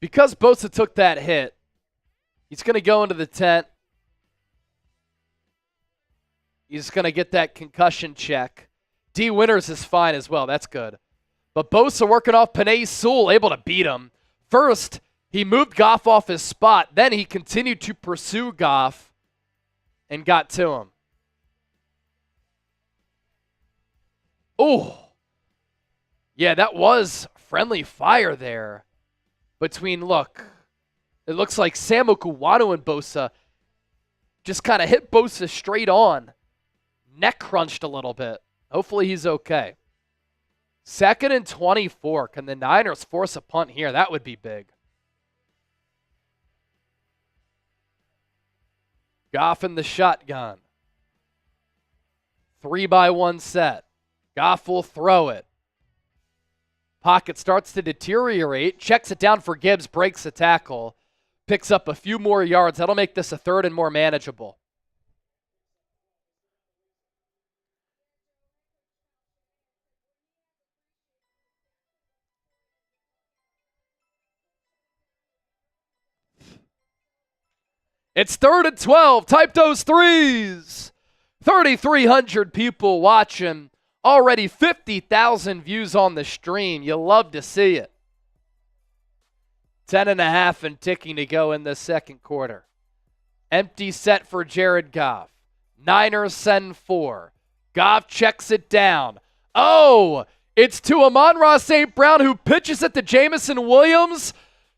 Because Bosa took that hit, he's going to go into the tent. He's going to get that concussion check. D. Winters is fine as well. That's good. But Bosa working off Penei Sewell, able to beat him. First, he moved Goff off his spot. Then he continued to pursue Goff and got to him. Oh, yeah, that was friendly fire there between, look, it looks like Sam Okuwanu and Bosa just kind of hit Bosa straight on. Neck crunched a little bit. Hopefully he's okay. 2nd and 24. Can the Niners force a punt here? That would be big. Goff in the shotgun. 3-by-1 set. Goff will throw it. Pocket starts to deteriorate. Checks it down for Gibbs. Breaks the tackle. Picks up a few more yards. That'll make this a 3rd and more manageable. It's 3rd and 12. Type those 3s. 3,300 people watching. Already 50,000 views on the stream. You love to see it. 10.5 and ticking to go in the second quarter. Empty set for Jared Goff. Niners send 4. Goff checks it down. Oh, it's to Amon-Ra St. Brown, who pitches it to Jameson Williams,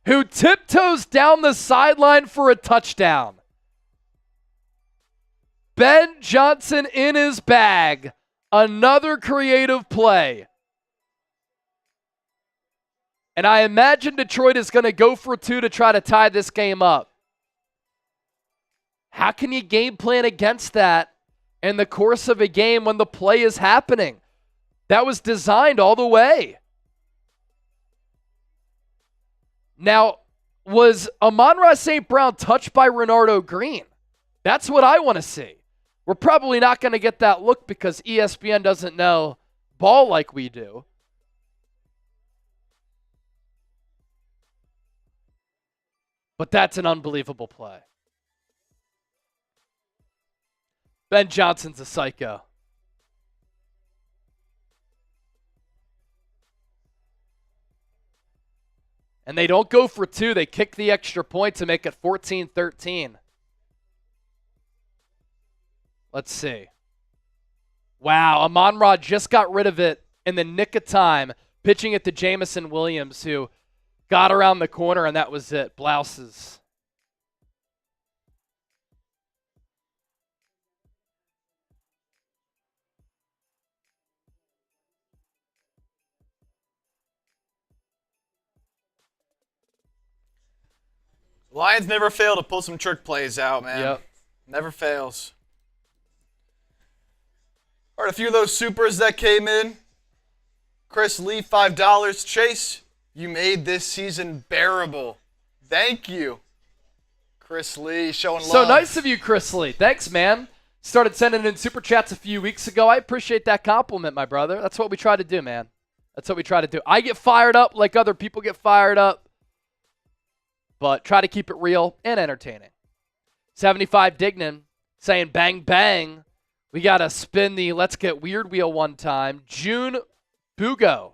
who tiptoes down the sideline for a touchdown. Ben Johnson in his bag. Another creative play. And I imagine Detroit is going to go for 2 to try to tie this game up. How can you game plan against that in the course of a game when the play is happening? That was designed all the way. Now, was Amon-Ra St. Brown touched by Renardo Green? That's what I want to see. We're probably not going to get that look because ESPN doesn't know ball like we do. But that's an unbelievable play. Ben Johnson's a psycho. And they don't go for 2. They kick the extra point to make it 14-13. Let's see. Wow, Amon-Ra just got rid of it in the nick of time, pitching it to Jameson Williams, who got around the corner, and that was it. Blouses. Lions never fail to pull some trick plays out, man. Yep. Never fails. All right, a few of those supers that came in. Chris Lee, $5. Chase, you made this season bearable. Thank you. Chris Lee, showing love. So nice of you, Chris Lee. Thanks, man. Started sending in super chats a few weeks ago. I appreciate that compliment, my brother. That's what we try to do, man. That's what we try to do. I get fired up like other people get fired up, but try to keep it real and entertaining. 75 Dignan saying bang, bang. We got to spin the Let's Get Weird wheel one time. June Bugo.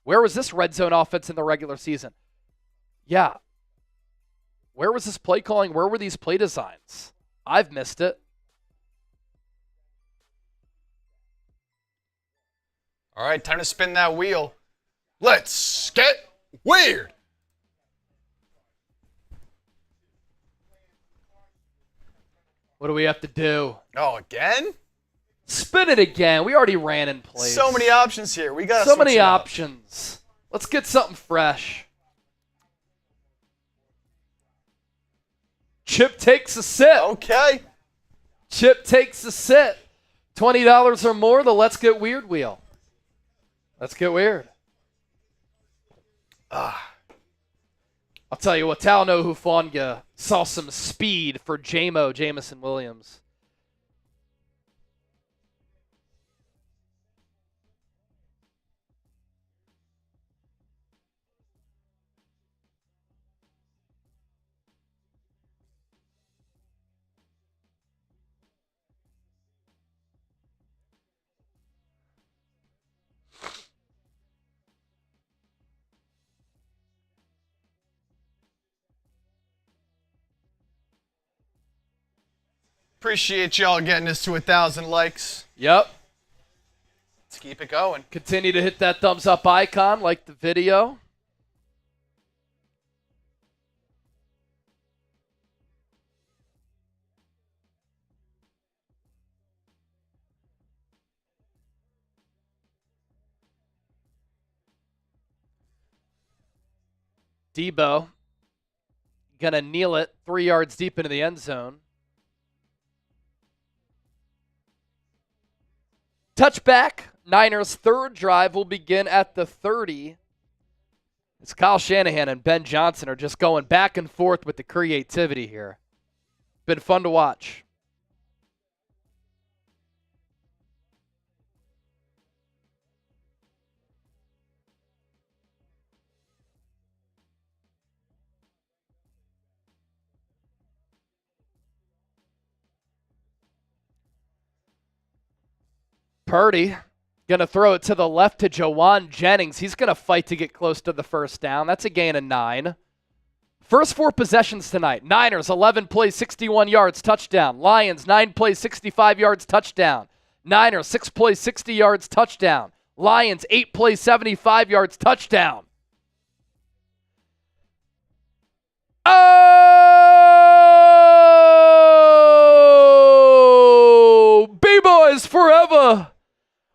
Where was this red zone offense in the regular season? Yeah. Where was this play calling? Where were these play designs? I've missed it. All right, time to spin that wheel. Let's get weird. What do we have to do? Oh, again? Spin it again. We already ran in place. So many options here. We got so many options. Let's get something fresh. Chip takes a sip. Okay. Chip takes a sip. $20 or more, the Let's Get Weird wheel. Let's get weird. I'll tell you what, Talano Hufanga saw some speed for Jamison Williams. Appreciate y'all getting us to 1,000 likes. Yep. Let's keep it going. Continue to hit that thumbs up icon, like the video. Deebo gonna kneel it 3 yards deep into the end zone. Touchback. Niners' third drive will begin at the 30. It's Kyle Shanahan and Ben Johnson are just going back and forth with the creativity here. Been fun to watch. Purdy going to throw it to the left to Jauan Jennings. He's going to fight to get close to the first down. That's a gain of 9. First 4 possessions tonight. Niners, 11 plays, 61 yards, touchdown. Lions, 9 plays, 65 yards, touchdown. Niners, 6 plays, 60 yards, touchdown. Lions, 8 plays, 75 yards, touchdown. Oh! B-Boys forever!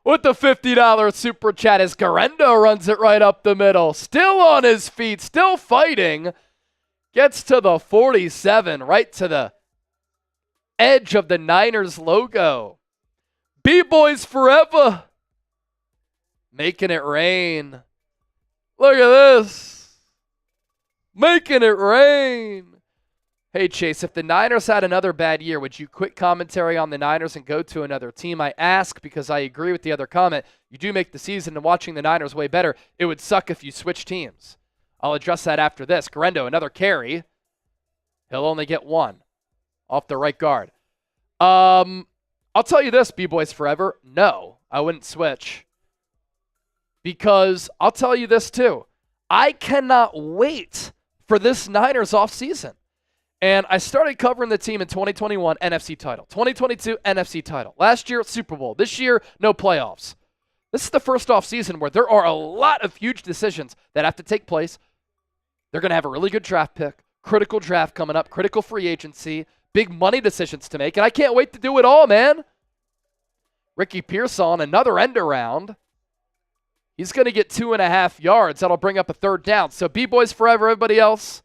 With the $50 super chat as Garendo runs it right up the middle. Still on his feet, still fighting. Gets to the 47, right to the edge of the Niners logo. B-Boys forever. Making it rain. Look at this. Making it rain. Hey, Chase, if the Niners had another bad year, would you quit commentary on the Niners and go to another team? I ask because I agree with the other comment. You do make the season and watching the Niners way better. It would suck if you switch teams. I'll address that after this. Garendo, another carry. He'll only get 1 off the right guard. I'll tell you this, B-Boys Forever. No, I wouldn't switch. Because I'll tell you this too. I cannot wait for this Niners offseason. And I started covering the team in 2021, NFC title. 2022, NFC title. Last year, Super Bowl. This year, no playoffs. This is the first offseason where there are a lot of huge decisions that have to take place. They're going to have a really good draft pick, critical draft coming up, critical free agency, big money decisions to make, and I can't wait to do it all, man. Ricky Pearson, another end around. He's going to get 2.5 yards. That'll bring up a 3rd down. So B-Boys forever, everybody else.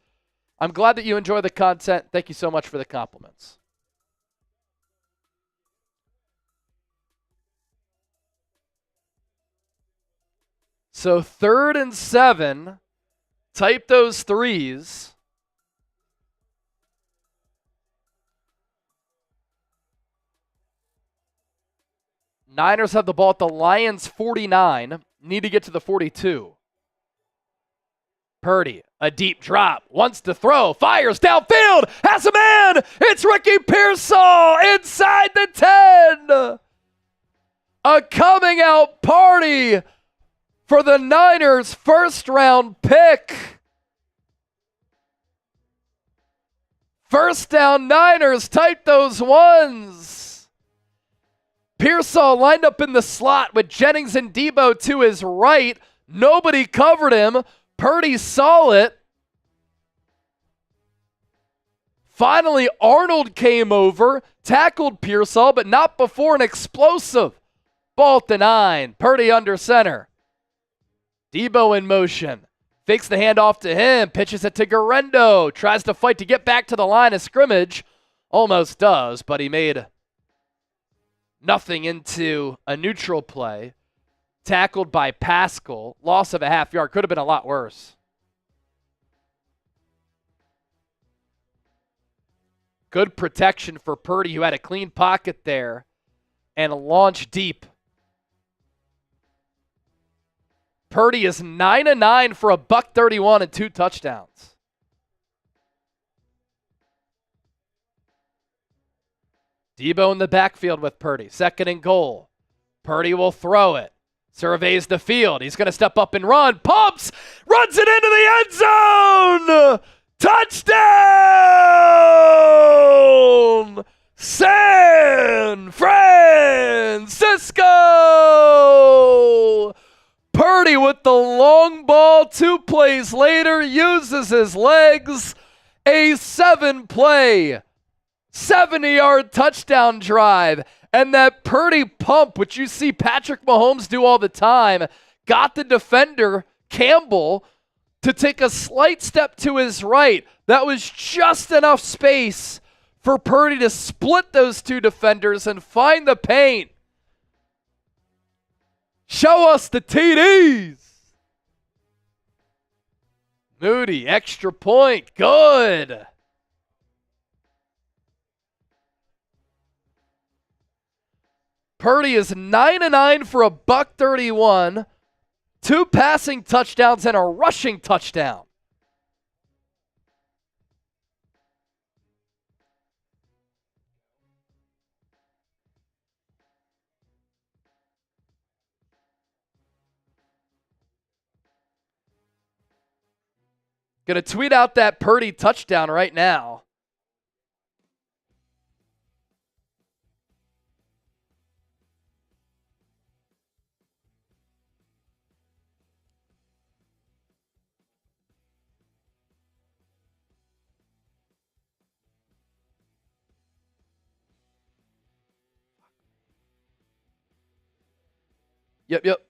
I'm glad that you enjoy the content. Thank you so much for the compliments. So 3rd and 7. Type those threes. Niners have the ball at the Lions 49. Need to get to the 42. Purdy, a deep drop, wants to throw, fires downfield, has a man! It's Ricky Pearsall inside the 10! A coming out party for the Niners' first-round pick. First down Niners, type those ones. Pearsall lined up in the slot with Jennings and Deebo to his right. Nobody covered him. Purdy saw it. Finally, Arnold came over, tackled Pearsall, but not before an explosive ball at the 9. Purdy under center. Deebo in motion. Fakes the handoff to him, pitches it to Guerrero, tries to fight to get back to the line of scrimmage. Almost does, but he made nothing into a neutral play. Tackled by Pascal. Loss of a half yard. Could have been a lot worse. Good protection for Purdy, who had a clean pocket there and launched deep. Purdy is 9-9 for $131 and 2 touchdowns. Deebo in the backfield with Purdy. 2nd and goal. Purdy will throw it. Surveys the field. He's going to step up and run. Pumps! Runs it into the end zone! Touchdown! San Francisco! Purdy with the long ball 2 plays later uses his legs. A 7-play, 70-yard touchdown drive. And that Purdy pump, which you see Patrick Mahomes do all the time, got the defender, Campbell, to take a slight step to his right. That was just enough space for Purdy to split those 2 defenders and find the paint. Show us the TDs. Moody, extra point. Good. Purdy is 9-9 for $131, 2 passing touchdowns and a rushing touchdown. Gonna tweet out that Purdy touchdown right now. Yep.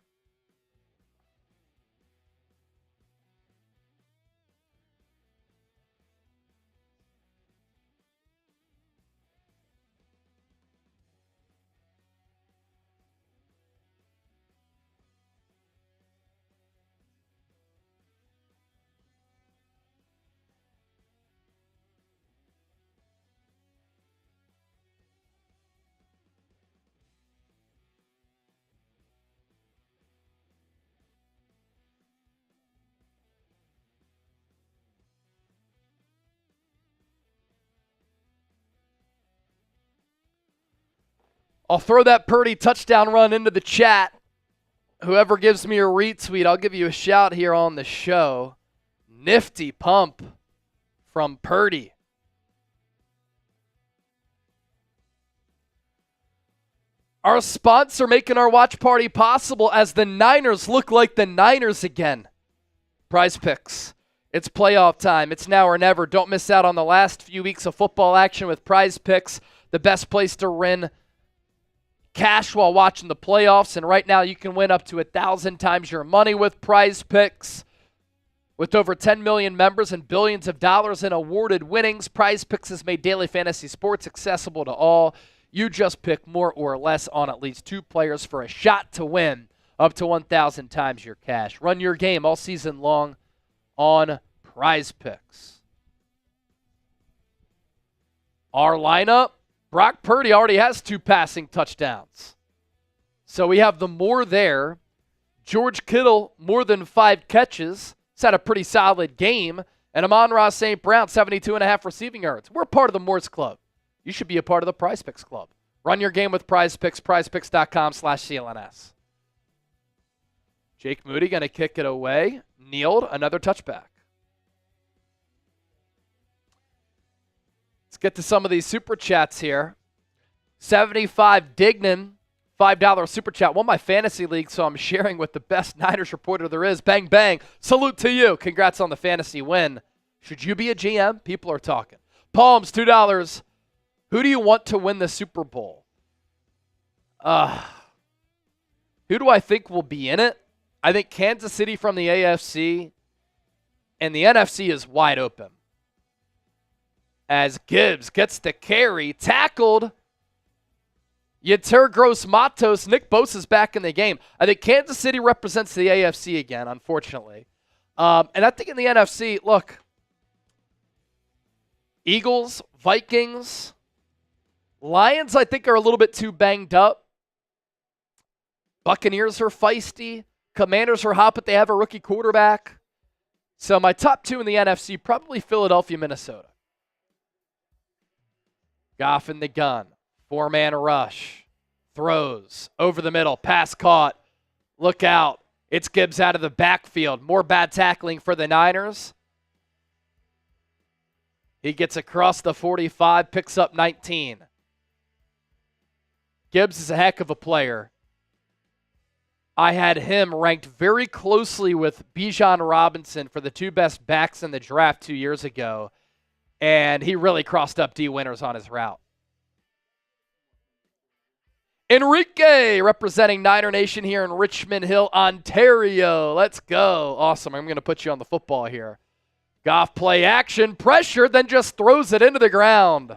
I'll throw that Purdy touchdown run into the chat. Whoever gives me a retweet, I'll give you a shout here on the show. Nifty pump from Purdy. Our sponsor making our watch party possible as the Niners look like the Niners again. Prize Picks. It's playoff time. It's now or never. Don't miss out on the last few weeks of football action with Prize Picks, the best place to win cash while watching the playoffs. And right now you can win up to 1,000 times your money with Prize Picks. With over 10 million members and billions of dollars in awarded winnings, Prize Picks has made daily fantasy sports accessible to all. You just pick more or less on at least 2 players for a shot to win up to 1,000 times your cash. Run your game all season long on Prize Picks. Our lineup, Brock Purdy already has 2 passing touchdowns. So we have the more there. George Kittle, more than 5 catches. He's had a pretty solid game. And Amon-Ra St. Brown, 72.5 receiving yards. We're part of the Morse Club. You should be a part of the Prize Picks Club. Run your game with Prize Picks, prizepicks.com/CLNS. Jake Moody going to kick it away. Kneeled, another touchback. Let's get to some of these super chats here. 75 Dignan, $5 super chat. Won my fantasy league, so I'm sharing with the best Niners reporter there is. Bang, bang. Salute to you. Congrats on the fantasy win. Should you be a GM? People are talking. Palms, $2. Who do you want to win the Super Bowl? Who do I think will be in it? I think Kansas City from the AFC, and the NFC is wide open. As Gibbs gets the carry, tackled. Yetur Gross-Matos, Nick Bosa's back in the game. I think Kansas City represents the AFC again, unfortunately. And I think in the NFC, look, Eagles, Vikings, Lions I think are a little bit too banged up. Buccaneers are feisty. Commanders are hot, but they have a rookie quarterback. So my top 2 in the NFC, probably Philadelphia, Minnesota. Goff in the gun. 4-man rush. Throws. Over the middle. Pass caught. Look out. It's Gibbs out of the backfield. More bad tackling for the Niners. He gets across the 45. Picks up 19. Gibbs is a heck of a player. I had him ranked very closely with Bijan Robinson for the 2 best backs in the draft 2 years ago. And he really crossed up D Winters on his route. Enrique representing Niner Nation here in Richmond Hill, Ontario. Let's go. Awesome. I'm going to put you on the football here. Goff play action, pressure, then just throws it into the ground.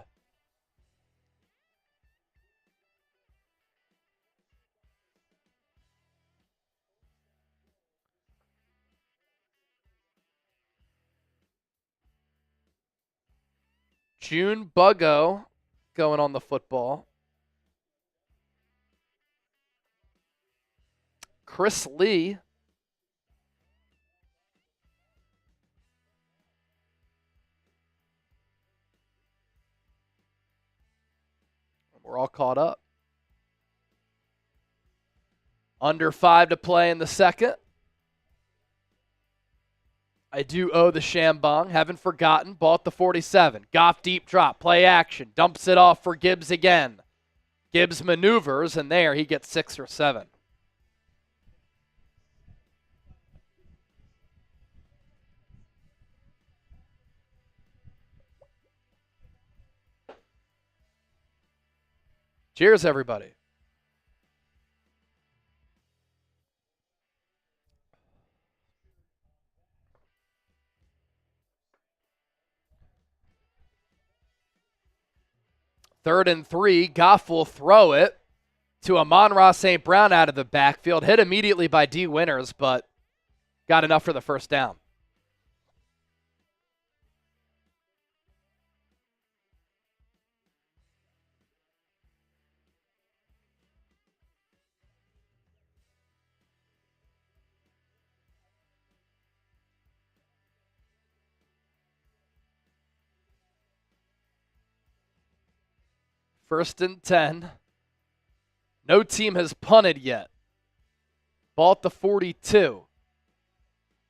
June Buggo going on the football. Chris Lee. We're all caught up. Under 5 to play in the second. I do owe the Shambong. Haven't forgotten. Ball at the 47. Goff deep drop. Play action. Dumps it off for Gibbs again. Gibbs maneuvers, and there he gets 6 or 7. Cheers, everybody. Third and 3, Goff will throw it to Amon-Ra St. Brown out of the backfield. Hit immediately by D Winters, but got enough for the first down. First and 10. No team has punted yet. Ball at the 42.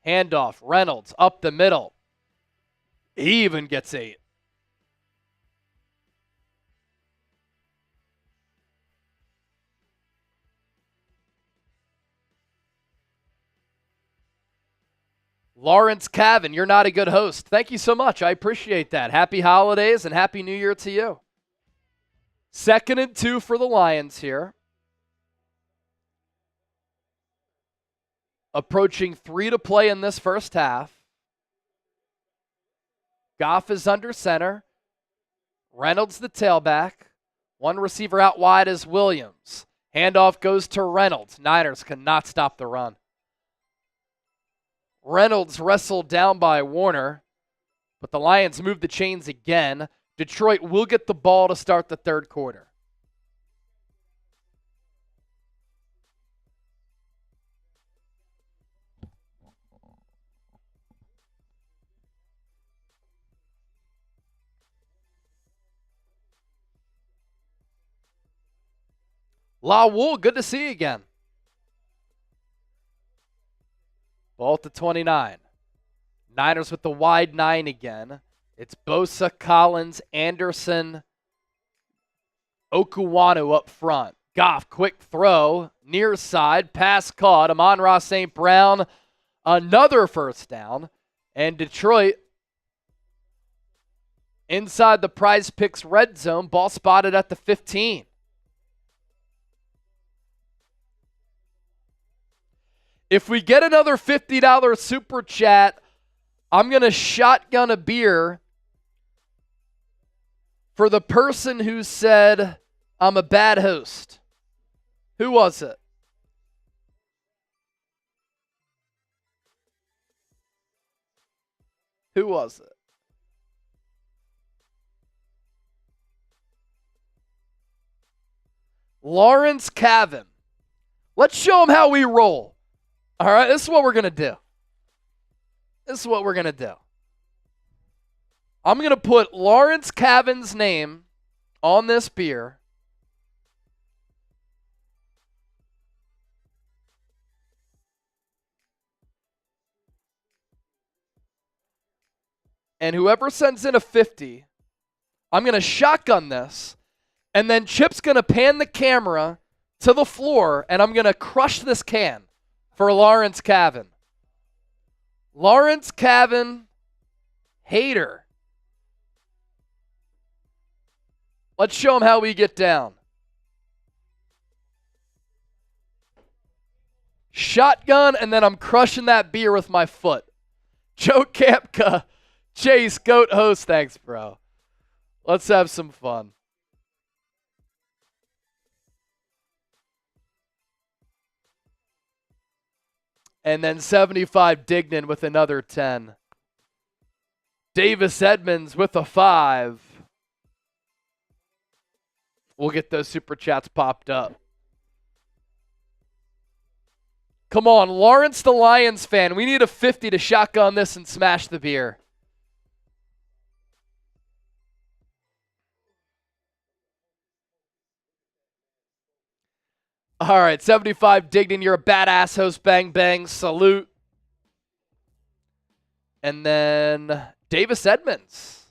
Handoff. Reynolds up the middle. He even gets 8. Lawrence Cavan, you're not a good host. Thank you so much. I appreciate that. Happy holidays and Happy New Year to you. Second and 2 for the Lions here. Approaching 3 to play in this first half. Goff is under center. Reynolds the tailback. One receiver out wide is Williams. Handoff goes to Reynolds. Niners cannot stop the run. Reynolds wrestled down by Warner, but the Lions move the chains again. Detroit will get the ball to start the third quarter. La Wool, good to see you again. Ball at the 29. Niners with the wide 9 again. It's Bosa, Collins, Anderson, Okuwanu up front. Goff, quick throw, near side, pass caught. Amon-Ra St. Brown, another first down. And Detroit inside the Prize Picks red zone, ball spotted at the 15. If we get another $50 super chat, I'm going to shotgun a beer for the person who said I'm a bad host. Who was it? Who was it? Lawrence Cavan. Let's show him how we roll. All right, this is what we're going to do. I'm going to put Lawrence Cavan's name on this beer. And whoever sends in a 50, I'm going to shotgun this. And then Chip's going to pan the camera to the floor, and I'm going to crush this can for Lawrence Cavan. Lawrence Cavan, hater. Let's show him how we get down. Shotgun, and then I'm crushing that beer with my foot. Joe Kampka, Chase, GOAT host. Thanks, bro. Let's have some fun. And then 75 Dignan with another 10. Davis Edmonds with a 5. We'll get those super chats popped up. Come on, Lawrence the Lions fan. We need a 50 to shotgun this and smash the beer. All right, 75 Dignan, you're a badass host. Bang, bang, salute. And then Davis Edmonds.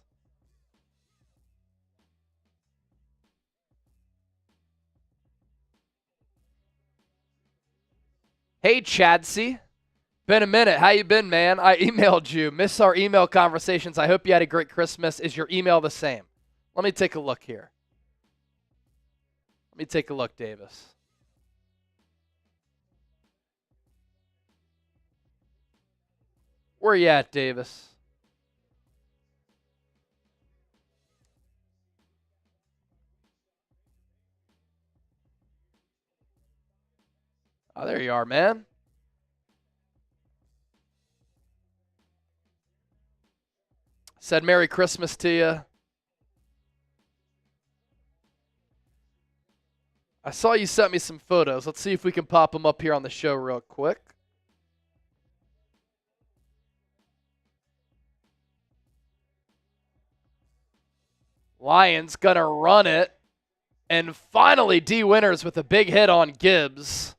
Hey, Chadsy. Been a minute. How you been, man? I emailed you. Miss our email conversations. I hope you had a great Christmas. Is your email the same? Let me take a look here. Let me take a look, Davis. Where you at, Davis? Oh, there you are, man. Said Merry Christmas to you. I saw you sent me some photos. Let's see if we can pop them up here on the show real quick. Lions gonna run it. And finally, D. Winters with a big hit on Gibbs.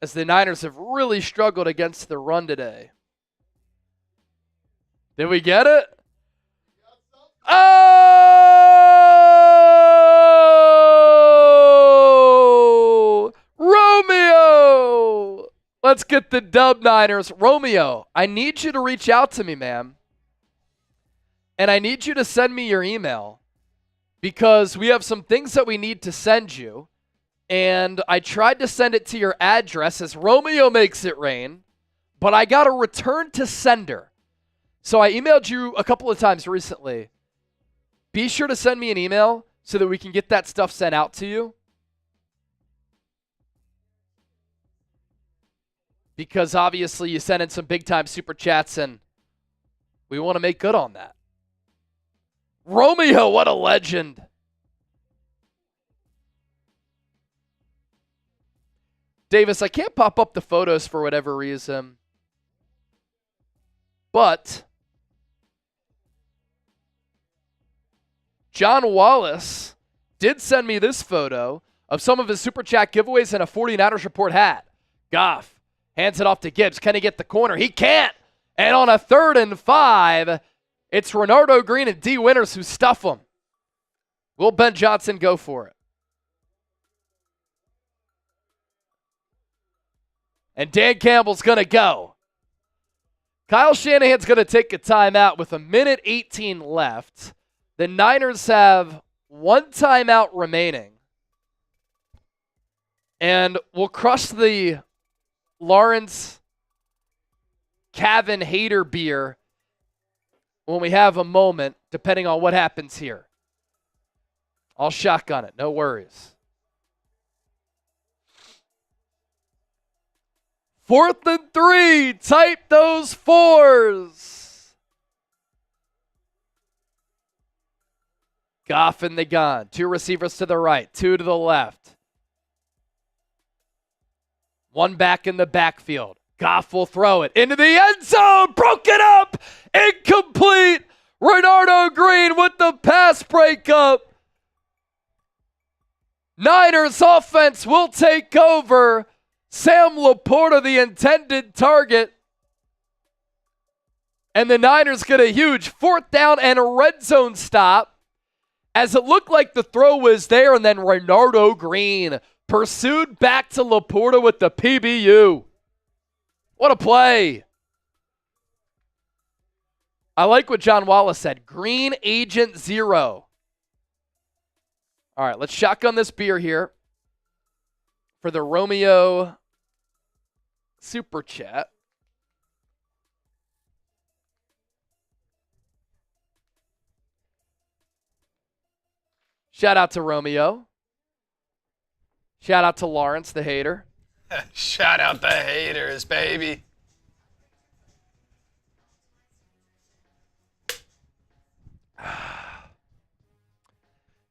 As the Niners have really struggled against the run today. Did we get it? Oh! Romeo! Let's get the dub, Niners. Romeo, I need you to reach out to me, man. And I need you to send me your email because we have some things that we need to send you. And I tried to send it to your address as Romeo makes it rain, but I got a return to sender. So I emailed you a couple of times recently. Be sure to send me an email so that we can get that stuff sent out to you. Because obviously you sent in some big-time super chats, and we want to make good on that. Romeo, what a legend. Davis, I can't pop up the photos for whatever reason. But John Wallace did send me this photo of some of his Super Chat giveaways and a 49ers Report hat. Goff hands it off to Gibbs. Can he get the corner? He can't. And on a 3rd and 5, it's Renardo Green and D. Winters who stuff him. Will Ben Johnson go for it? And Dan Campbell's going to go. Kyle Shanahan's going to take a timeout with 1:18 left. The Niners have 1 timeout remaining. And we'll crush the Lawrence Cavan Hater beer when we have a moment, depending on what happens here. I'll shotgun it, no worries. 4th and 3, type those 4s. Goff in the gun. 2 receivers to the right, 2 to the left. 1 back in the backfield. Goff will throw it into the end zone. Broken up. Incomplete. Renardo Green with the pass breakup. Niners offense will take over. Sam LaPorta, the intended target. And the Niners get a huge 4th down and a red zone stop, as it looked like the throw was there, and then Renardo Green pursued back to LaPorta with the PBU. What a play. I like what John Wallace said. Green Agent 0. All right, let's shotgun this beer here for the Romeo Super Chat. Shout out to Romeo. Shout out to Lawrence, the hater. Shout out the haters, baby.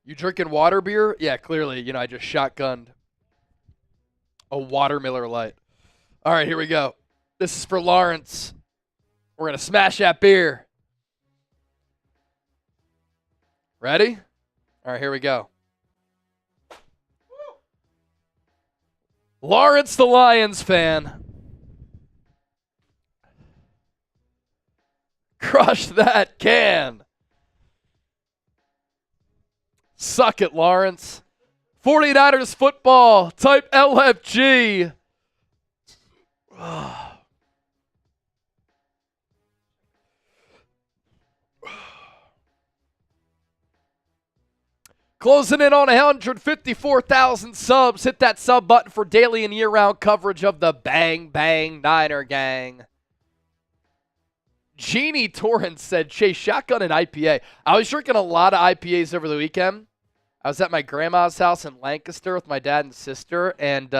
You drinking water beer? Yeah, clearly. I just shotgunned a Watermiller Light. All right, here we go. This is for Lawrence. We're going to smash that beer. Ready? All right, here we go. Lawrence, the Lions fan. Crush that can. Suck it, Lawrence. 49ers football. Type LFG. Closing in on 154,000 subs. Hit that sub button for daily and year-round coverage of the Bang Bang Niner Gang. Jeannie Torrance said, Chase, shotgun and IPA. I was drinking a lot of IPAs over the weekend. I was at my grandma's house in Lancaster with my dad and sister, and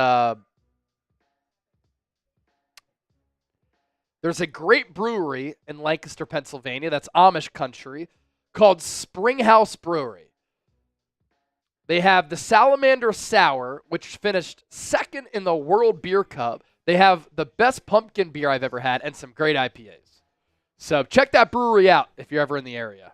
there's a great brewery in Lancaster, Pennsylvania, that's Amish country, called Springhouse Brewery. They have the Salamander Sour, which finished 2nd in the World Beer Cup. They have the best pumpkin beer I've ever had and some great IPAs. So check that brewery out if you're ever in the area.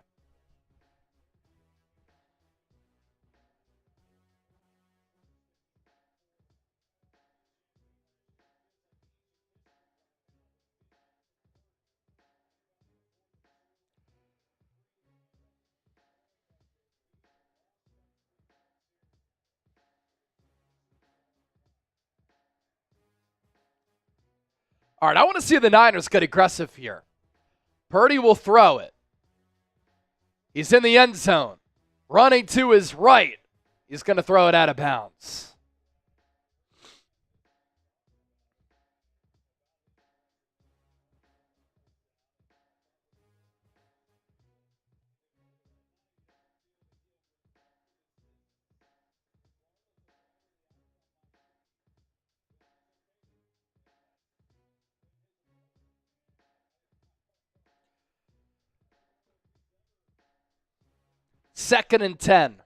All right, I want to see the Niners get aggressive here. Purdy will throw it. He's in the end zone. Running to his right. He's going to throw it out of bounds. 2nd and 10.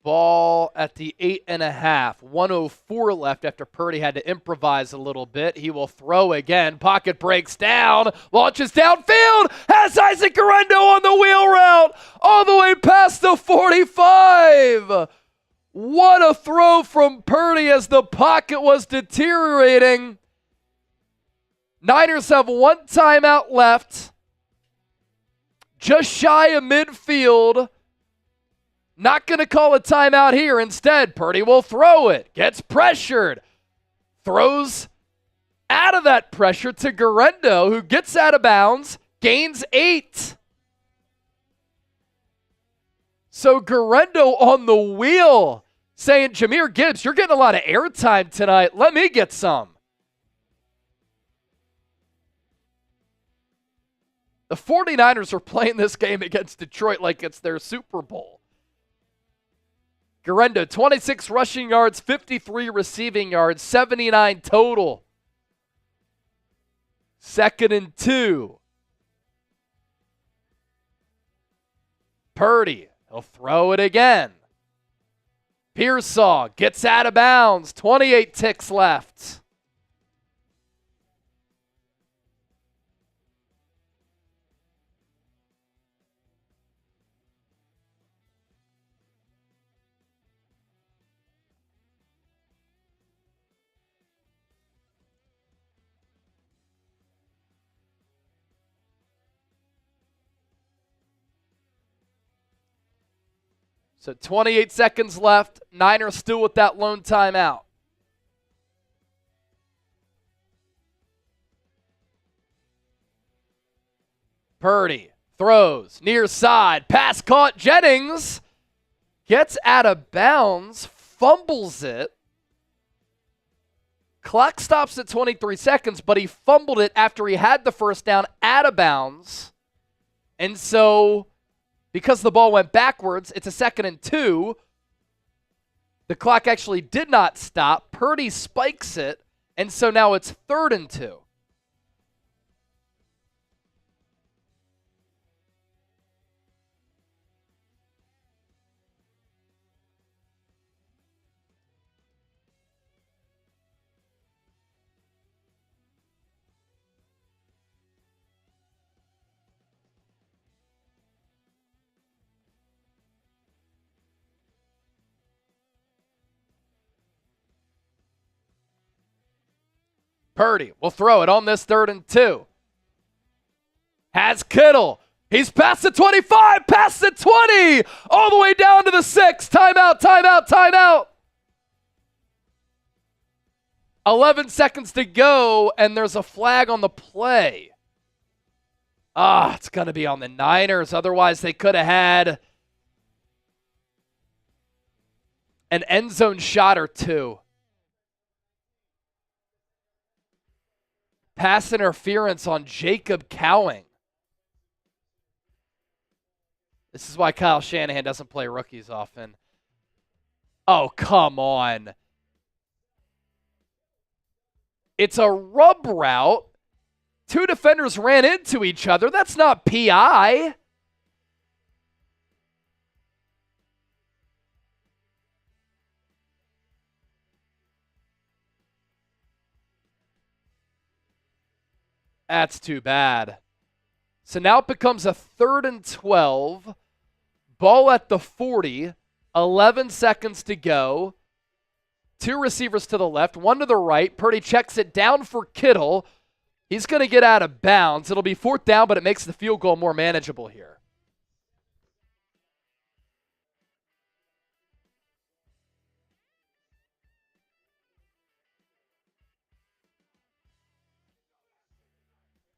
Ball at the 8.5. 1:04 left after Purdy had to improvise a little bit. He will throw again. Pocket breaks down. Launches downfield. Has Isaac Guerendo on the wheel route. All the way past the 45. What a throw from Purdy as the pocket was deteriorating. Niners have 1 timeout left. Just shy of midfield. Not going to call a timeout here. Instead, Purdy will throw it. Gets pressured. Throws out of that pressure to Guerendo, who gets out of bounds. Gains 8. So Guerendo on the wheel saying, Jahmyr Gibbs, you're getting a lot of airtime tonight. Let me get some. The 49ers are playing this game against Detroit like it's their Super Bowl. Guerendo, 26 rushing yards, 53 receiving yards, 79 total. 2nd and 2. Purdy, he'll throw it again. Pearsall gets out of bounds, 28 ticks left. So 28 seconds left. Niners still with that lone timeout. Purdy throws near side. Pass caught. Jennings gets out of bounds. Fumbles it. Clock stops at 23 seconds, but he fumbled it after he had the first down out of bounds. And so, because the ball went backwards, it's a 2nd and 2. The clock actually did not stop. Purdy spikes it, and so now it's 3rd and 2. Purdy will throw it on this 3rd and 2. Has Kittle. He's past the 25, past the 20, all the way down to the 6. Timeout, timeout, timeout. 11 seconds to go, and there's a flag on the play. It's going to be on the Niners. Otherwise, they could have had an end zone shot or two. Pass interference on Jacob Cowing. This is why Kyle Shanahan doesn't play rookies often. Oh, come on. It's a rub route. 2 defenders ran into each other. That's not PI. That's too bad. So now it becomes a 3rd and 12. Ball at the 40. 11 seconds to go. 2 receivers to the left, 1 to the right. Purdy checks it down for Kittle. He's going to get out of bounds. It'll be 4th down, but it makes the field goal more manageable here.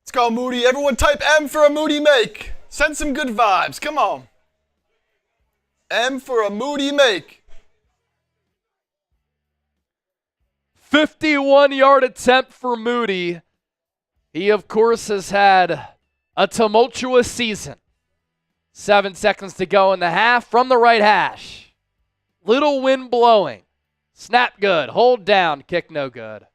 Let's go, Moody. Everyone type M for a Moody make. Send some good vibes. Come on. M for a Moody make. 51-yard attempt for Moody. He, of course, has had a tumultuous season. 7 seconds to go in the half from the right hash. Little wind blowing. Snap good. Hold down. Kick no good.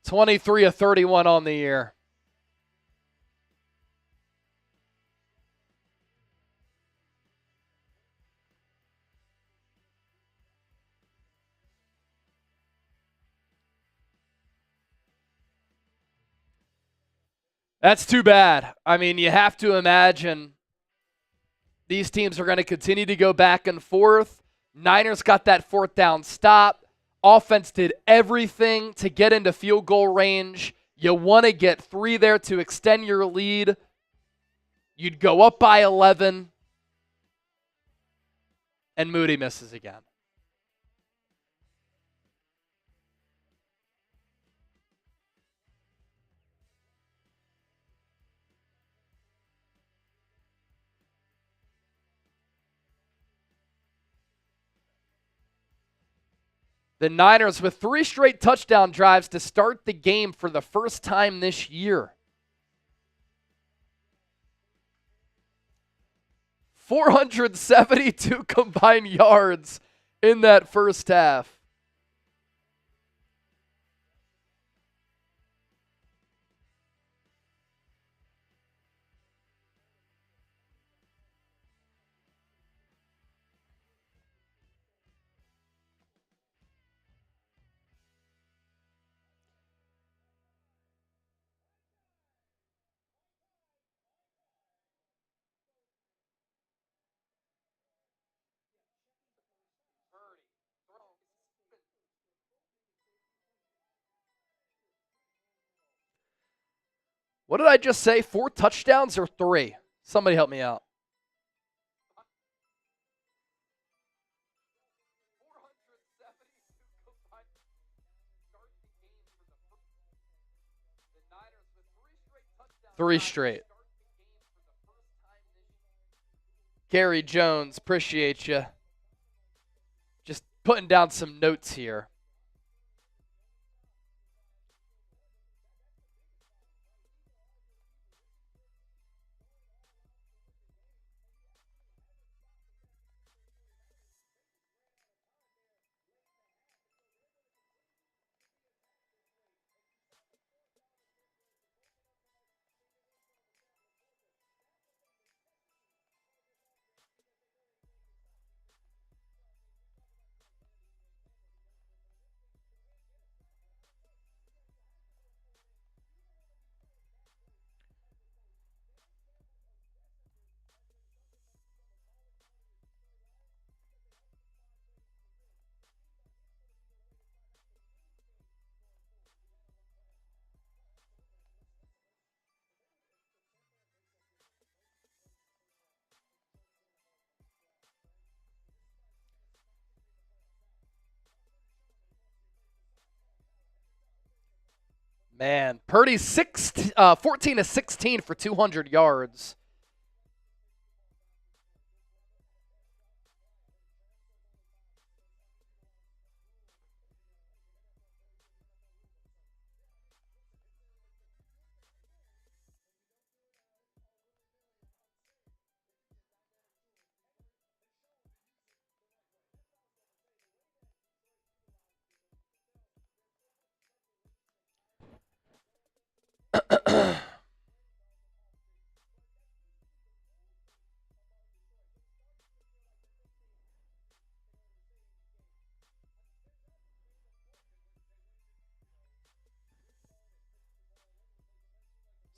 23 of 31 on the year. That's too bad. I mean, you have to imagine these teams are going to continue to go back and forth. Niners got that fourth down stop. Offense did everything to get into field goal range. You want to get 3 there to extend your lead. You'd go up by 11. And Moody misses again. The Niners with 3 straight touchdown drives to start the game for the first time this year. 472 combined yards in that first half. What did I just say? 4 touchdowns or 3? Somebody help me out. Three straight. Gary Jones, appreciate you. Just putting down some notes here. Man, Purdy 14 to 16 for 200 yards.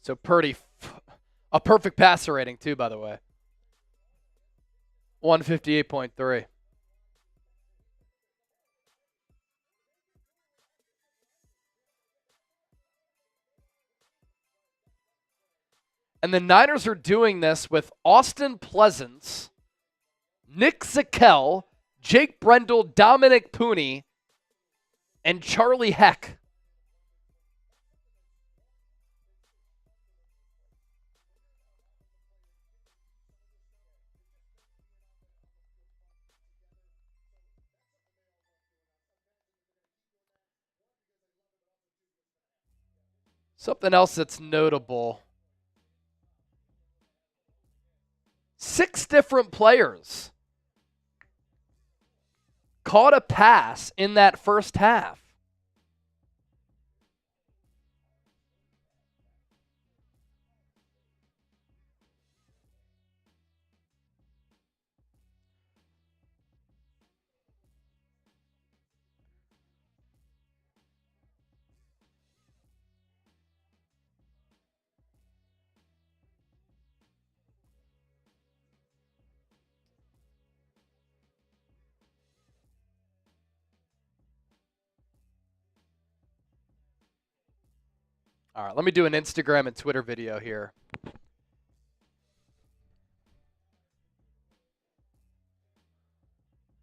So Purdy, a perfect passer rating too, by the way. 158.3. And the Niners are doing this with Austin Pleasance, Nick Zakelj, Jake Brendel, Dominick Puni, and Charlie Heck. Something else that's notable. 6 different players caught a pass in that first half. All right, let me do an Instagram and Twitter video here.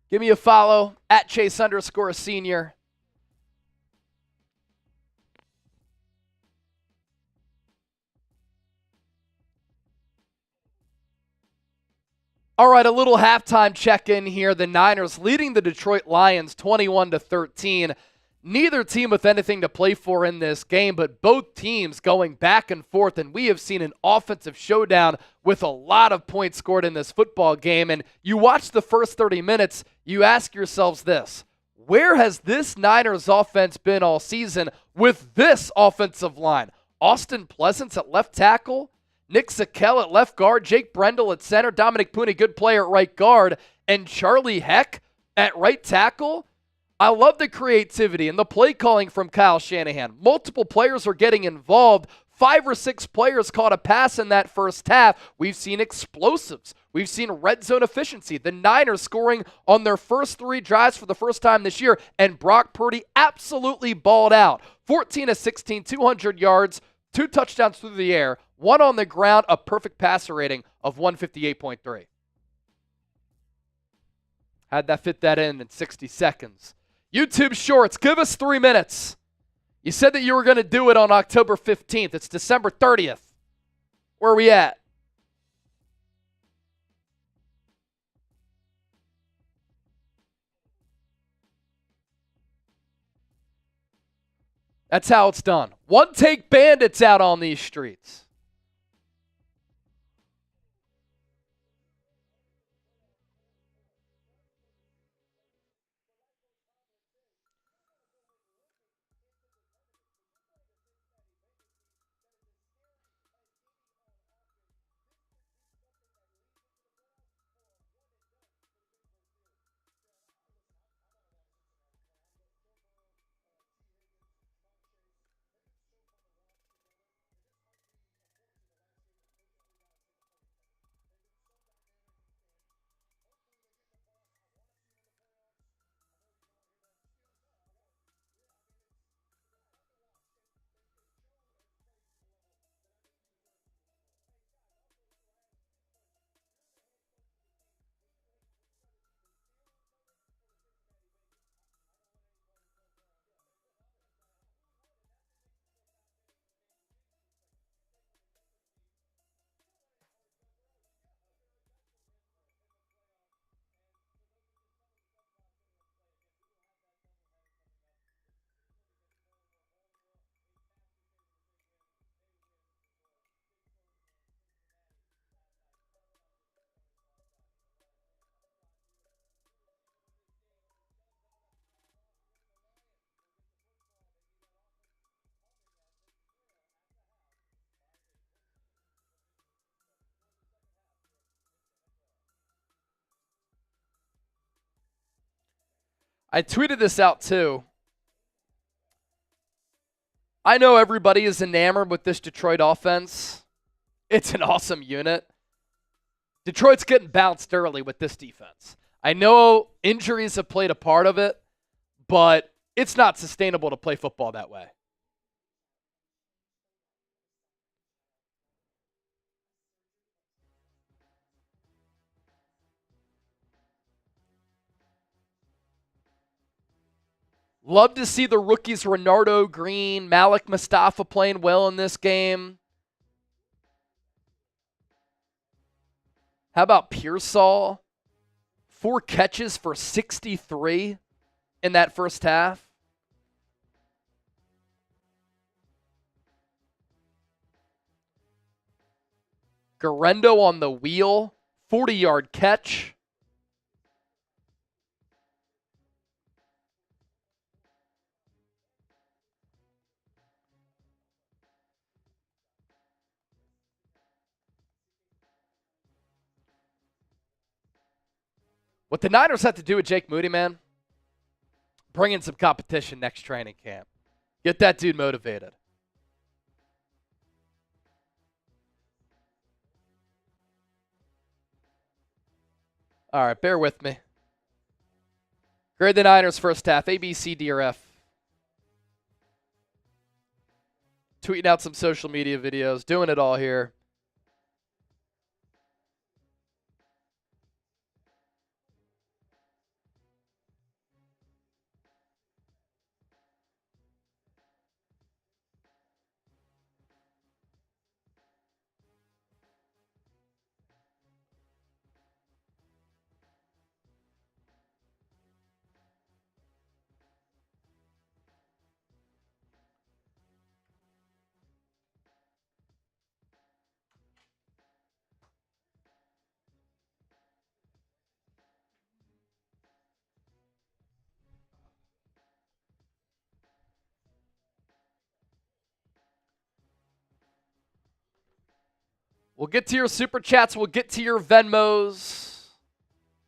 Give me a follow at Chase_senior. All right, a little halftime check-in here. The Niners leading the Detroit Lions 21-13. Neither team with anything to play for in this game, but both teams going back and forth, and we have seen an offensive showdown with a lot of points scored in this football game. And you watch the first 30 minutes, you ask yourselves this: where has this Niners offense been all season with this offensive line? Austin Pleasance at left tackle, Nick Zakelj at left guard, Jake Brendel at center, Dominick Puni, good player at right guard, and Charlie Heck at right tackle. I love the creativity and the play calling from Kyle Shanahan. Multiple players are getting involved. 5 or 6 players caught a pass in that first half. We've seen explosives. We've seen red zone efficiency. The Niners scoring on their first 3 drives for the first time this year, and Brock Purdy absolutely balled out. 14 of 16, 200 yards, 2 touchdowns through the air, 1 on the ground, a perfect passer rating of 158.3. How'd that fit that in 60 seconds? YouTube Shorts, give us 3 minutes. You said that you were going to do it on October 15th. It's December 30th. Where are we at? That's how it's done. One-take bandits out on these streets. I tweeted this out too. I know everybody is enamored with this Detroit offense. It's an awesome unit. Detroit's getting bounced early with this defense. I know injuries have played a part of it, but it's not sustainable to play football that way. Love to see the rookies Renardo Green, Maliek Mustafa playing well in this game. How about Pearsall? 4 catches for 63 in that first half. Garendo on the wheel, 40-yard catch. What the Niners have to do with Jake Moody, man, bring in some competition next training camp. Get that dude motivated. All right, bear with me. Grade the Niners first half, A, B, C, D, or F. tweeting out some social media videos, doing it all here. We'll get to your Super Chats. We'll get to your Venmos.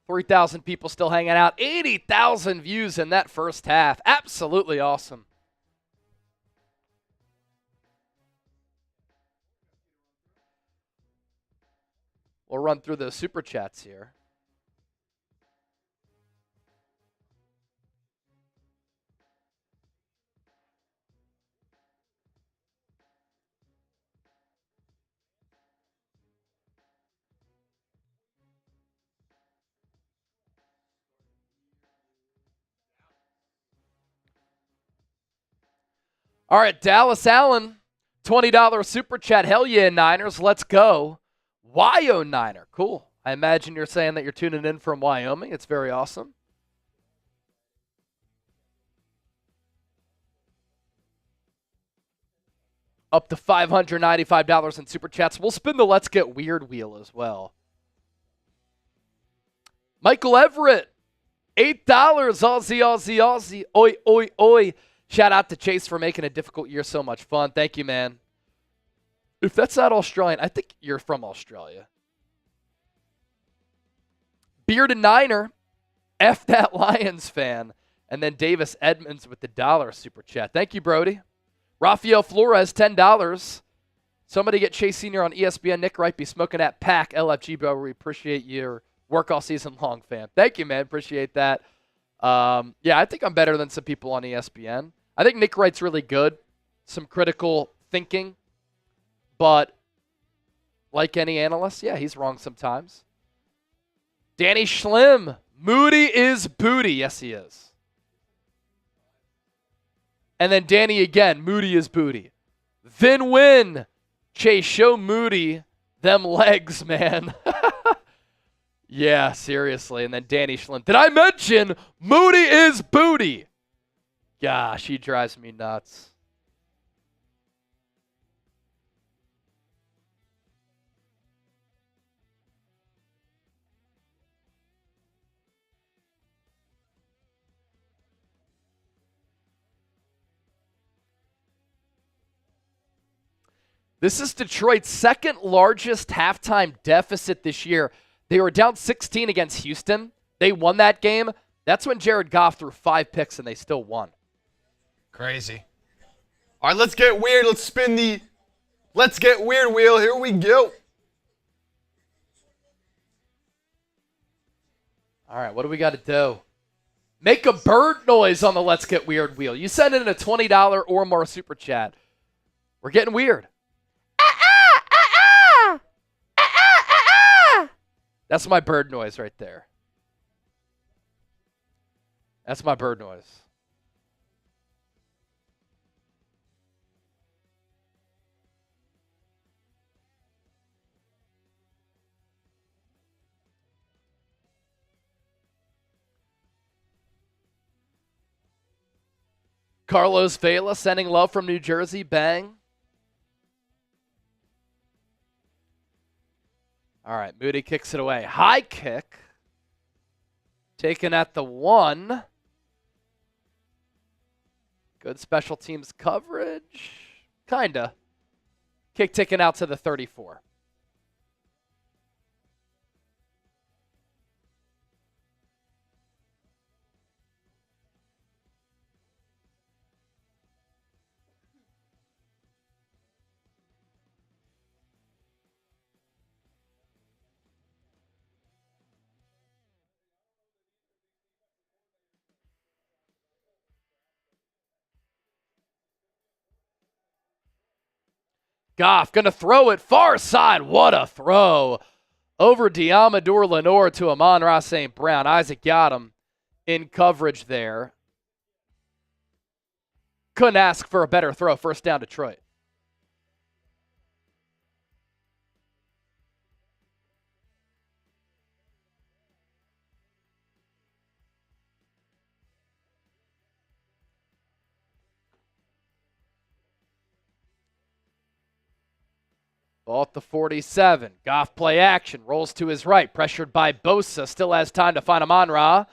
3,000 people still hanging out. 80,000 views in that first half. Absolutely awesome. We'll run through the Super Chats here. All right, Dallas Allen, $20 Super Chat. Hell yeah, Niners. Let's go. Wyo Niner. Cool. I imagine you're saying that you're tuning in from Wyoming. It's very awesome. Up to $595 in Super Chats. We'll spin the Let's Get Weird wheel as well. Michael Everett, $8. Aussie. Oi, oi, oi. Shout out to Chase for making a difficult year so much fun. Thank you, man. If that's not Australian, I think you're from Australia. Bearded Niner, F that Lions fan. And then Davis Edmonds with the $1 Super Chat. Thank you, Brody. Rafael Flores, $10. Somebody get Chase Sr. on ESPN. Nick Wright be smoking that pack. LFG, bro. We appreciate your work all season long, fam. Thank you, man. Appreciate that. Yeah, I think I'm better than some people on ESPN. I think Nick Wright's really good. Some critical thinking. But like any analyst, yeah, he's wrong sometimes. Danny Schlim. Moody is booty. Yes, he is. And then Danny again. Moody is booty. Vin Win. Chase, show Moody them legs, man. Yeah, seriously. And then Danny Schlim. Did I mention Moody is booty? Gosh, he drives me nuts. This is Detroit's second largest halftime deficit this year. They were down 16 against Houston. They won that game. That's when Jared Goff threw 5 picks and they still won. Crazy. All right, let's get weird. Let's spin the Let's Get Weird wheel. Here we go. All right, what do we got to do? Make a bird noise on the Let's Get Weird wheel. You send in a $20 or more Super Chat. We're getting weird. That's my bird noise right there. That's my bird noise. Carlos Vela sending love from New Jersey. Bang. All right, Moody kicks it away. High kick. Taken at the 1. Good special teams coverage. Kinda. Kick taken out to the 34. Goff going to throw it far side. What a throw. Over Deommodore Lenoir to Amon-Ra St. Brown. Isaac got him in coverage there. Couldn't ask for a better throw. First down, Detroit. Ball at the 47. Goff play action. Rolls to his right. Pressured by Bosa. Still has time to find Amon-Ra,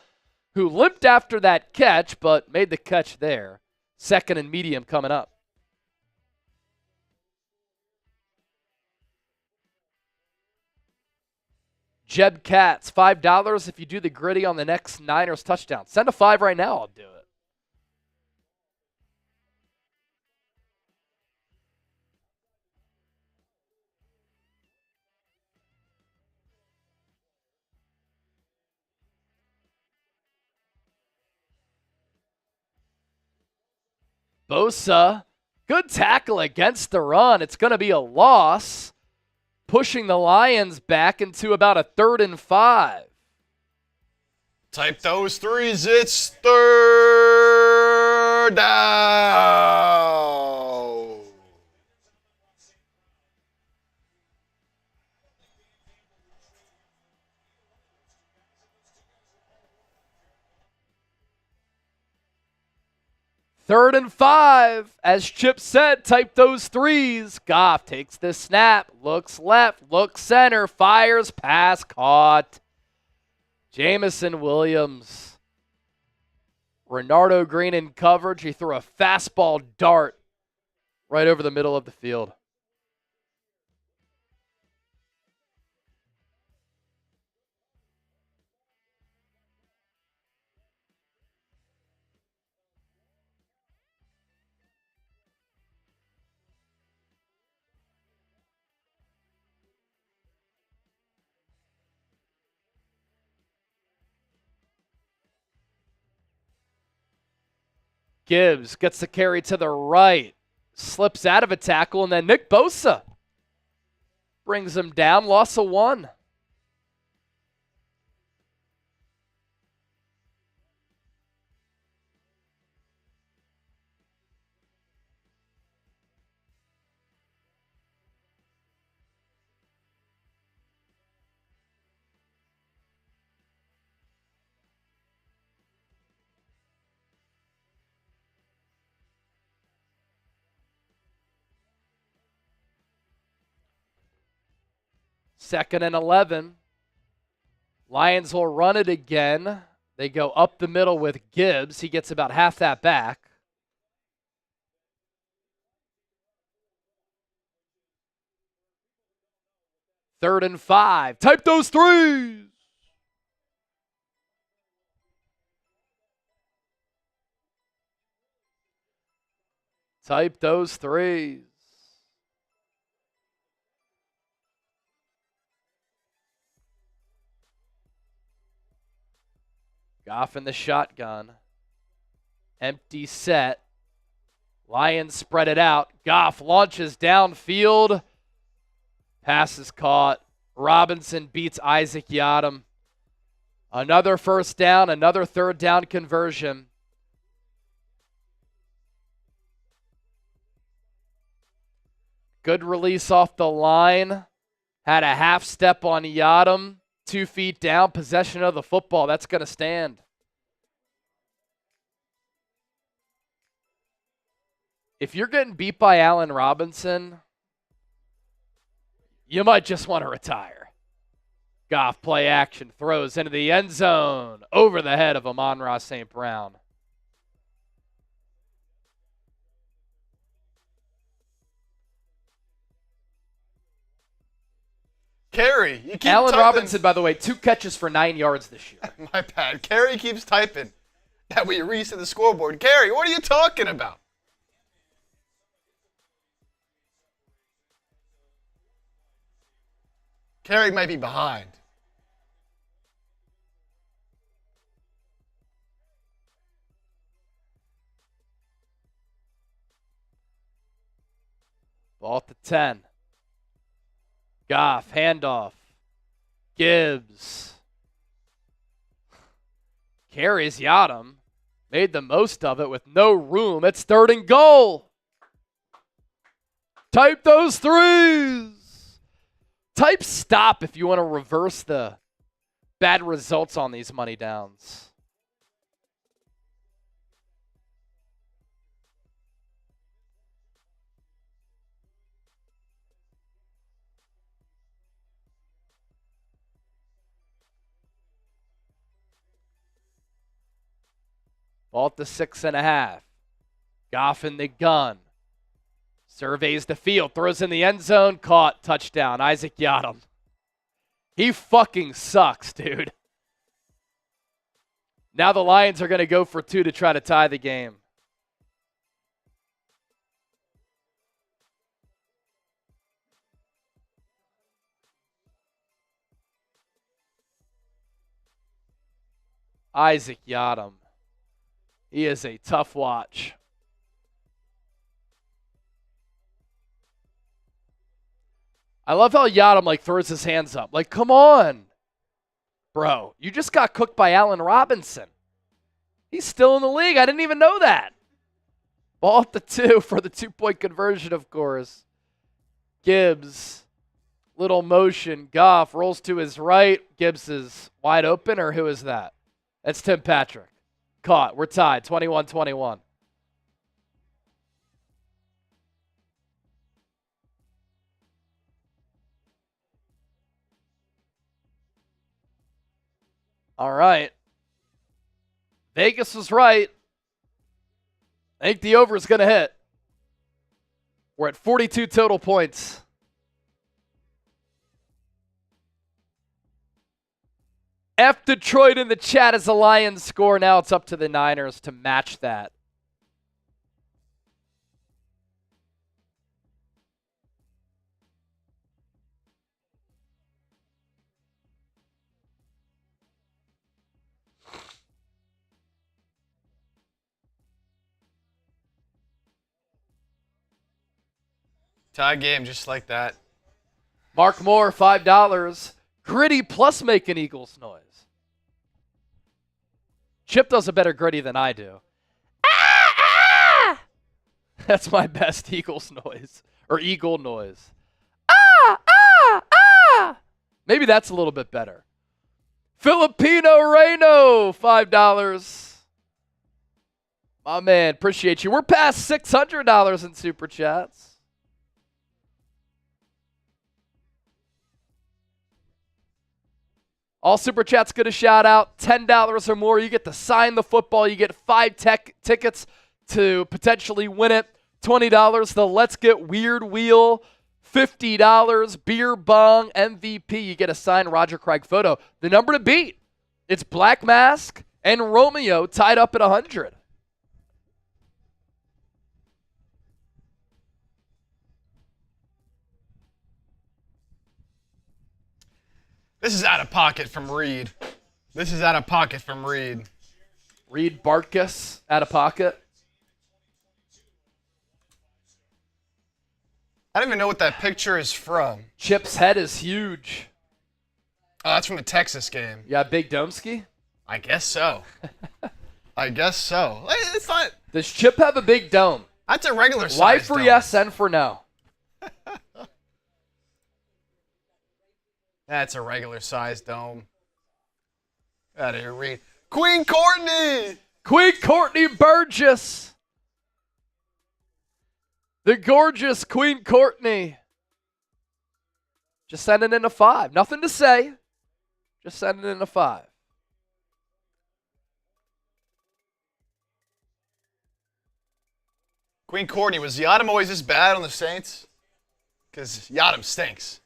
who limped after that catch, but made the catch there. Second and medium coming up. Jeb Katz, $5 if you do the gritty on the next Niners touchdown. Send a 5 right now. I'll do it. Bosa, good tackle against the run. It's going to be a loss, pushing the Lions back into about a 3rd and 5. Type those threes. It's third down. Third and 5. As Chip said, type those threes. Goff takes the snap, looks left, looks center, fires, pass caught. Jamison Williams. Renardo Green in coverage. He threw a fastball dart right over the middle of the field. Gibbs gets the carry to the right, slips out of a tackle, and then Nick Bosa brings him down, loss of 1. Second and 11. Lions will run it again. They go up the middle with Gibbs. He gets about half that back. Third and 5. Type those threes. Type those threes. Goff in the shotgun. Empty set. Lions spread it out. Goff launches downfield. Pass is caught. Robinson beats Isaac Yiadom. Another first down, another third down conversion. Good release off the line. Had a half step on Yiadom. 2 feet down, possession of the football. That's going to stand. If you're getting beat by Allen Robinson, you might just want to retire. Goff play action, throws into the end zone, over the head of Amon-Ra St. Brown. Carey, you keep Allen typing. Robinson, by the way, 2 catches for 9 yards this year. My bad. Carey keeps typing that we reset the scoreboard. Carey, what are you talking about? Carey might be behind. Ball at the 10. Goff, handoff. Gibbs. Carries Yadam. Made the most of it with no room. It's 3rd and goal. Type those threes. Type stop if you want to reverse the bad results on these money downs. Ball at the 6.5. Goff in the gun. Surveys the field. Throws in the end zone. Caught. Touchdown. Isaac Yadam. He fucking sucks, dude. Now the Lions are going to go for 2 to try to tie the game. Isaac Yadam. He is a tough watch. I love how Yadam throws his hands up. Come on. Bro, you just got cooked by Allen Robinson. He's still in the league. I didn't even know that. Ball at the 2 for the 2-point conversion, of course. Gibbs. Little motion. Goff rolls to his right. Gibbs is wide open, or who is that? That's Tim Patrick. Caught. We're tied. 21-21. All right. Vegas was right. I think the over is going to hit. We're at 42 total points. F Detroit in the chat as the Lions score. Now it's up to the Niners to match that. Tie game just like that. Mark Moore, $5. Gritty plus make an Eagles noise. Chip does a better gritty than I do. Ah, ah! That's my best Eagles noise. Or Eagle noise. Ah, ah, ah! Maybe that's a little bit better. Filipino Reno, $5. My man, appreciate you. We're past $600 in Super Chats. All Super Chats get a shout out. $10 or more, you get to sign the football. You get 5 tickets to potentially win it. $20, the Let's Get Weird wheel. $50, beer bong MVP. You get a signed Roger Craig photo. The number to beat. It's Black Mask and Romeo tied up at 100. This is out of pocket from Reed. This is out of pocket from Reed. Reed Bartkus out of pocket. I don't even know what that picture is from. Chip's head is huge. Oh, that's from the Texas game. Yeah, Big Domsky? I guess so. I guess so. It's not. Does Chip have a big dome? That's a regular size. Y for dome. yes, N for no. That's a regular size dome. Out of here, Reed. Queen Courtney! Queen Courtney Burgess. The gorgeous Queen Courtney. Just sending in a 5. Nothing to say. Just sending in a 5. Queen Courtney, was Yadam always this bad on the Saints? Because Yadam stinks.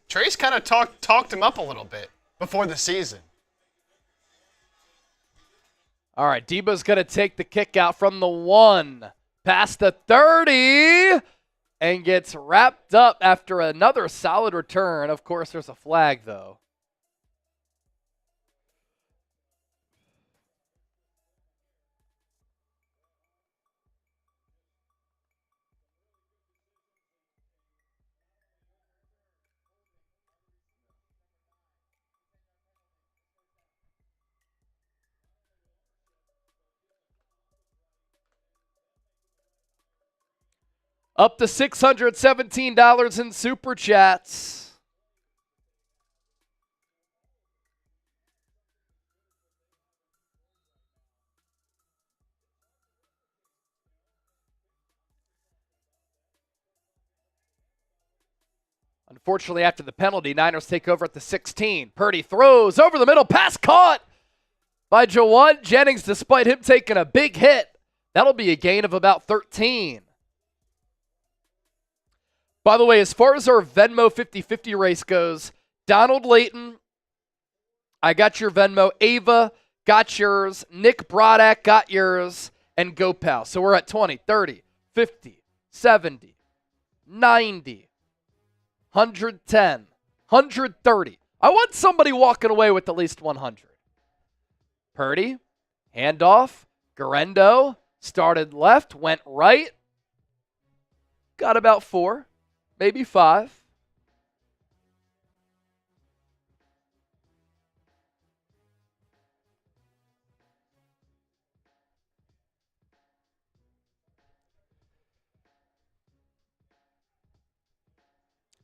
Trace kind of talked him up a little bit before the season. All right, Deebo's going to take the kick out from the 1, past the 30, and gets wrapped up after another solid return. Of course, there's a flag, though. Up to $617 in Super Chats. Unfortunately, after the penalty, Niners take over at the 16. Purdy throws over the middle. Pass caught by Jauan Jennings despite him taking a big hit. That'll be a gain of about 13. By the way, as far as our Venmo 50-50 race goes, Donald Layton, I got your Venmo. Ava got yours. Nick Brodak got yours. And GoPal. So we're at 20, 30, 50, 70, 90. 110, 130. I want somebody walking away with at least 100. Purdy, handoff, Garendo, started left, went right. Got about 4, maybe 5.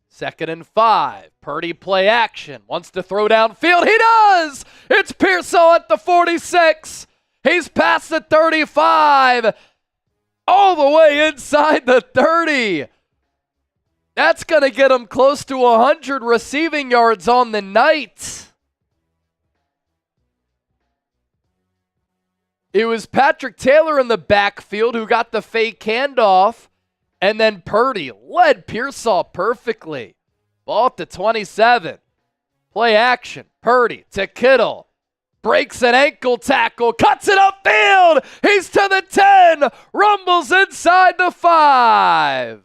Second and 5. Purdy play action. Wants to throw downfield. He does! It's Pearsall at the 46. He's past the 35. All the way inside the 30. That's going to get him close to 100 receiving yards on the night. It was Patrick Taylor in the backfield who got the fake handoff. And then Purdy led Pearsall perfectly. Ball at the 27. Play action. Purdy to Kittle. Breaks an ankle tackle. Cuts it upfield. He's to the 10. Rumbles inside the 5.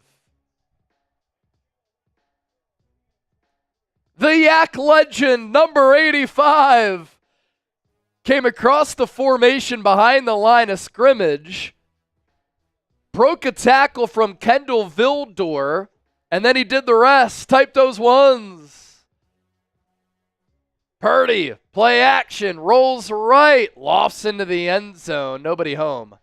The Yak legend, number 85, came across the formation behind the line of scrimmage. Broke a tackle from Kendall Vildor, and then he did the rest. Type those ones. Purdy, play action, rolls right, lofts into the end zone. Nobody home.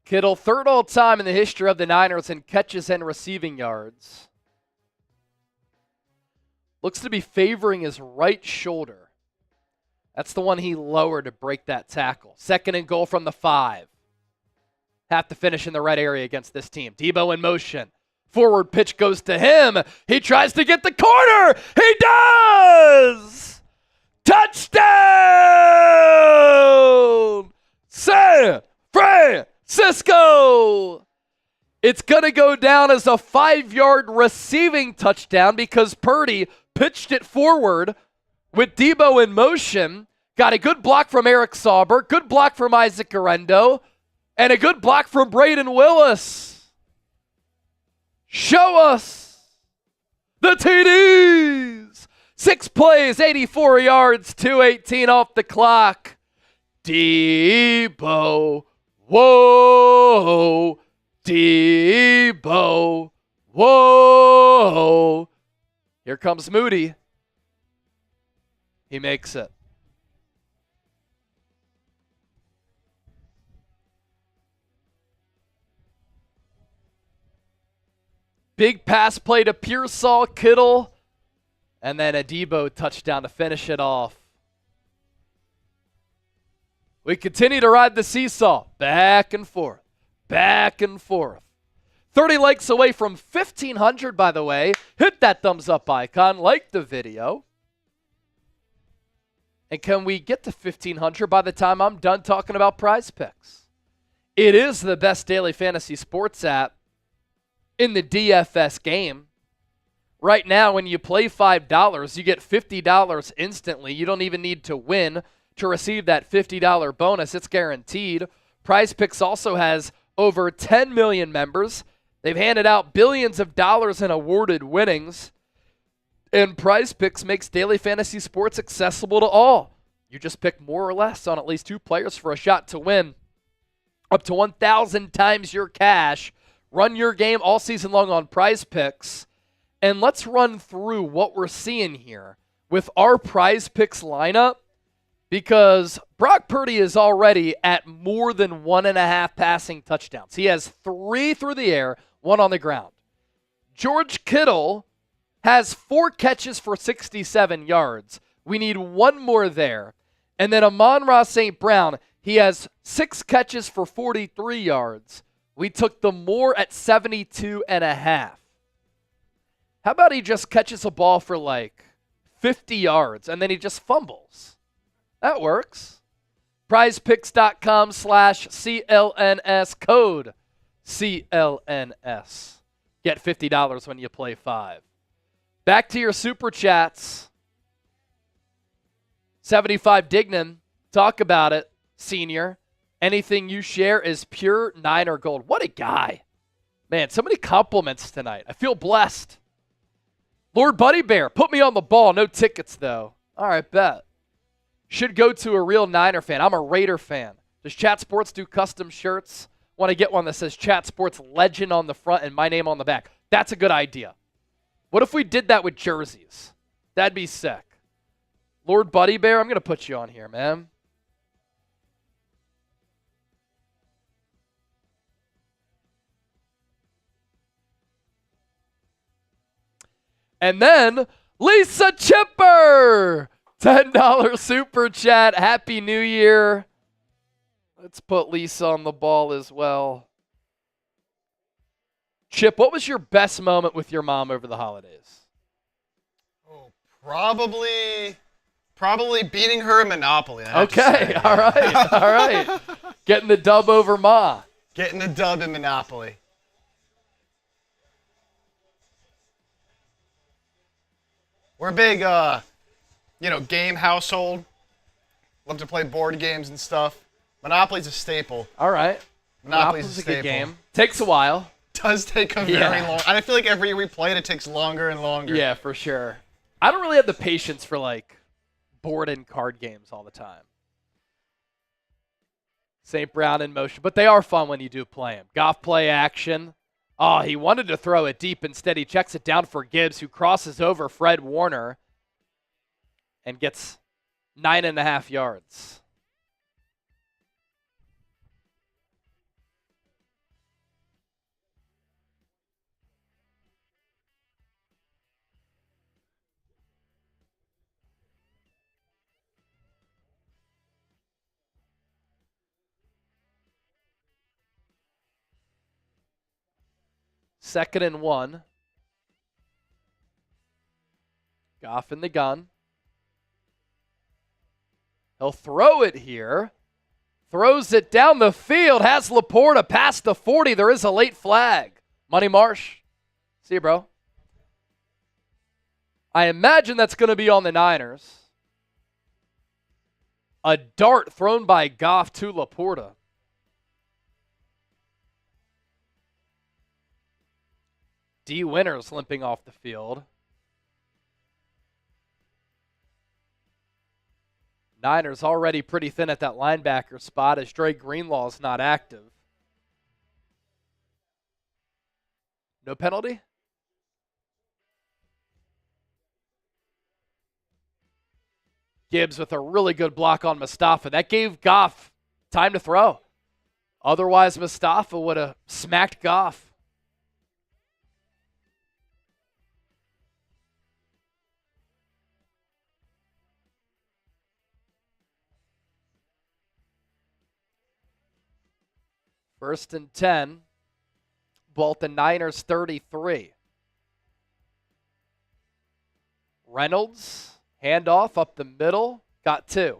Kittle, third all-time in the history of the Niners in catches and receiving yards. Looks to be favoring his right shoulder. That's the one he lowered to break that tackle. Second and goal from the 5. Have to finish in the red area against this team. Deebo in motion. Forward pitch goes to him. He tries to get the corner. He does! Touchdown! San Francisco! It's going to go down as a 5-yard receiving touchdown because Purdy pitched it forward with Deebo in motion. Got a good block from Eric Sauber, good block from Isaac Garendo, and a good block from Braden Willis. Show us the TDs. 6 plays, 84 yards, 2:18 off the clock. Deebo. Whoa. Deebo. Whoa. Here comes Moody. He makes it. Big pass play to Pearsall, Kittle, and then a Deebo touchdown to finish it off. We continue to ride the seesaw, back and forth, back and forth. 30 likes away from 1,500, by the way. Hit that thumbs up icon, like the video. And can we get to 1,500 by the time I'm done talking about Prize Picks? It is the best daily fantasy sports app in the DFS game. Right now, when you play $5, you get $50 instantly. You don't even need to win to receive that $50 bonus. It's guaranteed. Prize Picks also has over 10 million members. They've handed out billions of dollars in awarded winnings. And Prize Picks makes daily fantasy sports accessible to all. You just pick more or less on at least 2 players for a shot to win up to 1,000 times your cash. Run your game all season long on Prize Picks. And let's run through what we're seeing here with our Prize Picks lineup, because Brock Purdy is already at more than 1.5 passing touchdowns. He has 3 through the air, 1 on the ground. George Kittle has 4 catches for 67 yards. We need 1 more there. And then Amon-Ra St. Brown, he has 6 catches for 43 yards. We took the more at 72.5. How about he just catches a ball for like 50 yards and then he just fumbles? That works. PrizePicks.com/CLNS, code CLNS. Get $50 when you play 5. Back to your super chats. 75 Dignan, talk about it, senior. Anything you share is pure Niner gold. What a guy. Man, so many compliments tonight. I feel blessed. Lord Buddy Bear, put me on the ball. No tickets, though. All right, bet. Should go to a real Niner fan. I'm a Raider fan. Does Chat Sports do custom shirts? Want to get one that says Chat Sports Legend on the front and my name on the back. That's a good idea. What if we did that with jerseys? That'd be sick. Lord Buddy Bear, I'm going to put you on here, man. And then Lisa Chipper, $10 super chat. Happy New Year. Let's put Lisa on the ball as well. Chip, what was your best moment with your mom over the holidays? Oh, probably beating her in Monopoly. Okay, all right. Getting the dub over Ma. Getting the dub in Monopoly. We're a big, game household. Love to play board games and stuff. Monopoly's a staple. All right. Monopoly's a good game. Takes a while. Does take a very long. I feel like every year we play it, it takes longer and longer. Yeah, for sure. I don't really have the patience for board and card games all the time. St. Brown in motion, but they are fun when you do play them. Goff play action. Oh, he wanted to throw it deep. Instead, he checks it down for Gibbs, who crosses over Fred Warner and gets 9.5 yards. Second and 1. Goff in the gun. He'll throw it here. Throws it down the field. Has LaPorta past the 40. There is a late flag. Money Marsh. See you, bro. I imagine that's going to be on the Niners. A dart thrown by Goff to LaPorta. D. Winters limping off the field. Niners already pretty thin at that linebacker spot as Dre Greenlaw's not active. No penalty? Gibbs with a really good block on Mustafa. That gave Goff time to throw. Otherwise, Mustafa would have smacked Goff. First and 10. Ball at the Niners 33. Reynolds, handoff up the middle, got 2.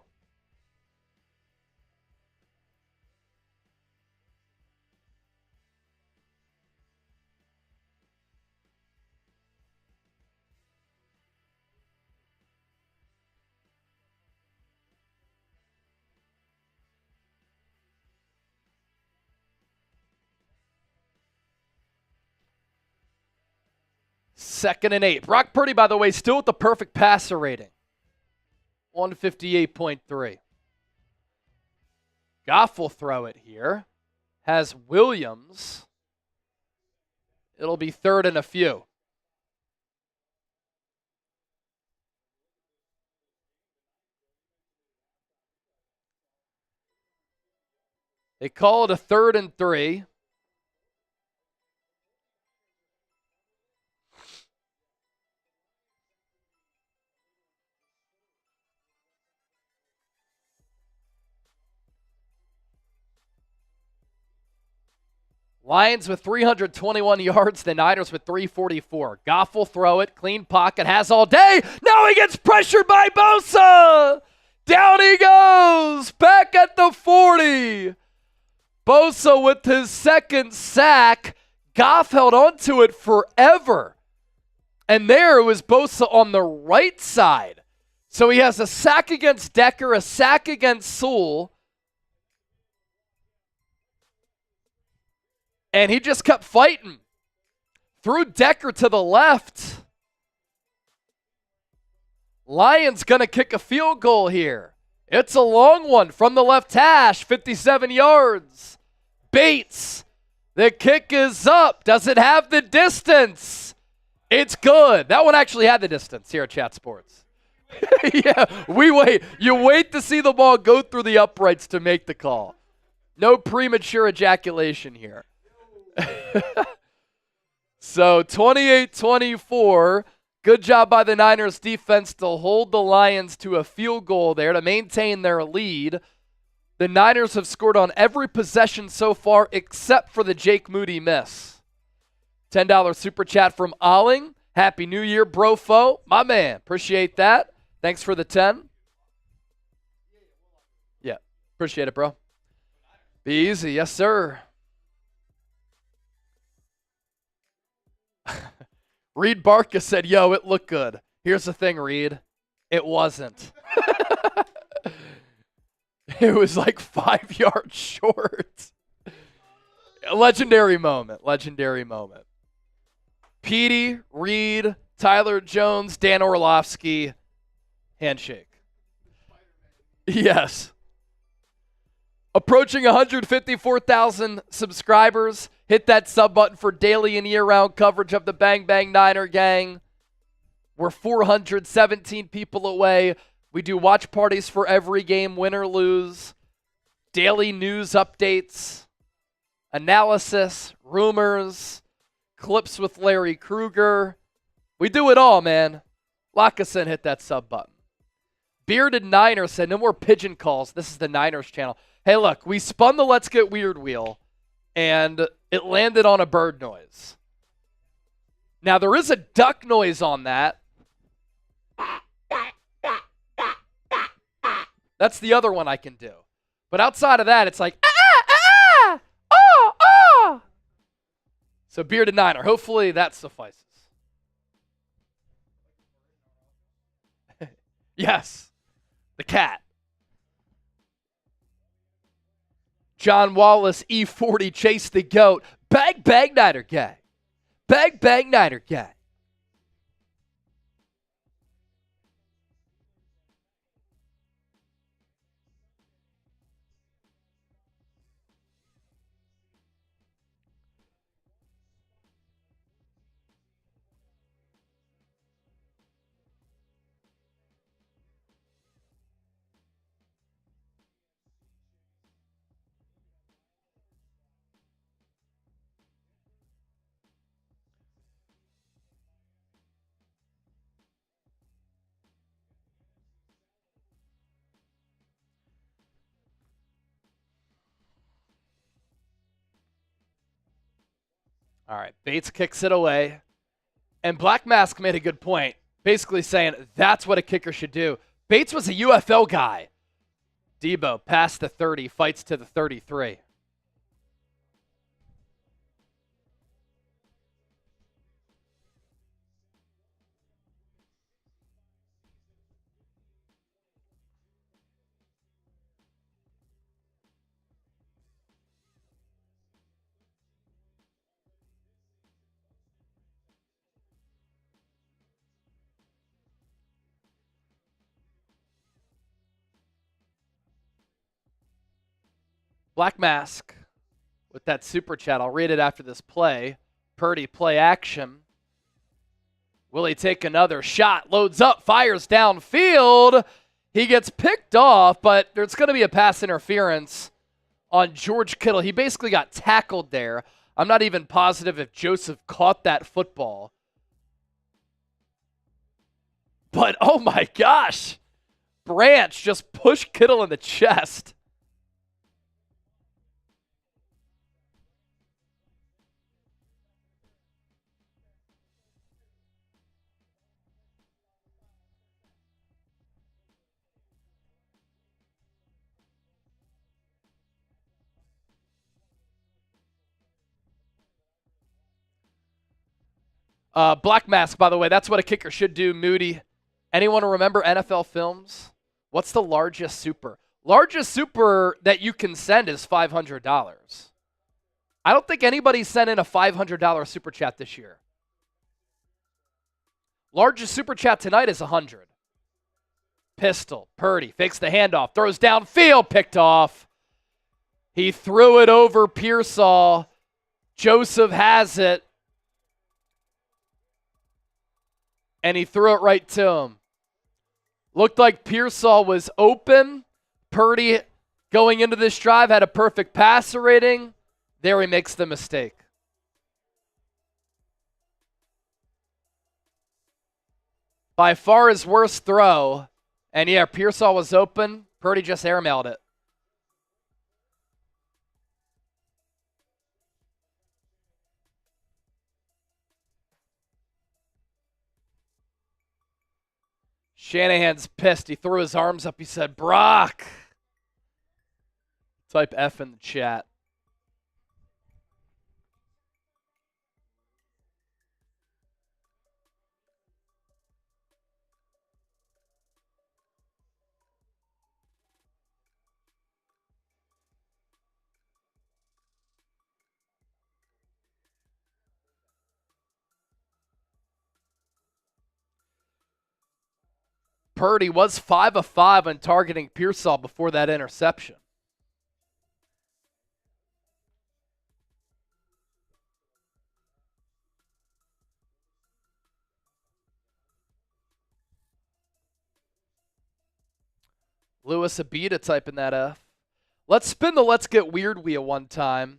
Second and 8. Brock Purdy, by the way, still with the perfect passer rating. 158.3. Goff will throw it here. has Williams. It'll be 3rd and a few. They call it a 3rd and 3. Lions with 321 yards, the Niners with 344. Goff will throw it, clean pocket, has all day. Now he gets pressured by Bosa. Down he goes, back at the 40. Bosa with his 2nd sack. Goff held on to it forever. And there it was Bosa on the right side. So he has a sack against Decker, a sack against Sewell. And he just kept fighting. Threw Decker to the left. Lions going to kick a field goal here. It's a long one from the left hash, 57 yards. Bates, the kick is up. Does it have the distance? It's good. That one actually had the distance here at Chat Sports. Yeah, we wait. You wait to see the ball go through the uprights to make the call. No premature ejaculation here. So 28-24. Good job by the Niners defense to hold the Lions to a field goal there to maintain their lead. The Niners have scored on every possession so far except for the Jake Moody miss. $10 super chat from Alling. Happy New Year, brofo. My man, appreciate that. Thanks for the 10. Yeah, appreciate it, bro. Be easy, yes, sir. Reed Barca said, yo, it looked good. Here's the thing, Reed. It wasn't. It was like 5 yards short. A legendary moment. Legendary moment. Petey, Reed, Tyler Jones, Dan Orlovsky, handshake. Yes. Approaching 154,000 subscribers. Hit that sub button for daily and year-round coverage of the Bang Bang Niner gang. We're 417 people away. We do watch parties for every game, win or lose. Daily news updates, analysis, rumors, clips with Larry Krueger. We do it all, man. Lock us in, hit that sub button. Bearded Niner said, no more pigeon calls. This is the Niners channel. Hey, look, we spun the Let's Get Weird wheel, and it landed on a bird noise. Now, there is a duck noise on that. That's the other one I can do. But outside of that, it's like, oh. So, Bearded Niner, hopefully that suffices. Yes, the cat. John Wallace, E40, chase the goat. Bang, bang, Niner guy. Bang, bang, Niner guy. All right, Bates kicks it away. And Black Mask made a good point, basically saying that's what a kicker should do. Bates was a UFL guy. Deebo past the 30, fights to the 33. Black Mask with that super chat. I'll read it after this play. Purdy play action. Will he take another shot? Loads up, fires downfield. He gets picked off, but there's going to be a pass interference on George Kittle. He basically got tackled there. I'm not even positive if Joseph caught that football. But, oh my gosh, Branch just pushed Kittle in the chest. Black Mask, by the way, that's what a kicker should do, Moody. Anyone remember NFL films? What's the largest super? Largest super that you can send is $500. I don't think anybody sent in a $500 super chat this year. Largest super chat tonight is 100. Pistol, Purdy, fakes the handoff, throws downfield, picked off. He threw it over Pearsall. Joseph has it. And he threw it right to him. Looked like Pearsall was open. Purdy, going into this drive, had a perfect passer rating. There he makes the mistake. By far his worst throw. And yeah, Pearsall was open. Purdy just airmailed it. Shanahan's pissed. He threw his arms up. He said, Brock. Type F in the chat. Purdy was 5 of 5 on targeting Pearsall before that interception. Lewis Abita typing that F. Let's spin the Let's Get Weird wheel one time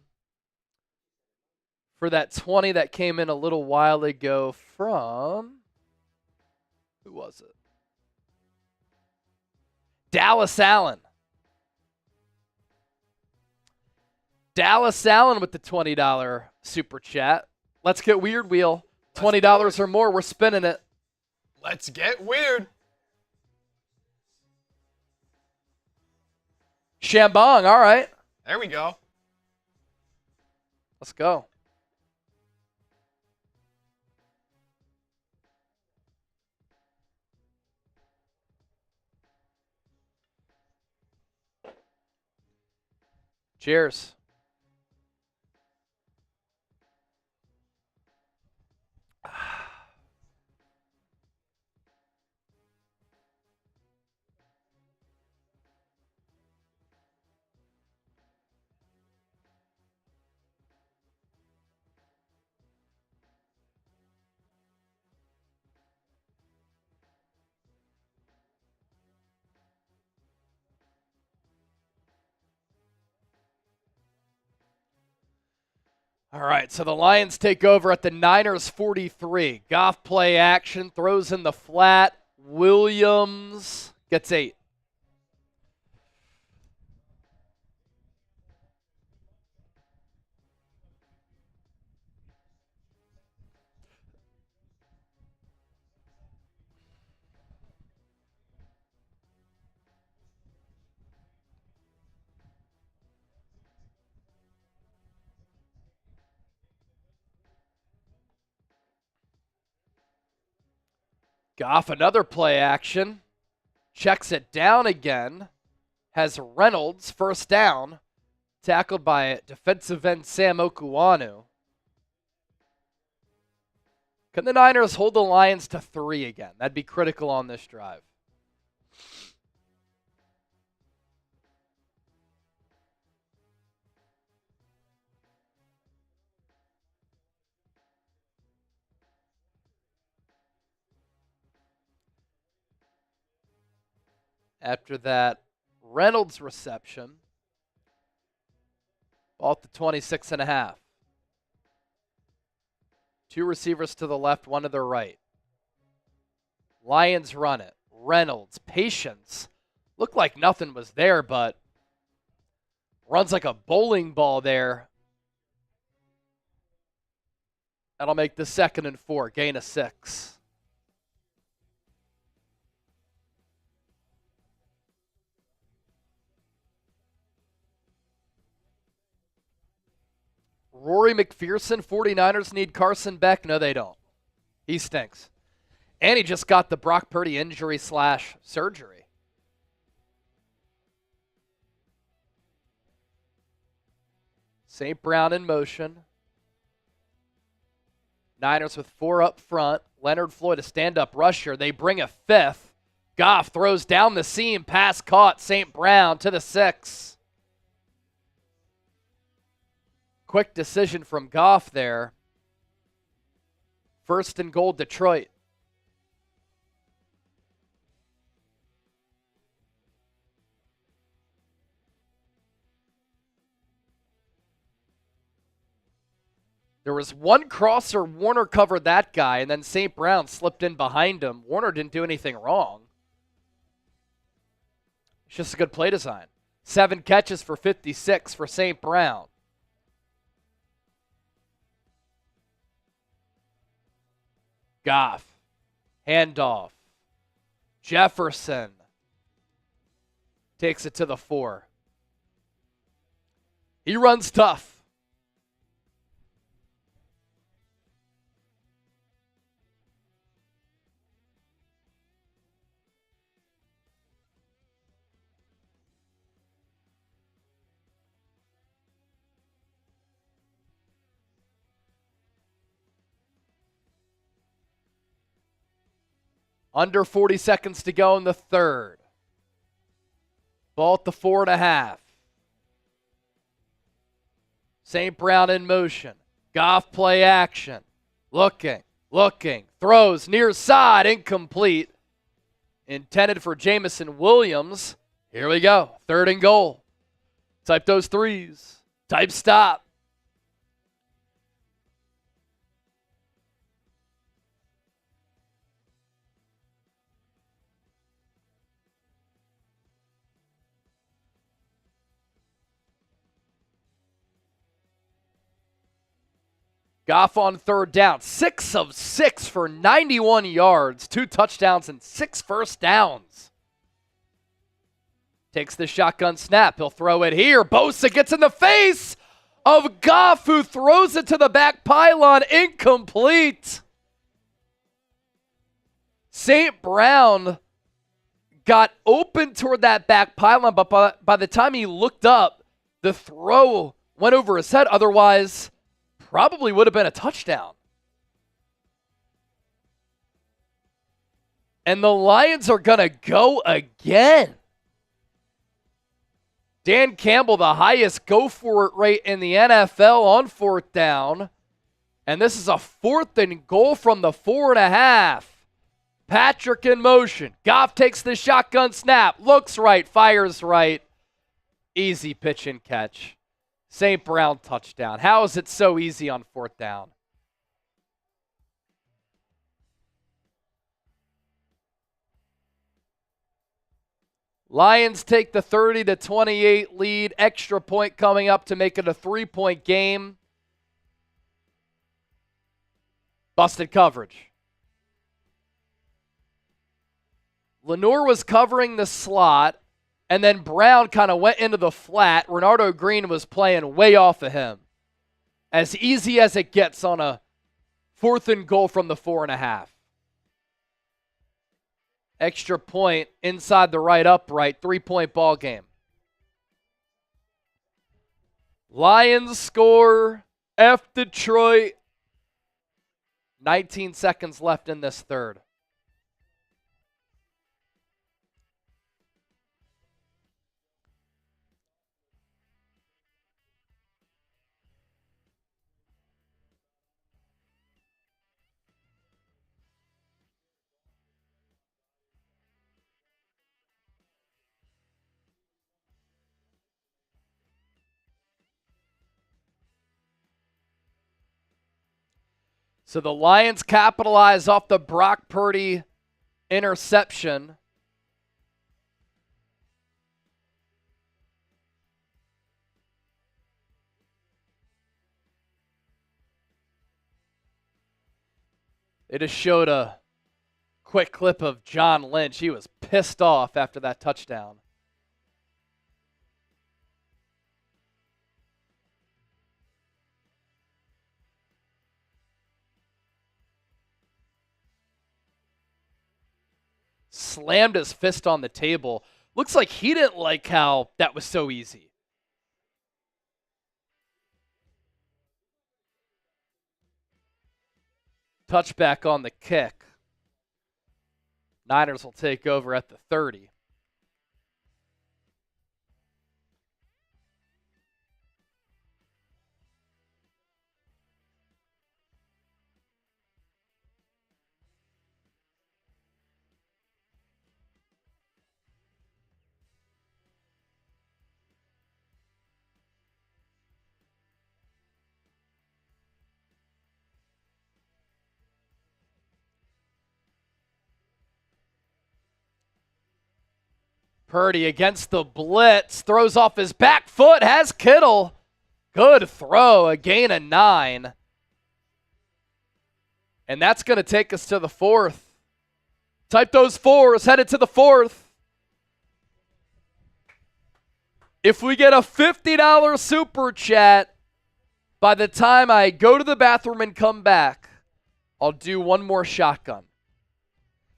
for that 20 that came in a little while ago from, who was it? Dallas Allen. Dallas Allen with the $20 super chat. Let's get weird wheel. $20 or more, we're spinning it. Let's get weird. Shambong, all right. There we go. Let's go. Cheers. All right, so the Lions take over at the Niners 43. Goff play action, throws in the flat. Williams gets 8. Goff, another play action. Checks it down again. Has Reynolds first down. Tackled by defensive end Sam Okuanu. Can the Niners hold the Lions to 3 again? That'd be critical on this drive. after that Reynolds reception. Ball at the 26.5. Two receivers to the left, one to the right. Lions run it. Reynolds, patience. Looked like nothing was there, but runs like a bowling ball there. That'll make the 2nd and 4, gain of 6. Rory McPherson, 49ers need Carson Beck. No, they don't. He stinks. And he just got the Brock Purdy injury / surgery. St. Brown in motion. Niners with 4 up front. Leonard Floyd, a stand-up rusher. They bring a 5th. Goff throws down the seam. Pass caught. St. Brown to the 6. Quick decision from Goff there. 1st and goal, Detroit. There was one crosser. Warner covered that guy, and then St. Brown slipped in behind him. Warner didn't do anything wrong. It's just a good play design. 7 catches for 56 for St. Brown. Goff. Handoff. Jefferson. Takes it to the 4. He runs tough. Under 40 seconds to go in the 3rd. Ball at the 4.5. St. Brown in motion. Goff play action. Looking. Throws near side. Incomplete. Intended for Jamison Williams. Here we go. 3rd and goal. Type those 3s. Type stop. Goff on 3rd down. 6 of 6 for 91 yards. 2 touchdowns and 6 first downs. Takes the shotgun snap. He'll throw it here. Bosa gets in the face of Goff, who throws it to the back pylon. Incomplete. St. Brown got open toward that back pylon, but by the time he looked up, the throw went over his head. Otherwise, probably would have been a touchdown. And the Lions are going to go again. Dan Campbell, the highest go-for-it rate in the NFL on 4th down. And this is a 4th and goal from the 4.5. Patrick in motion. Goff takes the shotgun snap. Looks right, fires right. Easy pitch and catch. St. Brown touchdown. How is it so easy on 4th down? Lions take the 30-28 lead. Extra point coming up to make it a 3-point game. Busted coverage. Lenoir was covering the slot, and then Brown kind of went into the flat. Renardo Green was playing way off of him. As easy as it gets on a 4th and goal from the 4.5. Extra point inside the right upright. 3-point ball game. Lions score. F Detroit. 19 seconds left in this 3rd. So the Lions capitalize off the Brock Purdy interception. They just showed a quick clip of John Lynch. He was pissed off after that touchdown. Slammed his fist on the table. Looks like he didn't like how that was so easy. Touchback on the kick. Niners will take over at the 30. Purdy against the blitz, throws off his back foot, has Kittle. Good throw, a gain of 9. And that's going to take us to the 4th. Type those 4s, headed to the 4th. If we get a $50 super chat by the time I go to the bathroom and come back, I'll do one more shotgun.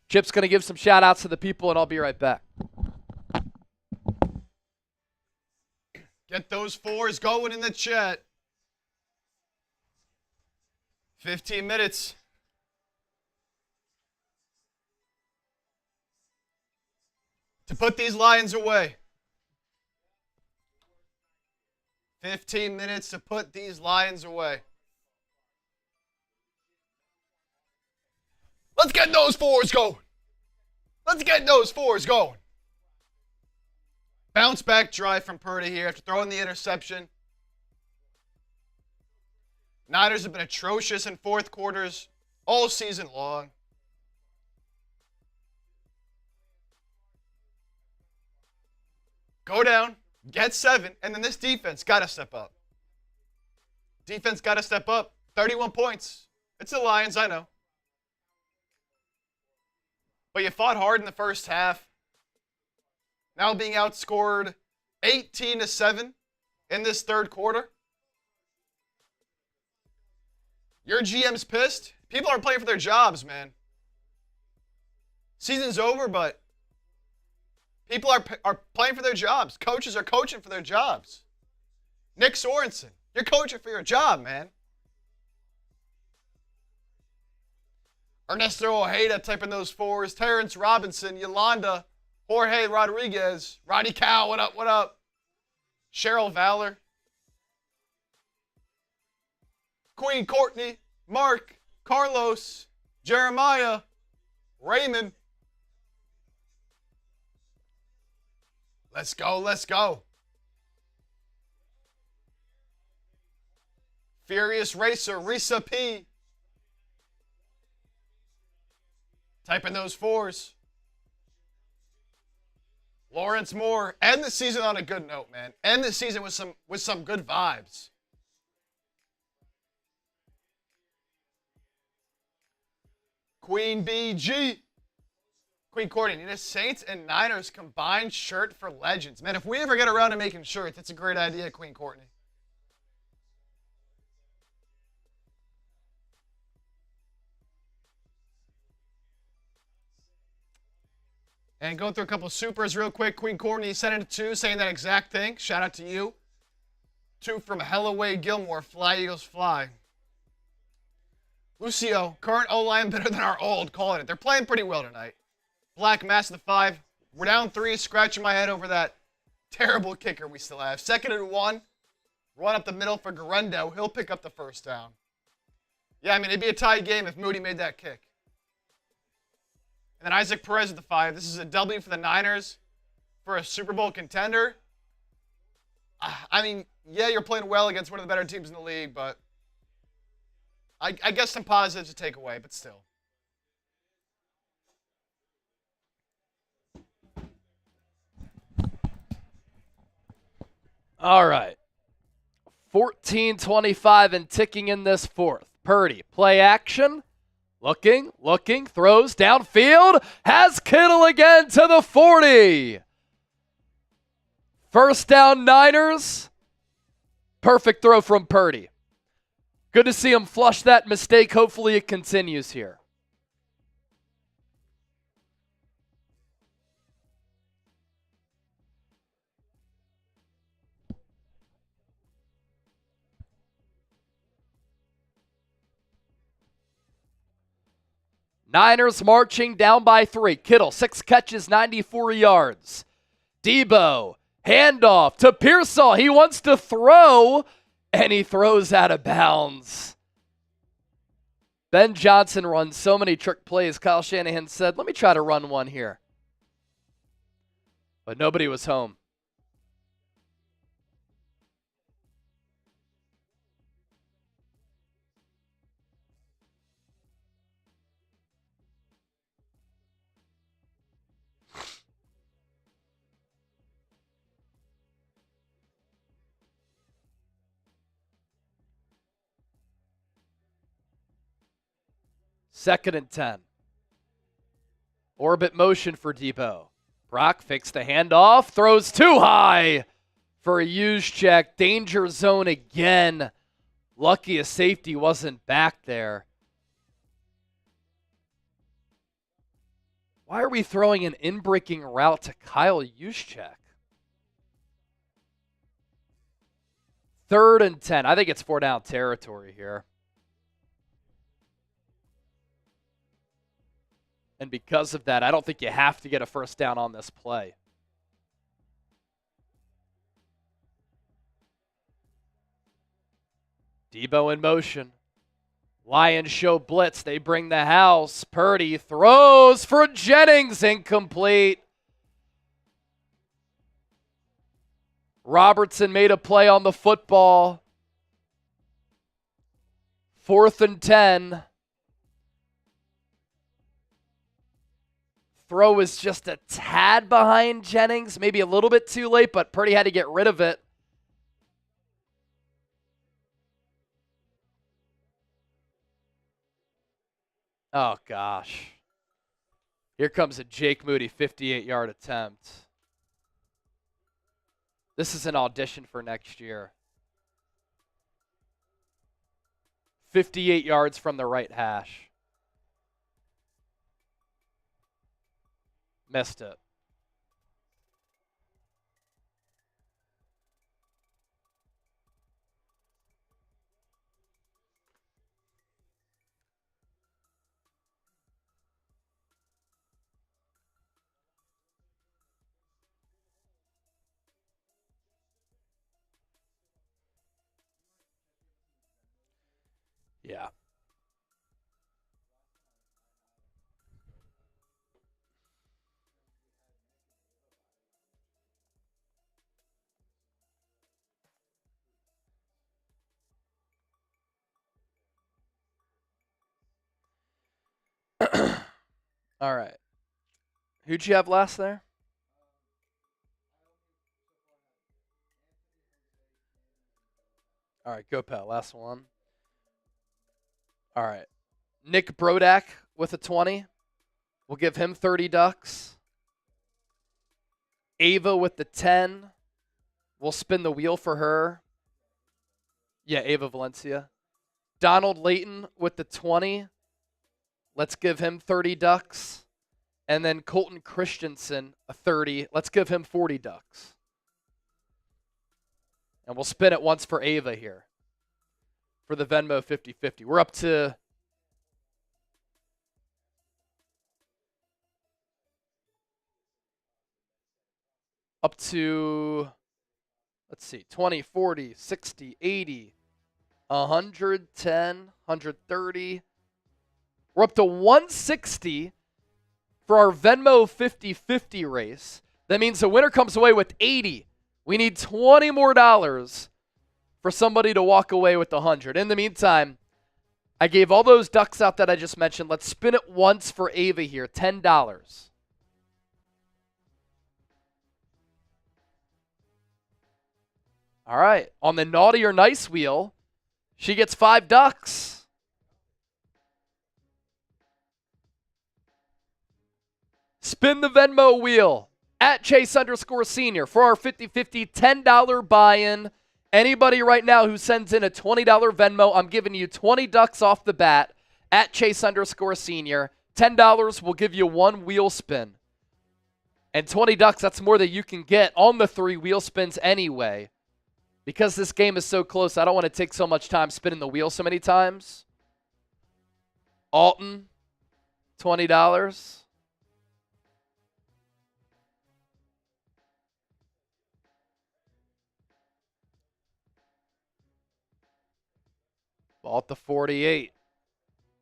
Chip's going to give some shout outs to the people, and I'll be right back. Get those 4s going in the chat. 15 minutes. To put these Lions away. 15 minutes to put these Lions away. Let's get those 4s going. Let's get those 4s going. Bounce back drive from Purdy here after throwing the interception. Niners have been atrocious in fourth quarters all season long. Go down, get 7, and then this defense got to step up. Defense got to step up. 31 points. It's the Lions, I know. But you fought hard in the first half. Now being outscored 18-7 in this third quarter. Your GM's pissed. People aren't playing for their jobs, man. Season's over, but people are playing for their jobs. Coaches are coaching for their jobs. Nick Sorensen, you're coaching for your job, man. Ernesto Ojeda typing those 4s. Terrence Robinson, Yolanda, Jorge Rodriguez, Roddy Cow, what up, what up? Cheryl Valor. Queen Courtney, Mark, Carlos, Jeremiah, Raymond. Let's go, let's go. Furious Racer, Risa P. Typing those 4s. Lawrence Moore, end the season on a good note, man. End the season with some good vibes. Queen BG. Queen Courtney, need a Saints and Niners combined shirt for legends. Man, if we ever get around to making shirts, it's a great idea, Queen Courtney. And going through a couple of supers real quick. Queen Courtney sent it to 2, saying that exact thing. Shout out to you. 2 from Hellaway Gilmore. Fly, Eagles, fly. Lucio, current O-line better than our old. Calling it. They're playing pretty well tonight. Black Mass of the 5. We're down 3. Scratching my head over that terrible kicker we still have. 2nd and 1. Run up the middle for Guerrero. He'll pick up the first down. Yeah, I mean, it'd be a tie game if Moody made that kick. And then Isaac Perez at the 5. This is a W for the Niners for a Super Bowl contender. I mean, yeah, you're playing well against one of the better teams in the league, but I guess some positives to take away, but still. All right. 14-25 and ticking in this fourth. Purdy, play action. Looking, throws downfield. Has Kittle again to the 40. First down, Niners. Perfect throw from Purdy. Good to see him flush that mistake. Hopefully it continues here. Niners marching down by 3. Kittle, 6 catches, 94 yards. Deebo, handoff to Pearsall. He wants to throw, and he throws out of bounds. Ben Johnson runs so many trick plays. Kyle Shanahan said, let me try to run one here. But nobody was home. Second and 10. Orbit motion for Deebo. Brock fakes the handoff, throws too high for a use check. Danger zone again. Lucky a safety wasn't back there. Why are we throwing an in-breaking route to Kyle Juszczyk? Third and 10. I think it's 4-down territory here. And because of that, I don't think you have to get a first down on this play. Deebo in motion. Lions show blitz. They bring the house. Purdy throws for Jennings. Incomplete. Robertson made a play on the football. 4th and 10. Throw is just a tad behind Jennings. Maybe a little bit too late, but Purdy had to get rid of it. Oh, gosh. Here comes a Jake Moody 58-yard attempt. This is an audition for next year. 58 yards from the right hash. Missed it. Yeah. All right. Who'd you have last there? All right, go Pat. Last one. All right. Nick Brodak with a 20. We'll give him 30 ducks. Ava with the 10. We'll spin the wheel for her. Yeah, Ava Valencia. Donald Layton with the 20. Let's give him 30 ducks. And then Colton Christensen, a 30. Let's give him 40 ducks. And we'll spin it once for Ava here for the Venmo 50-50. We're up to let's see, 20, 40, 60, 80, 110, 130. We're up to 160 for our Venmo 50-50 race. That means the winner comes away with 80. We need $20 more for somebody to walk away with 100. In the meantime, I gave all those ducks out that I just mentioned. Let's spin it once for Ava here. $10. All right. On the naughty or nice wheel, she gets 5 ducks. Spin the Venmo wheel at Chase_senior for our 50-50 $10 buy-in. Anybody right now who sends in a $20 Venmo, I'm giving you 20 ducks off the bat at Chase_senior. $10 will give you 1 wheel spin. And 20 ducks, that's more than you can get on the 3 wheel spins anyway. Because this game is so close, I don't want to take so much time spinning the wheel so many times. Alton, $20. Ball at the 48.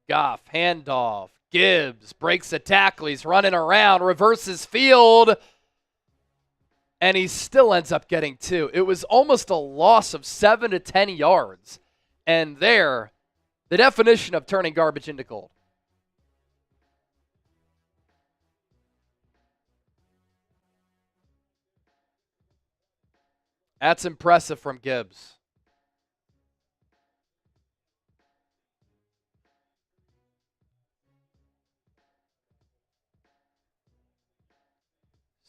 Goff, handoff. Gibbs breaks a tackle. He's running around, reverses field, and he still ends up getting 2. It was almost a loss of 7 to 10 yards. And there, the definition of turning garbage into gold. That's impressive from Gibbs.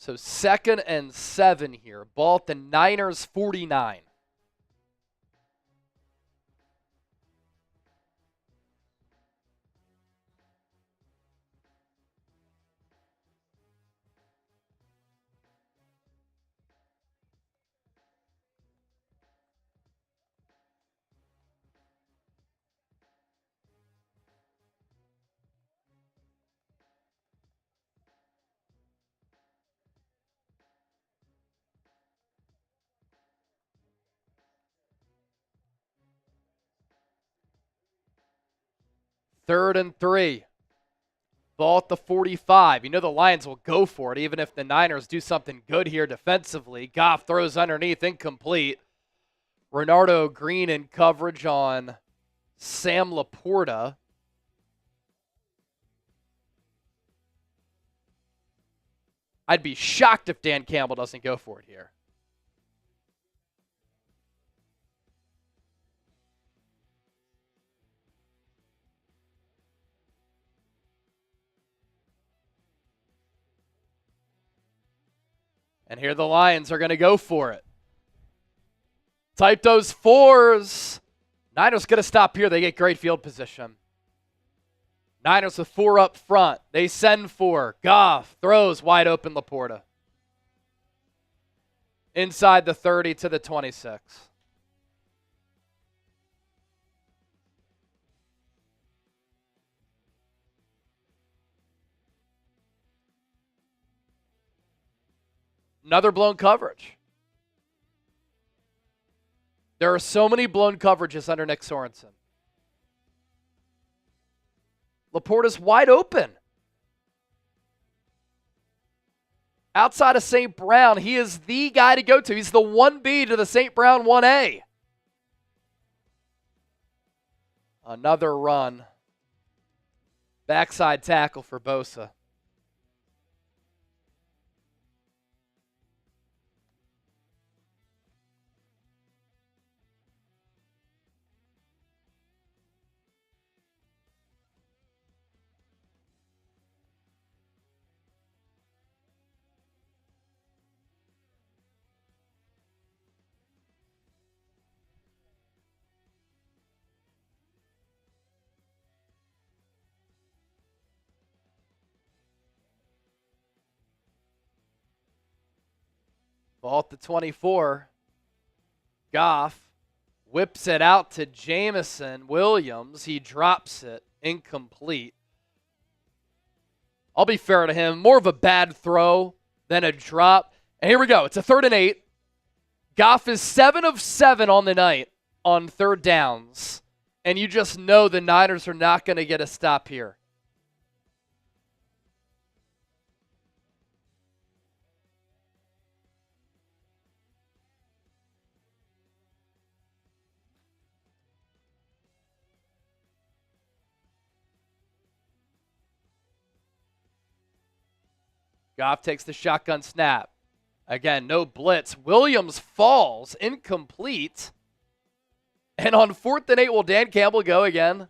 So 2nd and 7 here. Ball at the Niners 49. Third and 3. Ball at the 45. You know the Lions will go for it, even if the Niners do something good here defensively. Goff throws underneath, incomplete. Renardo Green in coverage on Sam LaPorta. I'd be shocked if Dan Campbell doesn't go for it here. And here the Lions are going to go for it. Type those 4s. Niners going to stop here. They get great field position. Niners with 4 up front. They send 4. Goff throws wide open LaPorta. Inside the 30 to the 26. Another blown coverage. There are so many blown coverages under Nick Sorensen. LaPorta's wide open. Outside of St. Brown, he is the guy to go to. He's the 1B to the St. Brown 1A. Another run. Backside tackle for Bosa. Ball at the 24. Goff whips it out to Jamison Williams. He drops it. Incomplete. I'll be fair to him. More of a bad throw than a drop. And here we go. It's a 3rd and 8. Goff is 7 of 7 on the night on 3rd downs. And you just know the Niners are not going to get a stop here. Goff takes the shotgun snap. Again, no blitz. Williams falls, incomplete. And on 4th and 8, will Dan Campbell go again?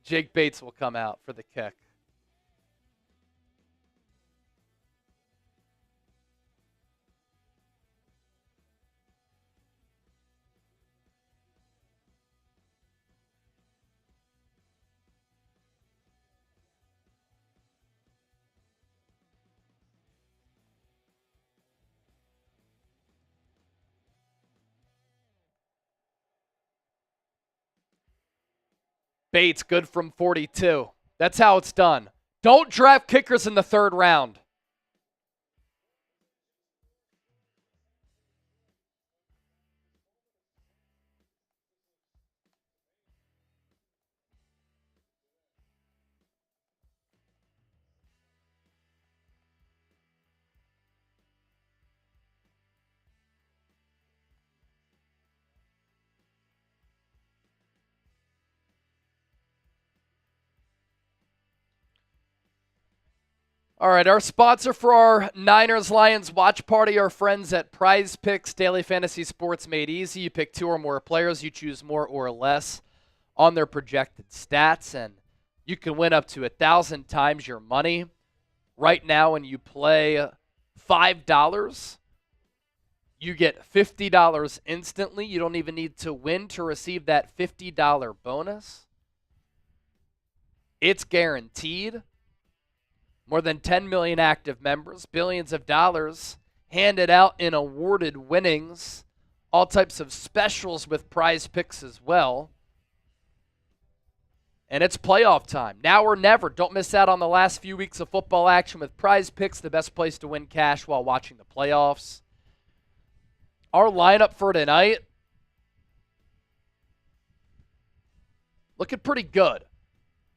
Jake Bates will come out for the kick. Bates, good from 42. That's how it's done. Don't draft kickers in the 3rd round. All right, our sponsor for our Niners-Lions watch party are friends at Prize Picks. Daily fantasy sports made easy. You pick 2 or more players. You choose more or less on their projected stats, and you can win up to 1,000 times your money. Right now, when you play $5, you get $50 instantly. You don't even need to win to receive that $50 bonus. It's guaranteed. More than 10 million active members, billions of dollars handed out in awarded winnings, all types of specials with Prize Picks as well. And it's playoff time. Now or never. Don't miss out on the last few weeks of football action with Prize Picks, the best place to win cash while watching the playoffs. Our lineup for tonight, looking pretty good.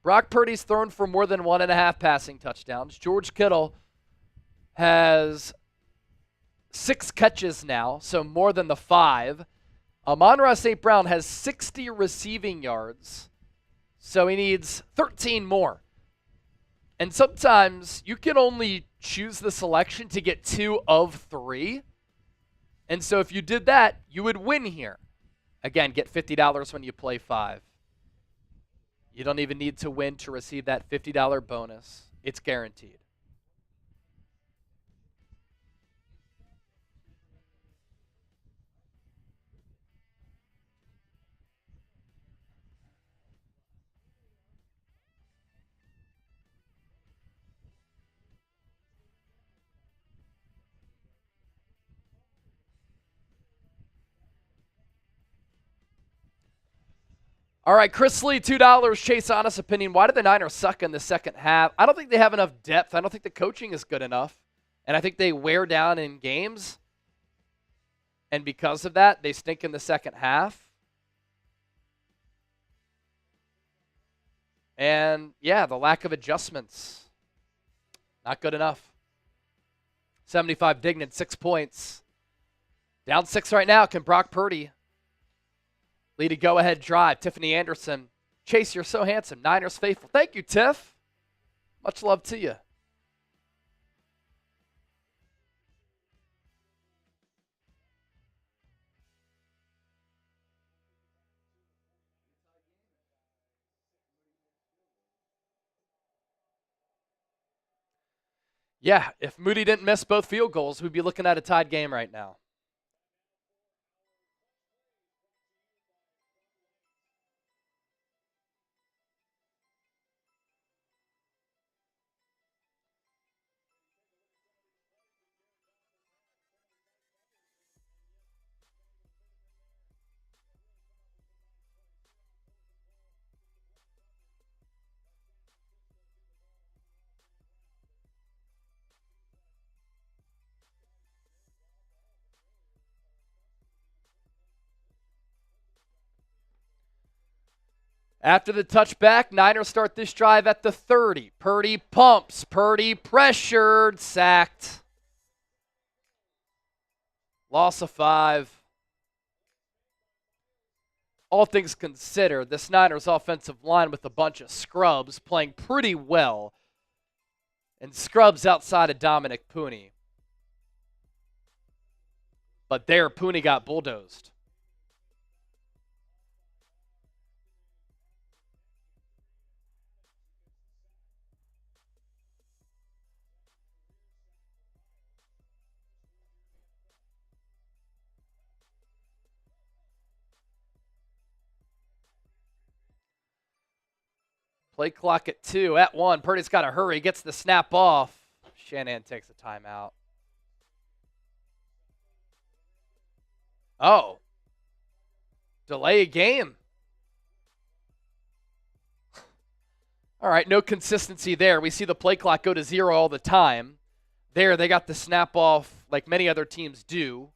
Brock Purdy's thrown for more than 1.5 passing touchdowns. George Kittle has 6 catches now, so more than the 5. Amon-Ra St. Brown has 60 receiving yards, so he needs 13 more. And sometimes you can only choose the selection to get 2 of 3. And so if you did that, you would win here. Again, get $50 when you play 5. You don't even need to win to receive that $50 bonus. It's guaranteed. All right, Chris Lee, $2. Chase, honest opinion. Why did the Niners suck in the second half? I don't think they have enough depth. I don't think the coaching is good enough. And I think they wear down in games. And because of that, they stink in the second half. And, yeah, the lack of adjustments. Not good enough. 75 Dignan, 6 points. Down 6 right now. Can Brock Purdy lead a go-ahead drive? Tiffany Anderson. Chase, you're so handsome. Niners faithful. Thank you, Tiff. Much love to you. Yeah, if Moody didn't miss both field goals, we'd be looking at a tied game right now. After the touchback, Niners start this drive at the 30. Purdy pumps. Purdy pressured. Sacked. Loss of 5. all things considered, this Niners offensive line with a bunch of scrubs playing pretty well. And scrubs outside of Dominick Puni. But there, Puni got bulldozed. Play clock at 2, at 1. Purdy's got to hurry, gets the snap off. Shanahan takes a timeout. Oh. Delay a game. All right, no consistency there. We see the play clock go to 0 all the time. There, they got the snap off like many other teams do,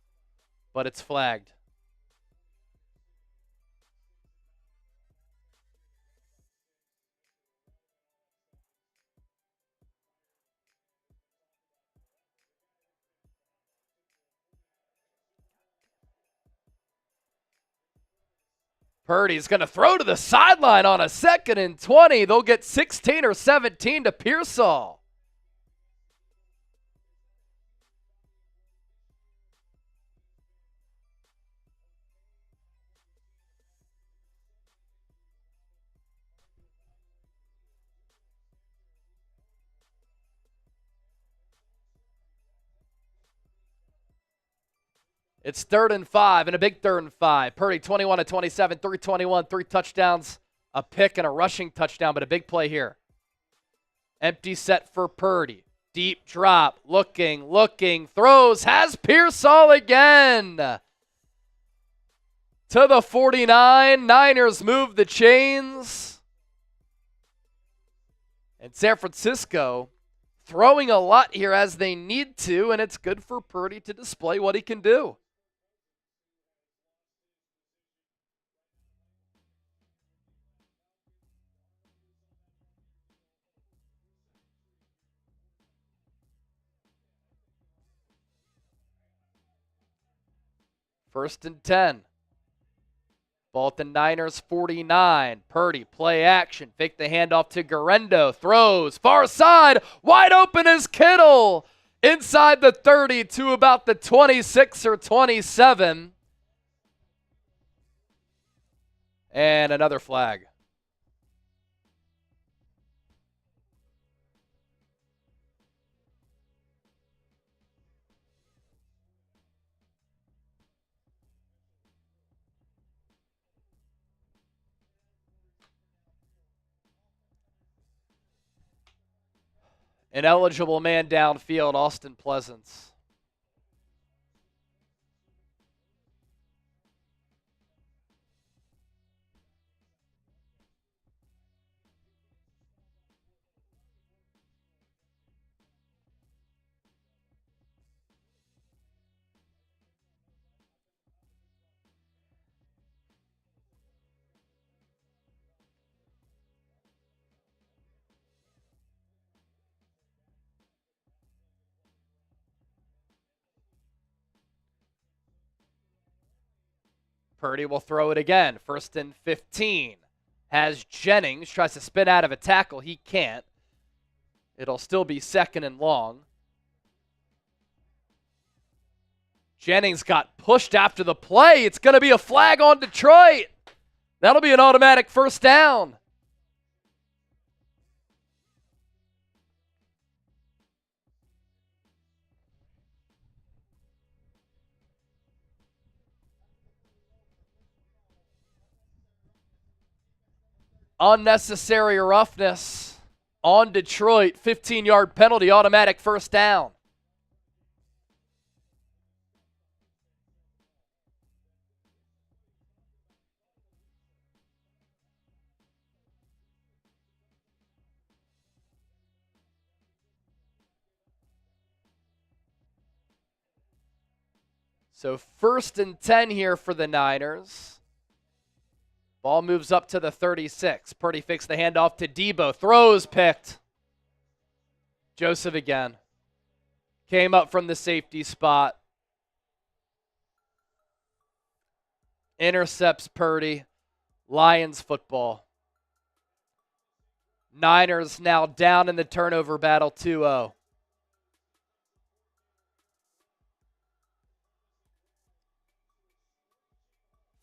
but it's flagged. Purdy's going to throw to the sideline on a 2nd and 20. They'll get 16 or 17 to Pearsall. It's 3rd and 5, and a big 3rd and 5. Purdy 21 of 27, 321, 3 touchdowns, a pick, and a rushing touchdown, but a big play here. Empty set for Purdy. Deep drop, looking, throws, has Pearsall again. To the 49, Niners move the chains. And San Francisco throwing a lot here as they need to, and it's good for Purdy to display what he can do. First and 10. Ball at the Niners 49. Purdy, play action. Fake the handoff to Guerrero. Throws, far side. Wide open is Kittle. Inside the 30 to about the 26 or 27. And another flag. An eligible man downfield, Austin Pleasance. Purdy will throw it again. 1st and 15. Has Jennings. Tries to spin out of a tackle. He can't. It'll still be 2nd and long. Jennings got pushed after the play. It's going to be a flag on Detroit. That'll be an automatic 1st down. Unnecessary roughness on Detroit. 15-yard penalty, automatic 1st down. So 1st and 10 here for the Niners. Ball moves up to the 36. Purdy fakes the handoff to Deebo. Throws picked. Joseph again. Came up from the safety spot. Intercepts Purdy. Lions football. Niners now down in the turnover battle 2-0.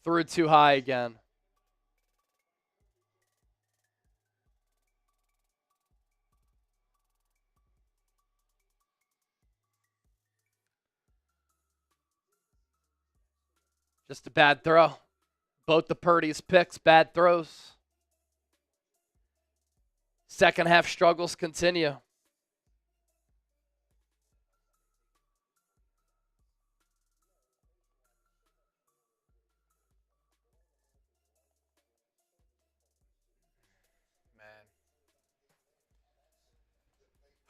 Threw too high again. Just a bad throw. Both the Purdy's picks, bad throws. Second half struggles continue.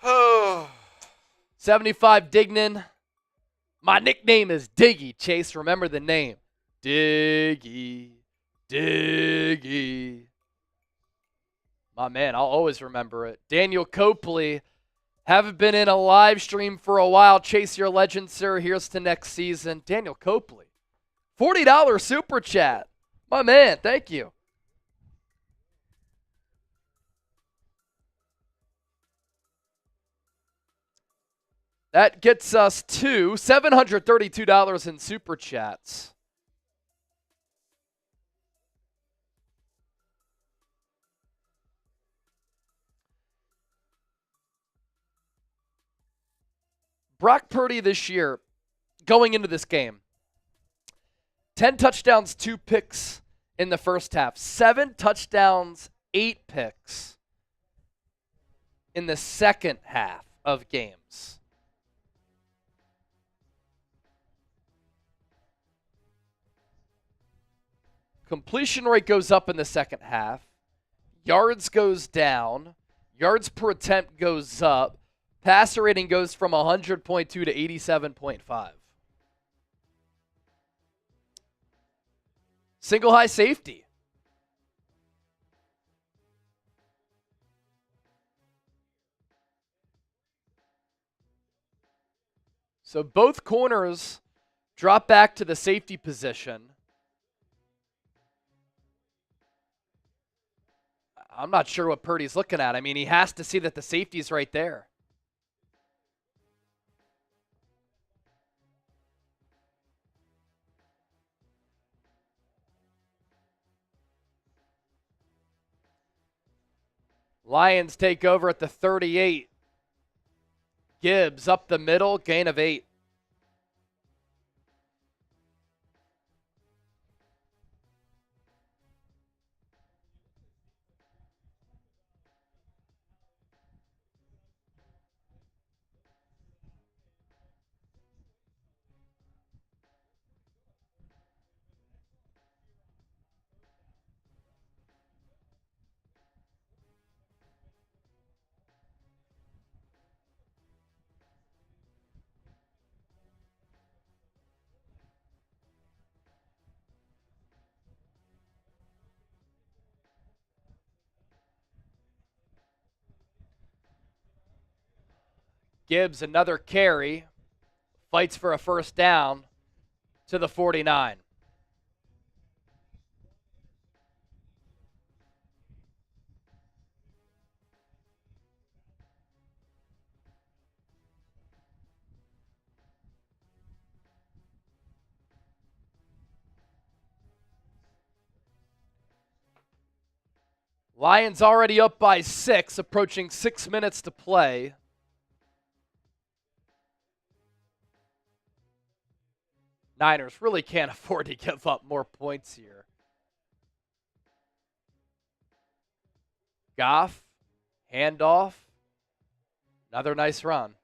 Oh. 75 Dignan. My nickname is Diggy, Chase. Remember the name. Diggy. Diggy. My man, I'll always remember it. Daniel Copley. Haven't been in a live stream for a while. Chase, your legend, sir. Here's to next season. Daniel Copley. $40 super chat. My man, thank you. That gets us to $732 in super chats. Brock Purdy this year, going into this game, 10 touchdowns, 2 picks in the first half. 7 touchdowns, 8 picks in the second half of games. Completion rate goes up in the second half. Yards goes down. Yards per attempt goes up. Passer rating goes from 100.2 to 87.5. Single high safety. So both corners drop back to the safety position. I'm not sure what Purdy's looking at. I mean, he has to see that the safety's right there. Lions take over at the 38. Gibbs up the middle, gain of 8. Gibbs, another carry, fights for a first down to the 49. Lions already up by 6, approaching 6 minutes to play. Niners really can't afford to give up more points here. Goff, handoff, another nice run.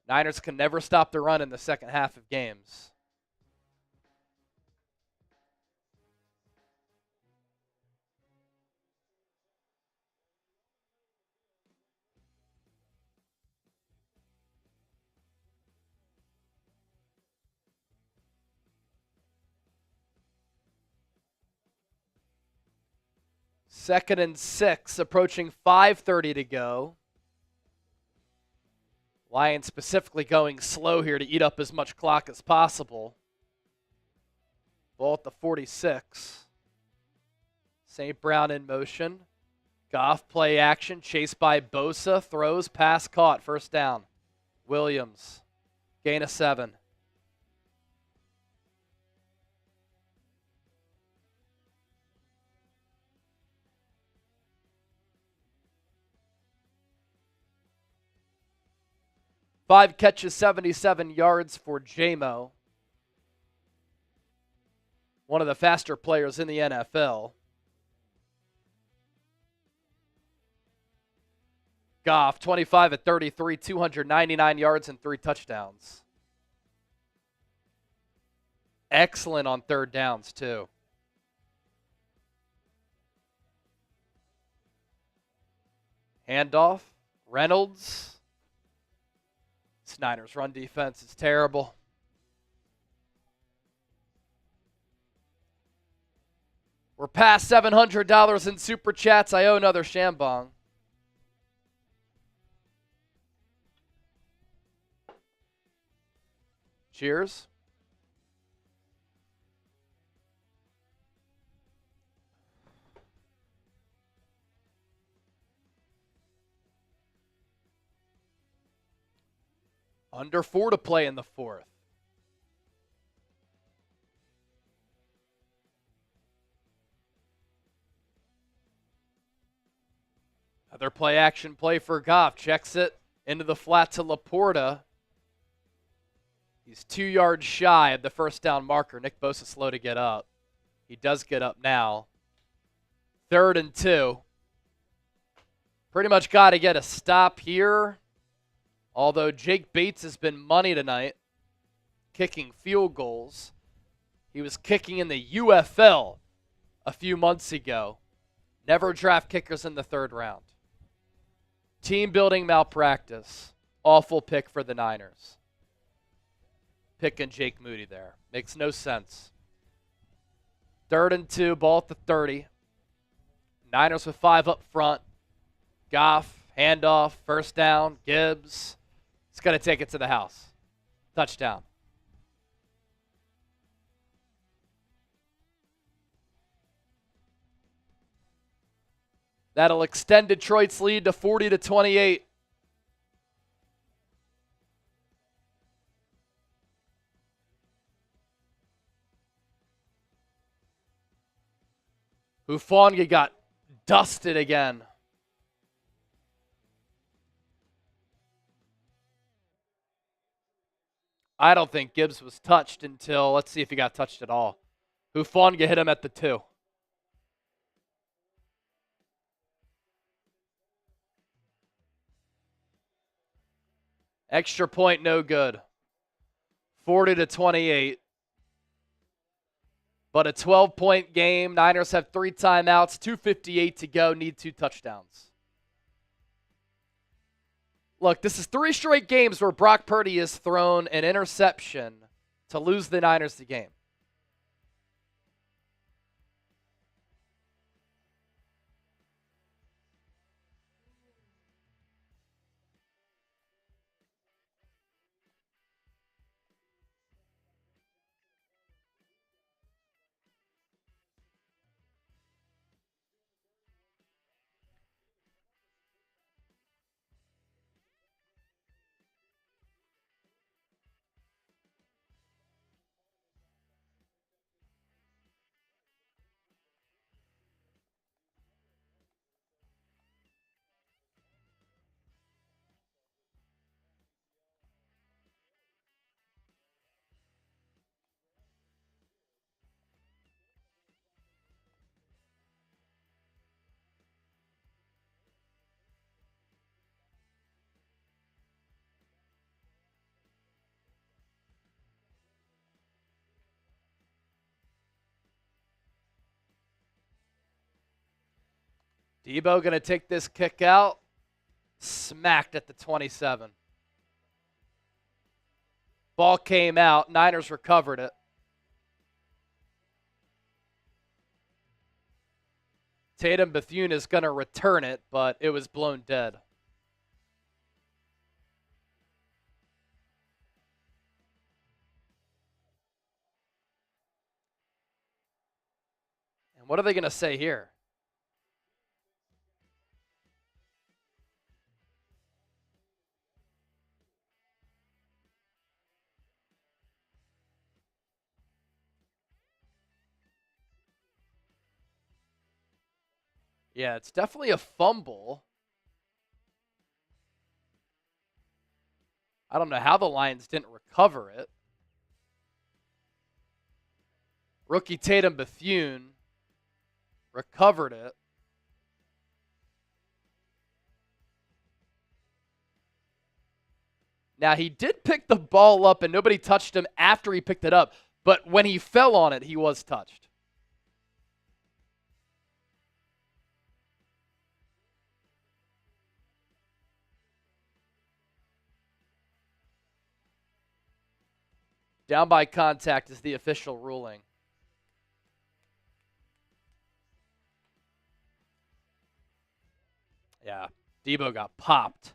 Niners can never stop the run in the second half of games. Second and 6, approaching 5:30 to go. Lions specifically going slow here to eat up as much clock as possible. Ball at the 46. St. Brown in motion. Goff play action, chased by Bosa, throws, pass caught, first down. Williams, gain of 7. Five catches, 77 yards for J-Mo. One of the faster players in the NFL. Goff, 25 at 33, 299 yards and 3 touchdowns. Excellent on third downs, too. Handoff, Reynolds. Niners run defense is terrible. We're past $700 in Super Chats. I owe another Shambong. Cheers. Under 4 to play in the 4th. Another play action play for Goff. Checks it into the flat to LaPorta. He's 2 yards shy of the first down marker. Nick Bosa slow to get up. He does get up now. 3rd and 2. Pretty much got to get a stop here. Although Jake Bates has been money tonight, kicking field goals. He was kicking in the UFL a few months ago. Never draft kickers in the 3rd round. Team building malpractice. Awful pick for the Niners. Picking Jake Moody there. Makes no sense. 3rd and 2, ball at the 30. Niners with 5 up front. Goff, handoff, first down, Gibbs. He's going to take it to the house. Touchdown. That'll extend Detroit's lead to 40-28. Hufanga got dusted again. I don't think Gibbs was touched until, let's see if he got touched at all. Hufanga hit him at the 2. Extra point, no good. 40-28. But a 12-point game. Niners have 3 timeouts, 2:58 to go, need 2 touchdowns. Look, this is 3 straight games where Brock Purdy has thrown an interception to lose the Niners the game. Deebo going to take this kick out. Smacked at the 27. Ball came out. Niners recovered it. Tatum Bethune is going to return it, but it was blown dead. And what are they going to say here? Yeah, it's definitely a fumble. I don't know how the Lions didn't recover it. Rookie Tatum Bethune recovered it. Now, he did pick the ball up, and nobody touched him after he picked it up. But when he fell on it, he was touched. Down by contact is the official ruling. Yeah, Deebo got popped.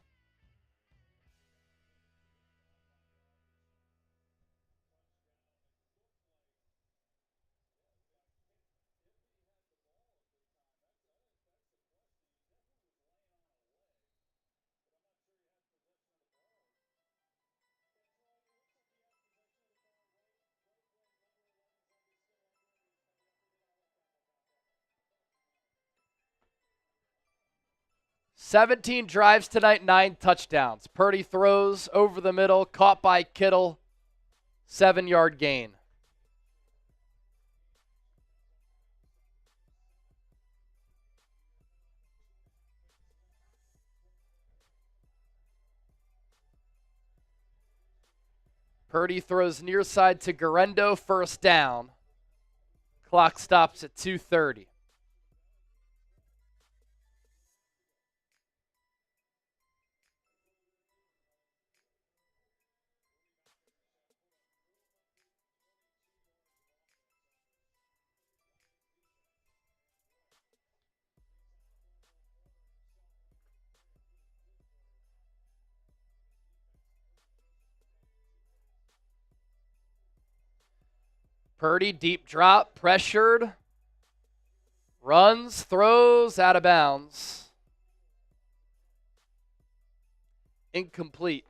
"17 drives tonight, 9 touchdowns. Purdy throws over the middle, caught by Kittle, 7-yard gain. Purdy throws near side to Guerrero, first down. Clock stops at 2:30. Purdy, deep drop, pressured, runs, throws, out of bounds. Incomplete.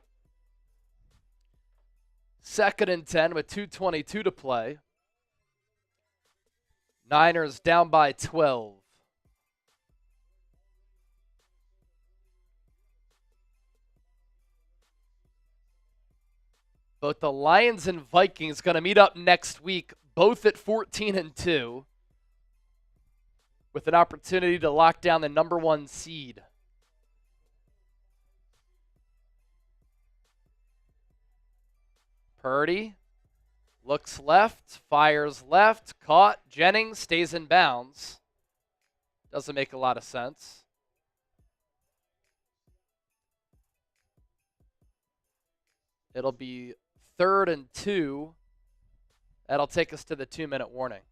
2nd and 10 with 2:22 to play. Niners down by 12. Both the Lions and Vikings going to meet up next week, both at 14-2, with an opportunity to lock down the number 1 seed. Purdy looks left, fires left, caught. Jennings stays in bounds. Doesn't make a lot of sense. It'll be 3rd and 2. That'll take us to the 2-minute warning.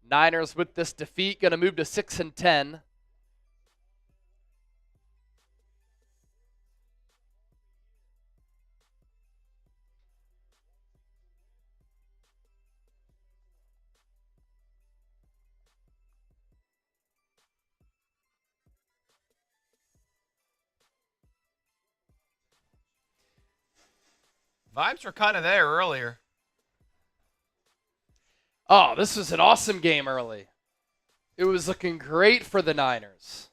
Niners with this defeat going to move to 6-10. Vibes were kind of there earlier. Oh, this was an awesome game early. It was looking great for the Niners.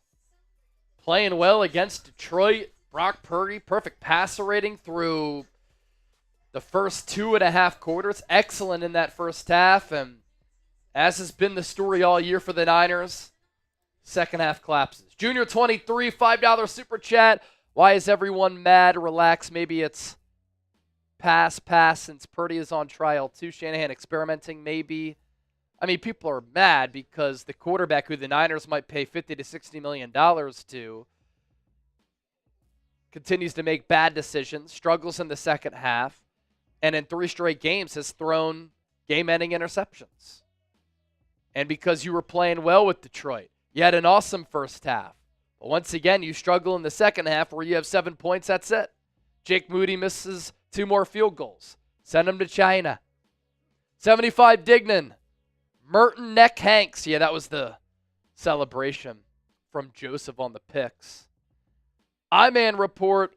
Playing well against Detroit. Brock Purdy, perfect passer rating through the first 2.5 quarters. Excellent in that first half. And as has been the story all year for the Niners, second half collapses. Junior 23, $5 super chat. Why is everyone mad? Relax. Maybe it's pass since Purdy is on trial too. Shanahan experimenting maybe. I mean, people are mad because the quarterback who the Niners might pay $50 to $60 million to continues to make bad decisions, struggles in the second half, and in 3 straight games has thrown game-ending interceptions. And because you were playing well with Detroit, you had an awesome first half. But once again, you struggle in the second half where you have 7 points, that's it. Jake Moody misses 2 more field goals. Send him to China. 75 Dignan. Merton Neck Hanks. Yeah, that was the celebration from Joseph on the picks. I-Man report.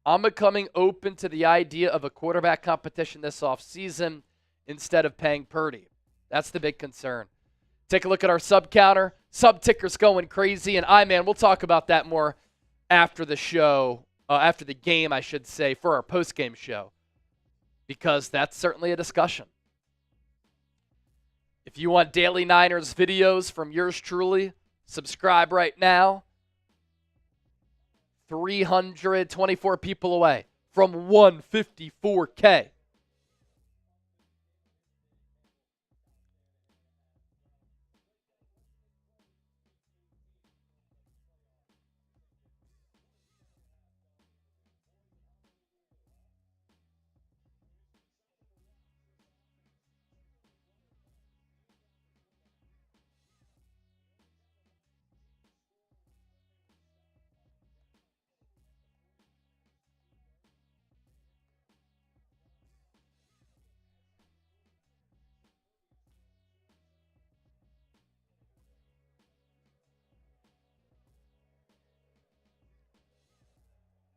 I'm becoming open to the idea of a quarterback competition this offseason instead of paying Purdy. That's the big concern. Take a look at our sub counter. Sub ticker's going crazy. And we'll talk about that more after the show, after the game, I should say, for our post-game show, because that's certainly a discussion. If you want daily Niners videos from yours truly, subscribe right now. 324 people away from 154K.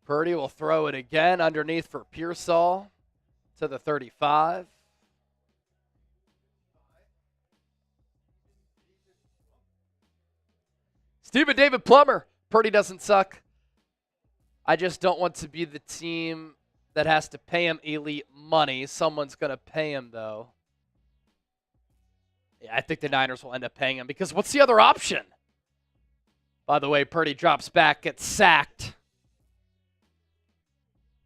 Purdy will throw it again underneath for Pearsall to the 35. Stephen David Plummer. Purdy doesn't suck. I just don't want to be the team that has to pay him elite money. Someone's going to pay him, though. Yeah, I think the Niners will end up paying him because what's the other option? By the way, Purdy drops back, gets sacked.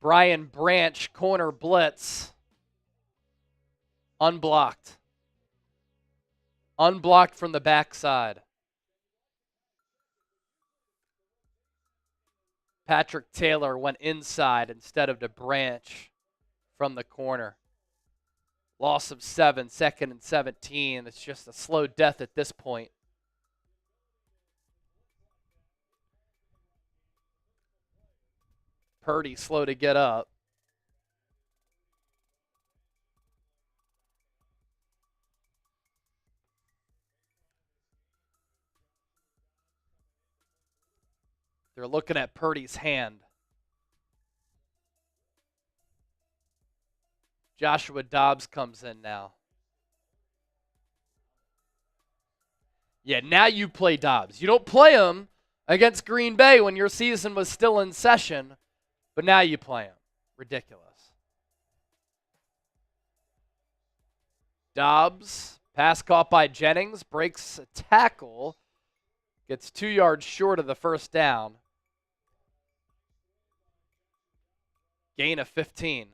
Brian Branch, corner blitz. Unblocked. Unblocked from the backside. Patrick Taylor went inside instead of to Branch from the corner. Loss of 7, 2nd and 17. It's just a slow death at this point. Purdy slow to get up. They're looking at Purdy's hand. Joshua Dobbs comes in now. Yeah, now you play Dobbs. You don't play him against Green Bay when your season was still in session, but now you play him. Ridiculous. Dobbs, pass caught by Jennings, breaks a tackle, gets 2 yards short of the first down. Gain of 15.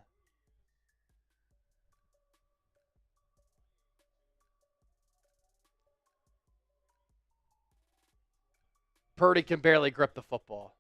Purdy can barely grip the football.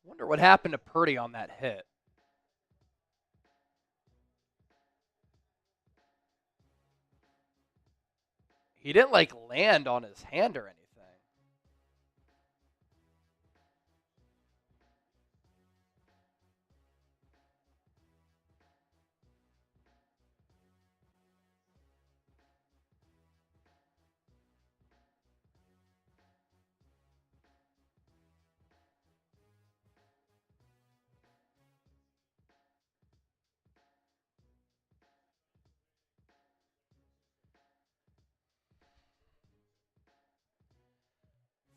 Wonder what happened to Purdy on that hit. He didn't land on his hand or anything.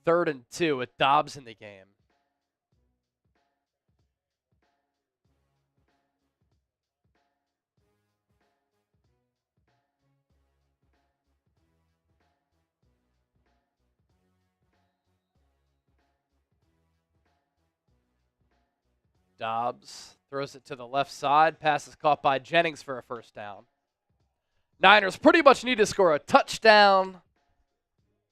3rd and 2 with Dobbs in the game. Dobbs throws it to the left side. Pass is caught by Jennings for a first down. Niners pretty much need to score a touchdown.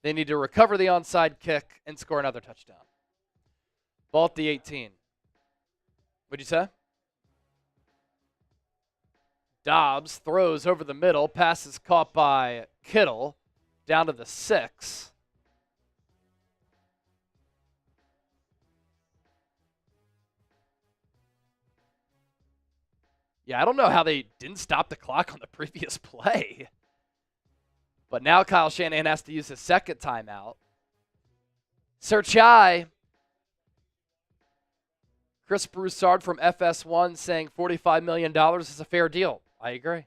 They need to recover the onside kick and score another touchdown. Ball at the 18. What'd you say? Dobbs throws over the middle. Pass is caught by Kittle down to the 6. Yeah, I don't know how they didn't stop the clock on the previous play. But now Kyle Shanahan has to use his second timeout. Searchai. Chris Broussard from FS1 saying $45 million is a fair deal. I agree.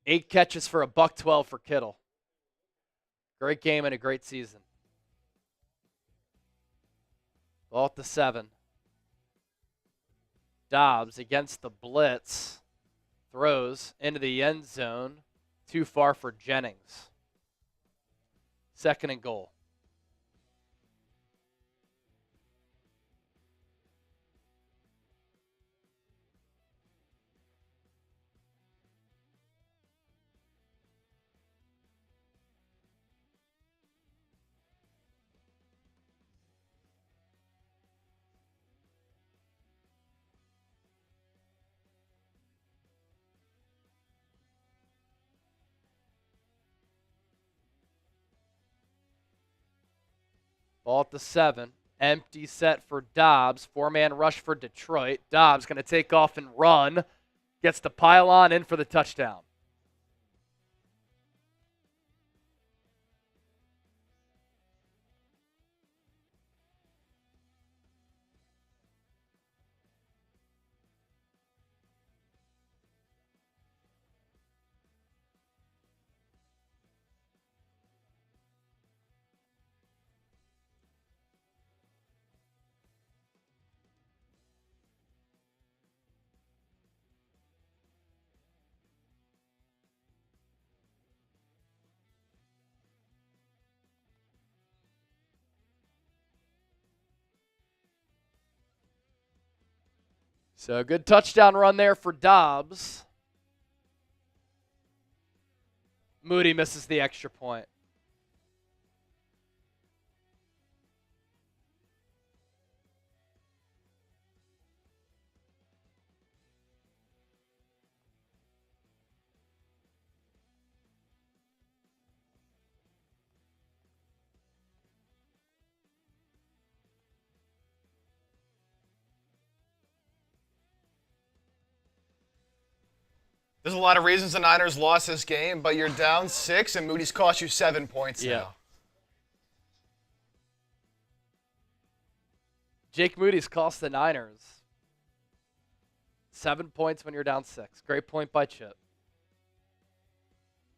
Eight catches for $112 for Kittle. Great game and a great season. Ball at the 7. Dobbs against the blitz. Throws into the end zone. Too far for Jennings. 2nd and goal. Ball at the 7. Empty set for Dobbs. 4-man rush for Detroit. Dobbs going to take off and run. Gets the pylon in for the touchdown. So a good touchdown run there for Dobbs. Moody misses the extra point. There's a lot of reasons the Niners lost this game, but you're down 6 and Moody's cost you 7 points now. Jake Moody's cost the Niners 7 points when you're down 6. Great point by Chip.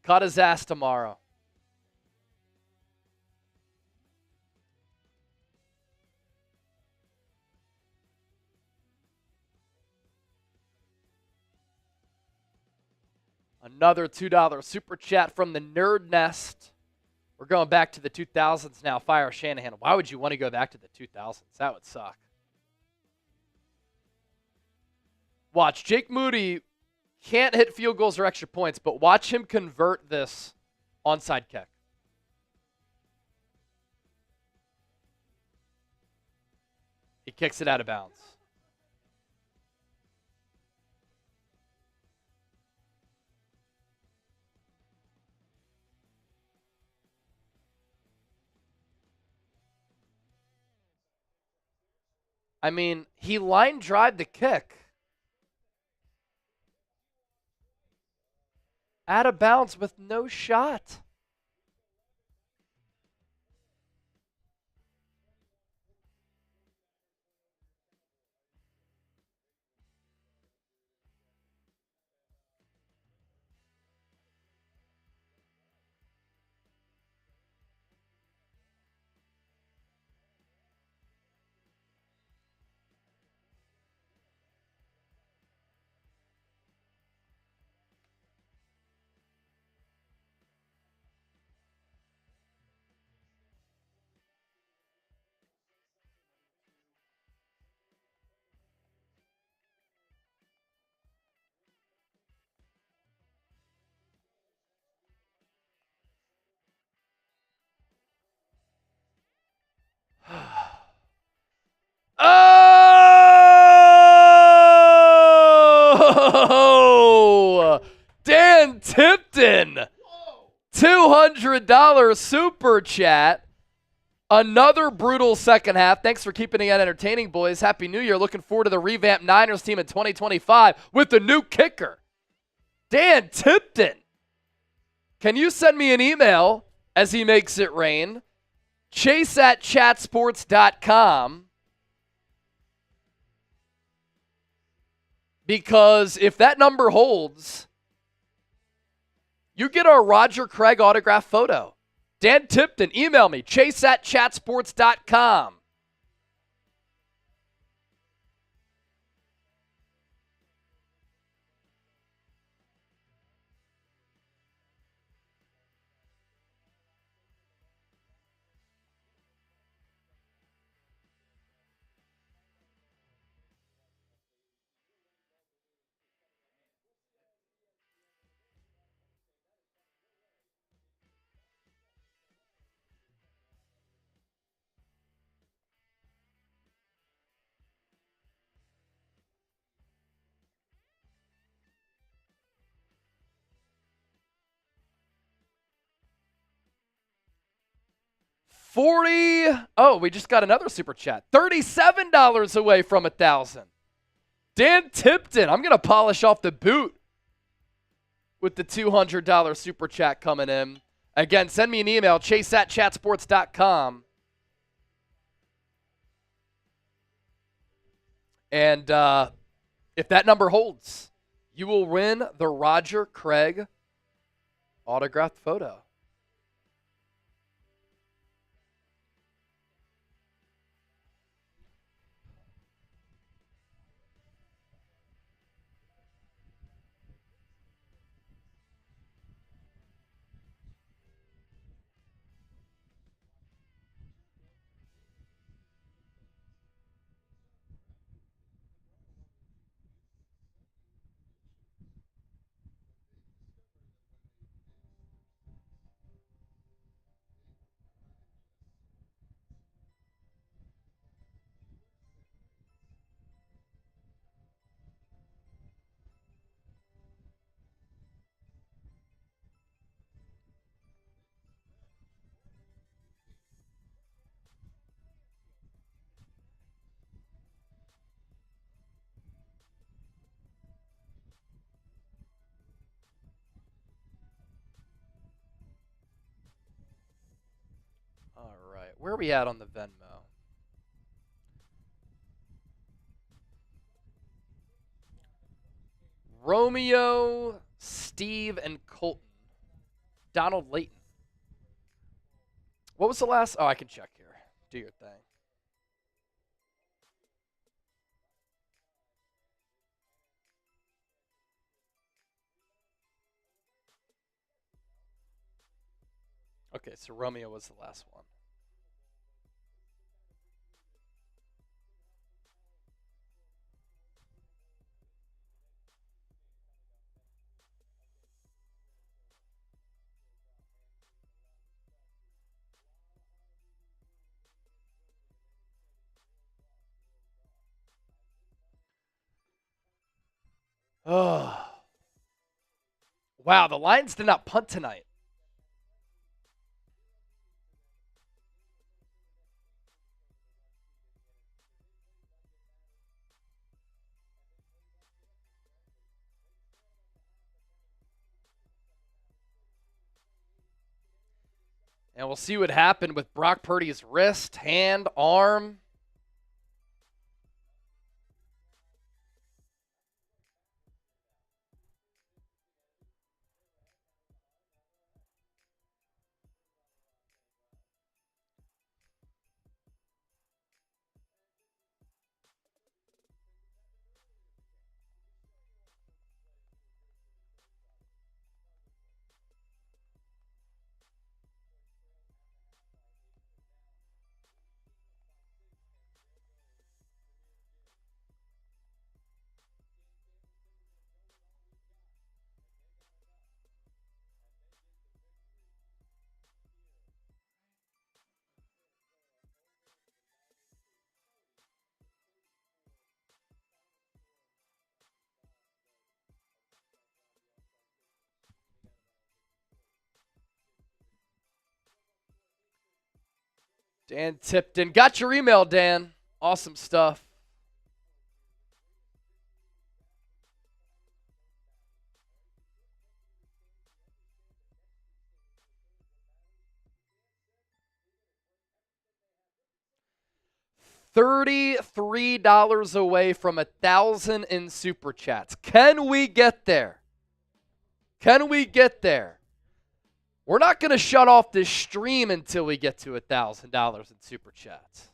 Cut his ass tomorrow. Another $2 super chat from the Nerd Nest. We're going back to the 2000s now. Fire Shanahan. Why would you want to go back to the 2000s? That would suck. Watch. Jake Moody can't hit field goals or extra points, but watch him convert this onside kick. He kicks it out of bounds. I mean, he line drive the kick. Out of bounds with no shot. Tipton, $200 super chat. Another brutal second half. Thanks for keeping it entertaining, boys. Happy New Year. Looking forward to the revamped Niners team in 2025 with the new kicker. Dan Tipton. Can you send me an email as he makes it rain? Chase@chatsports.com. Because if that number holds, you get our Roger Craig autograph photo. Dan Tipton, email me, chase@chatsports.com. Oh, we just got another super chat. $37 away from 1,000. Dan Tipton, I'm going to polish off the boot with the $200 super chat coming in. Again, send me an email, chase@chatsports.com. And if that number holds, you will win the Roger Craig autographed photo. All right, where are we at on the Venmo? Romeo, Steve, and Colton. Donald Layton. What was the last? Oh, I can check here. Do your thing. Okay, so Romeo was the last one. Oh. Wow, the Lions did not punt tonight. And we'll see what happened with Brock Purdy's wrist, hand, arm. Dan Tipton. Got your email, Dan. Awesome stuff. $33 away from 1,000 in Super Chats. Can we get there? Can we get there? We're not going to shut off this stream until we get to $1,000 in Super Chats.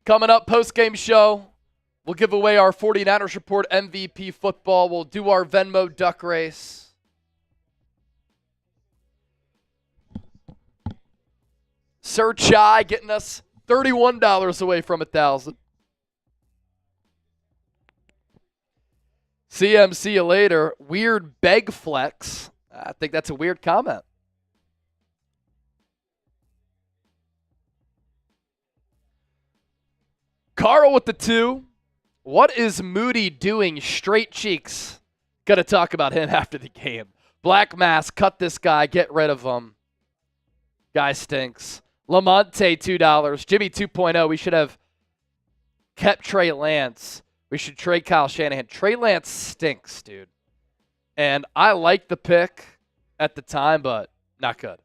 Coming up, post-game show. We'll give away our 49ers Report MVP football. We'll do our Venmo duck race. Sir Chai getting us $31 away from 1,000. CM, see you later. Weird beg flex. I think that's a weird comment. Carl with the 2. What is Moody doing? Straight cheeks. Gonna talk about him after the game. Black Mask, cut this guy, get rid of him. Guy stinks. Lamonte, $2. Jimmy 2.0, we should have kept Trey Lance. We should trade Kyle Shanahan. Trey Lance stinks, dude. And I liked the pick at the time, but not good.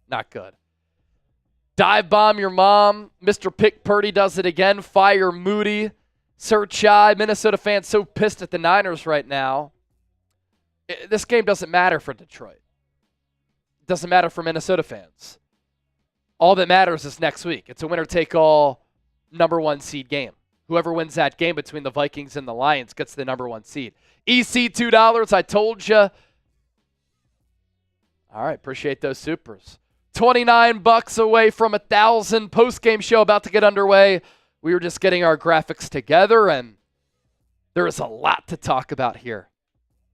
Not good. Dive bomb your mom. Mr. Pick Purdy does it again. Fire Moody. Sir Chai. Minnesota fans so pissed at the Niners right now. This game doesn't matter for Detroit. It doesn't matter for Minnesota fans. All that matters is next week. It's a winner-take-all number 1 seed game. Whoever wins that game between the Vikings and the Lions gets the number 1 seed. EC $2. I told you. All right. Appreciate those supers. $29 away from 1,000. Post-game show about to get underway. We were just getting our graphics together, and there is a lot to talk about here.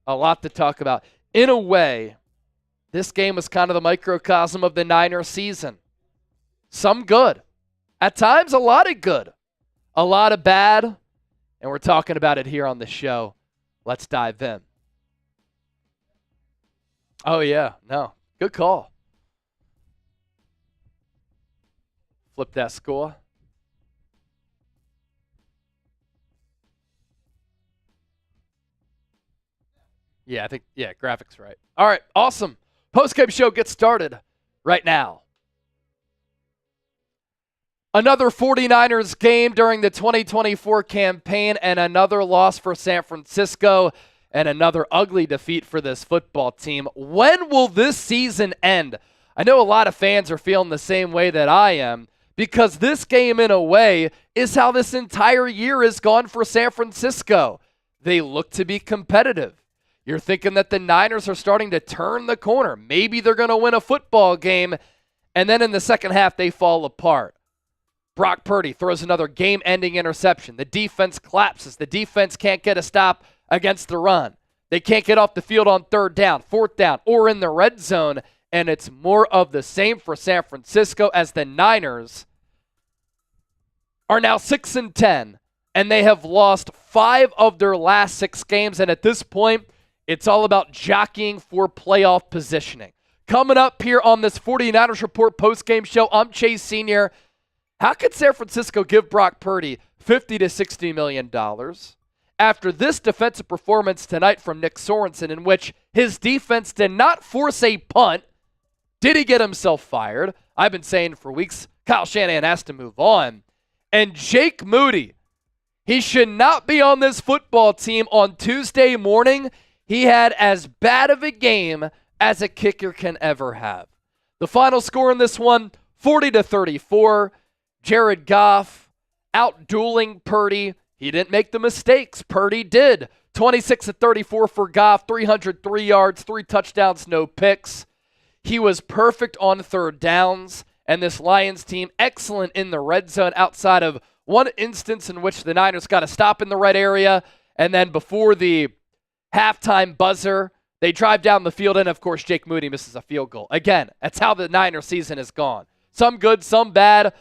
A lot to talk about. In a way, this game was kind of the microcosm of the Niners season. Some good. At times, a lot of good. A lot of bad. And we're talking about it here on the show. Let's dive in. Oh, yeah. No. Good call. Flip that score. Yeah, I think, graphics right. All right, awesome. Post-game show gets started right now. Another 49ers game during the 2024 campaign and another loss for San Francisco and another ugly defeat for this football team. When will this season end? I know a lot of fans are feeling the same way that I am, because this game, in a way, is how this entire year has gone for San Francisco. They look to be competitive. You're thinking that the Niners are starting to turn the corner. Maybe they're going to win a football game, and then in the second half, they fall apart. Brock Purdy throws another game-ending interception. The defense collapses. The defense can't get a stop against the run. They can't get off the field on 3rd down, 4th down, or in the red zone. And it's more of the same for San Francisco as the Niners are now 6-10, and they have lost 5 of their last 6 games. And at this point, it's all about jockeying for playoff positioning. Coming up here on this 49ers Report postgame show, I'm Chase Sr. How could San Francisco give Brock Purdy $50 to $60 million after this defensive performance tonight from Nick Sorensen, in which his defense did not force a punt? Did he get himself fired? I've been saying for weeks, Kyle Shanahan has to move on. And Jake Moody, he should not be on this football team on Tuesday morning. He had as bad of a game as a kicker can ever have. The final score in this one, 40-34. Jared Goff out-dueling Purdy. He didn't make the mistakes. Purdy did. 26-34 for Goff, 303 yards, 3 touchdowns, no picks. He was perfect on 3rd downs, and this Lions team excellent in the red zone outside of one instance in which the Niners got a stop in the red area, and then before the halftime buzzer, they drive down the field, and of course Jake Moody misses a field goal. Again, that's how the Niners season has gone. Some good, some bad,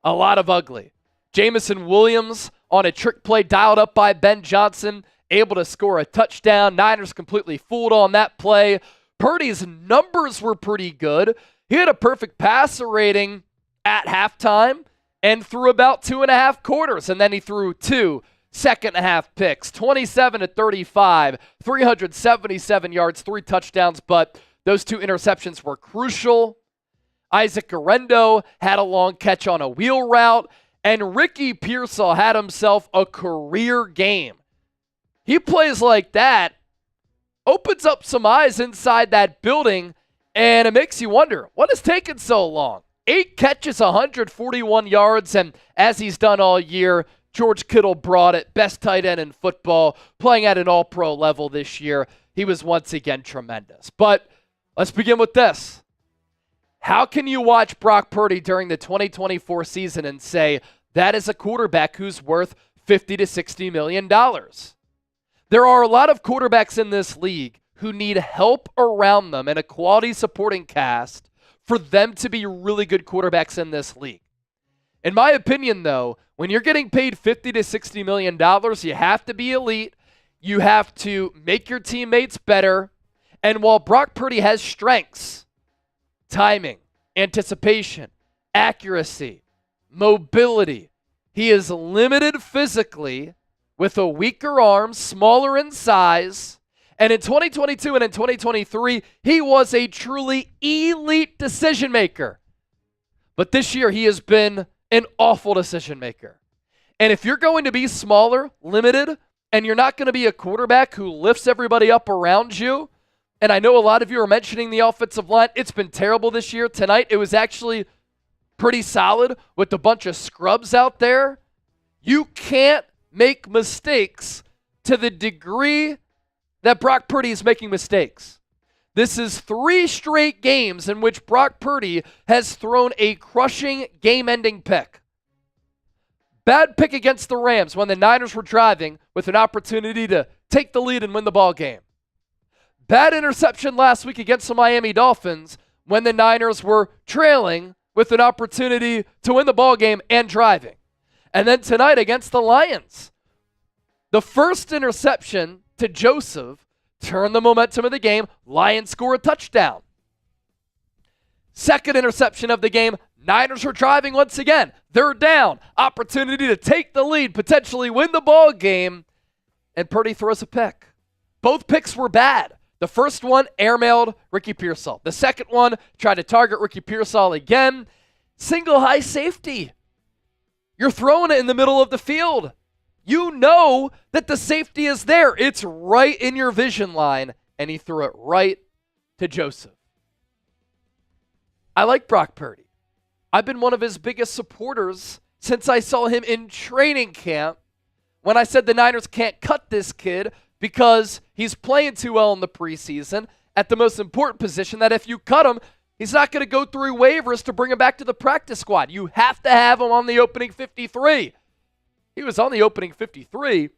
a lot of ugly. Jamison Williams on a trick play dialed up by Ben Johnson, able to score a touchdown. Niners completely fooled on that play. Purdy's numbers were pretty good. He had a perfect passer rating at halftime and threw about 2.5 quarters, and then he threw 2 second-half picks, 27-35, 377 yards, 3 touchdowns, but those 2 interceptions were crucial. Isaac Guerrero had a long catch on a wheel route, and Ricky Pearsall had himself a career game. He plays like that, opens up some eyes inside that building, and it makes you wonder, what has taken so long? 8 catches, 141 yards, and as he's done all year, George Kittle brought it, best tight end in football, playing at an all-pro level this year. He was once again tremendous. But let's begin with this. How can you watch Brock Purdy during the 2024 season and say that is a quarterback who's worth $50 to $60 million? There are a lot of quarterbacks in this league who need help around them and a quality supporting cast for them to be really good quarterbacks in this league. In my opinion, though, when you're getting paid $50 to $60 million, you have to be elite. You have to make your teammates better. And while Brock Purdy has strengths, timing, anticipation, accuracy, mobility, he is limited physically with a weaker arm, smaller in size. And in 2022 and in 2023, he was a truly elite decision maker. But this year, he has been an awful decision maker. And if you're going to be smaller, limited, and you're not going to be a quarterback who lifts everybody up around you, and I know a lot of you are mentioning the offensive line, it's been terrible this year. Tonight, it was actually pretty solid with a bunch of scrubs out there. You can't make mistakes to the degree that Brock Purdy is making mistakes. This is 3 straight games in which Brock Purdy has thrown a crushing game-ending pick. Bad pick against the Rams when the Niners were driving with an opportunity to take the lead and win the ball game. Bad interception last week against the Miami Dolphins when the Niners were trailing with an opportunity to win the ball game and driving. And then tonight against the Lions, the first interception to Joseph turned the momentum of the game. Lions score a touchdown. Second interception of the game, Niners are driving once again. They're down. Opportunity to take the lead, potentially win the ball game, and Purdy throws a pick. Both picks were bad. The first one airmailed Ricky Pearsall. The second one tried to target Ricky Pearsall again. Single high safety. You're throwing it in the middle of the field. You know that the safety is there. It's right in your vision line, and he threw it right to Joseph. I like Brock Purdy. I've been one of his biggest supporters since I saw him in training camp when I said the Niners can't cut this kid because he's playing too well in the preseason at the most important position, that if you cut him, he's not going to go through waivers to bring him back to the practice squad. You have to have him on the opening 53. He was on the opening 53,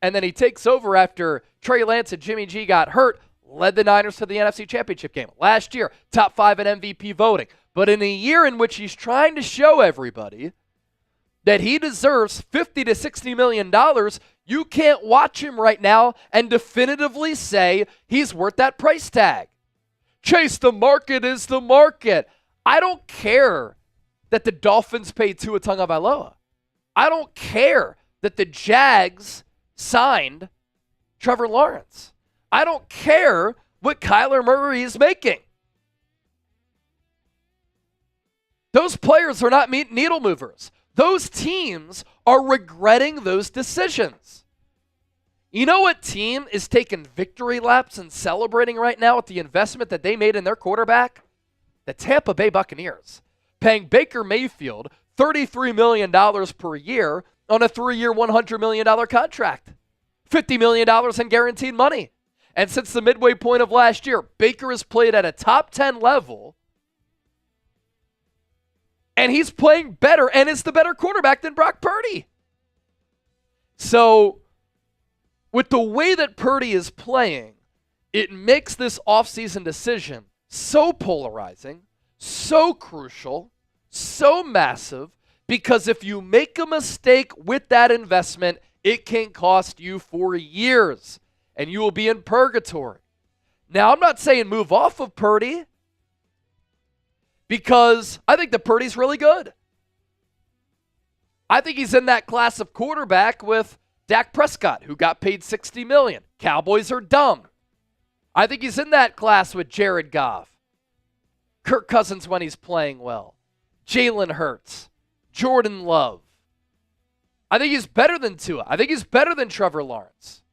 and then he takes over after Trey Lance and Jimmy G got hurt, led the Niners to the NFC Championship game. Last year, top 5 in MVP voting. But in a year in which he's trying to show everybody that he deserves $50 to $60 million, you can't watch him right now and definitively say he's worth that price tag. Chase, the market is the market. I don't care that the Dolphins paid Tua Tagovailoa. I don't care that the Jags signed Trevor Lawrence. I don't care what Kyler Murray is making. Those players are not needle movers. Those teams are regretting those decisions. You know what team is taking victory laps and celebrating right now with the investment that they made in their quarterback? The Tampa Bay Buccaneers, paying Baker Mayfield $33 million per year on a 3-year, $100 million contract. $50 million in guaranteed money. And since the midway point of last year, Baker has played at a top 10 level, and he's playing better and is the better quarterback than Brock Purdy. So, with the way that Purdy is playing, it makes this offseason decision so polarizing, so crucial, so massive, Because if you make a mistake with that investment, it can cost you for years, and you will be in purgatory. Now, I'm not saying move off of Purdy, because I think the Purdy's really good. I think he's in that class of quarterback with Dak Prescott, who got paid $60 million. Cowboys are dumb. I think he's in that class with Jared Goff, Kirk Cousins when he's playing well, Jalen Hurts, Jordan Love. I think he's better than Tua. I think he's better than Trevor Lawrence.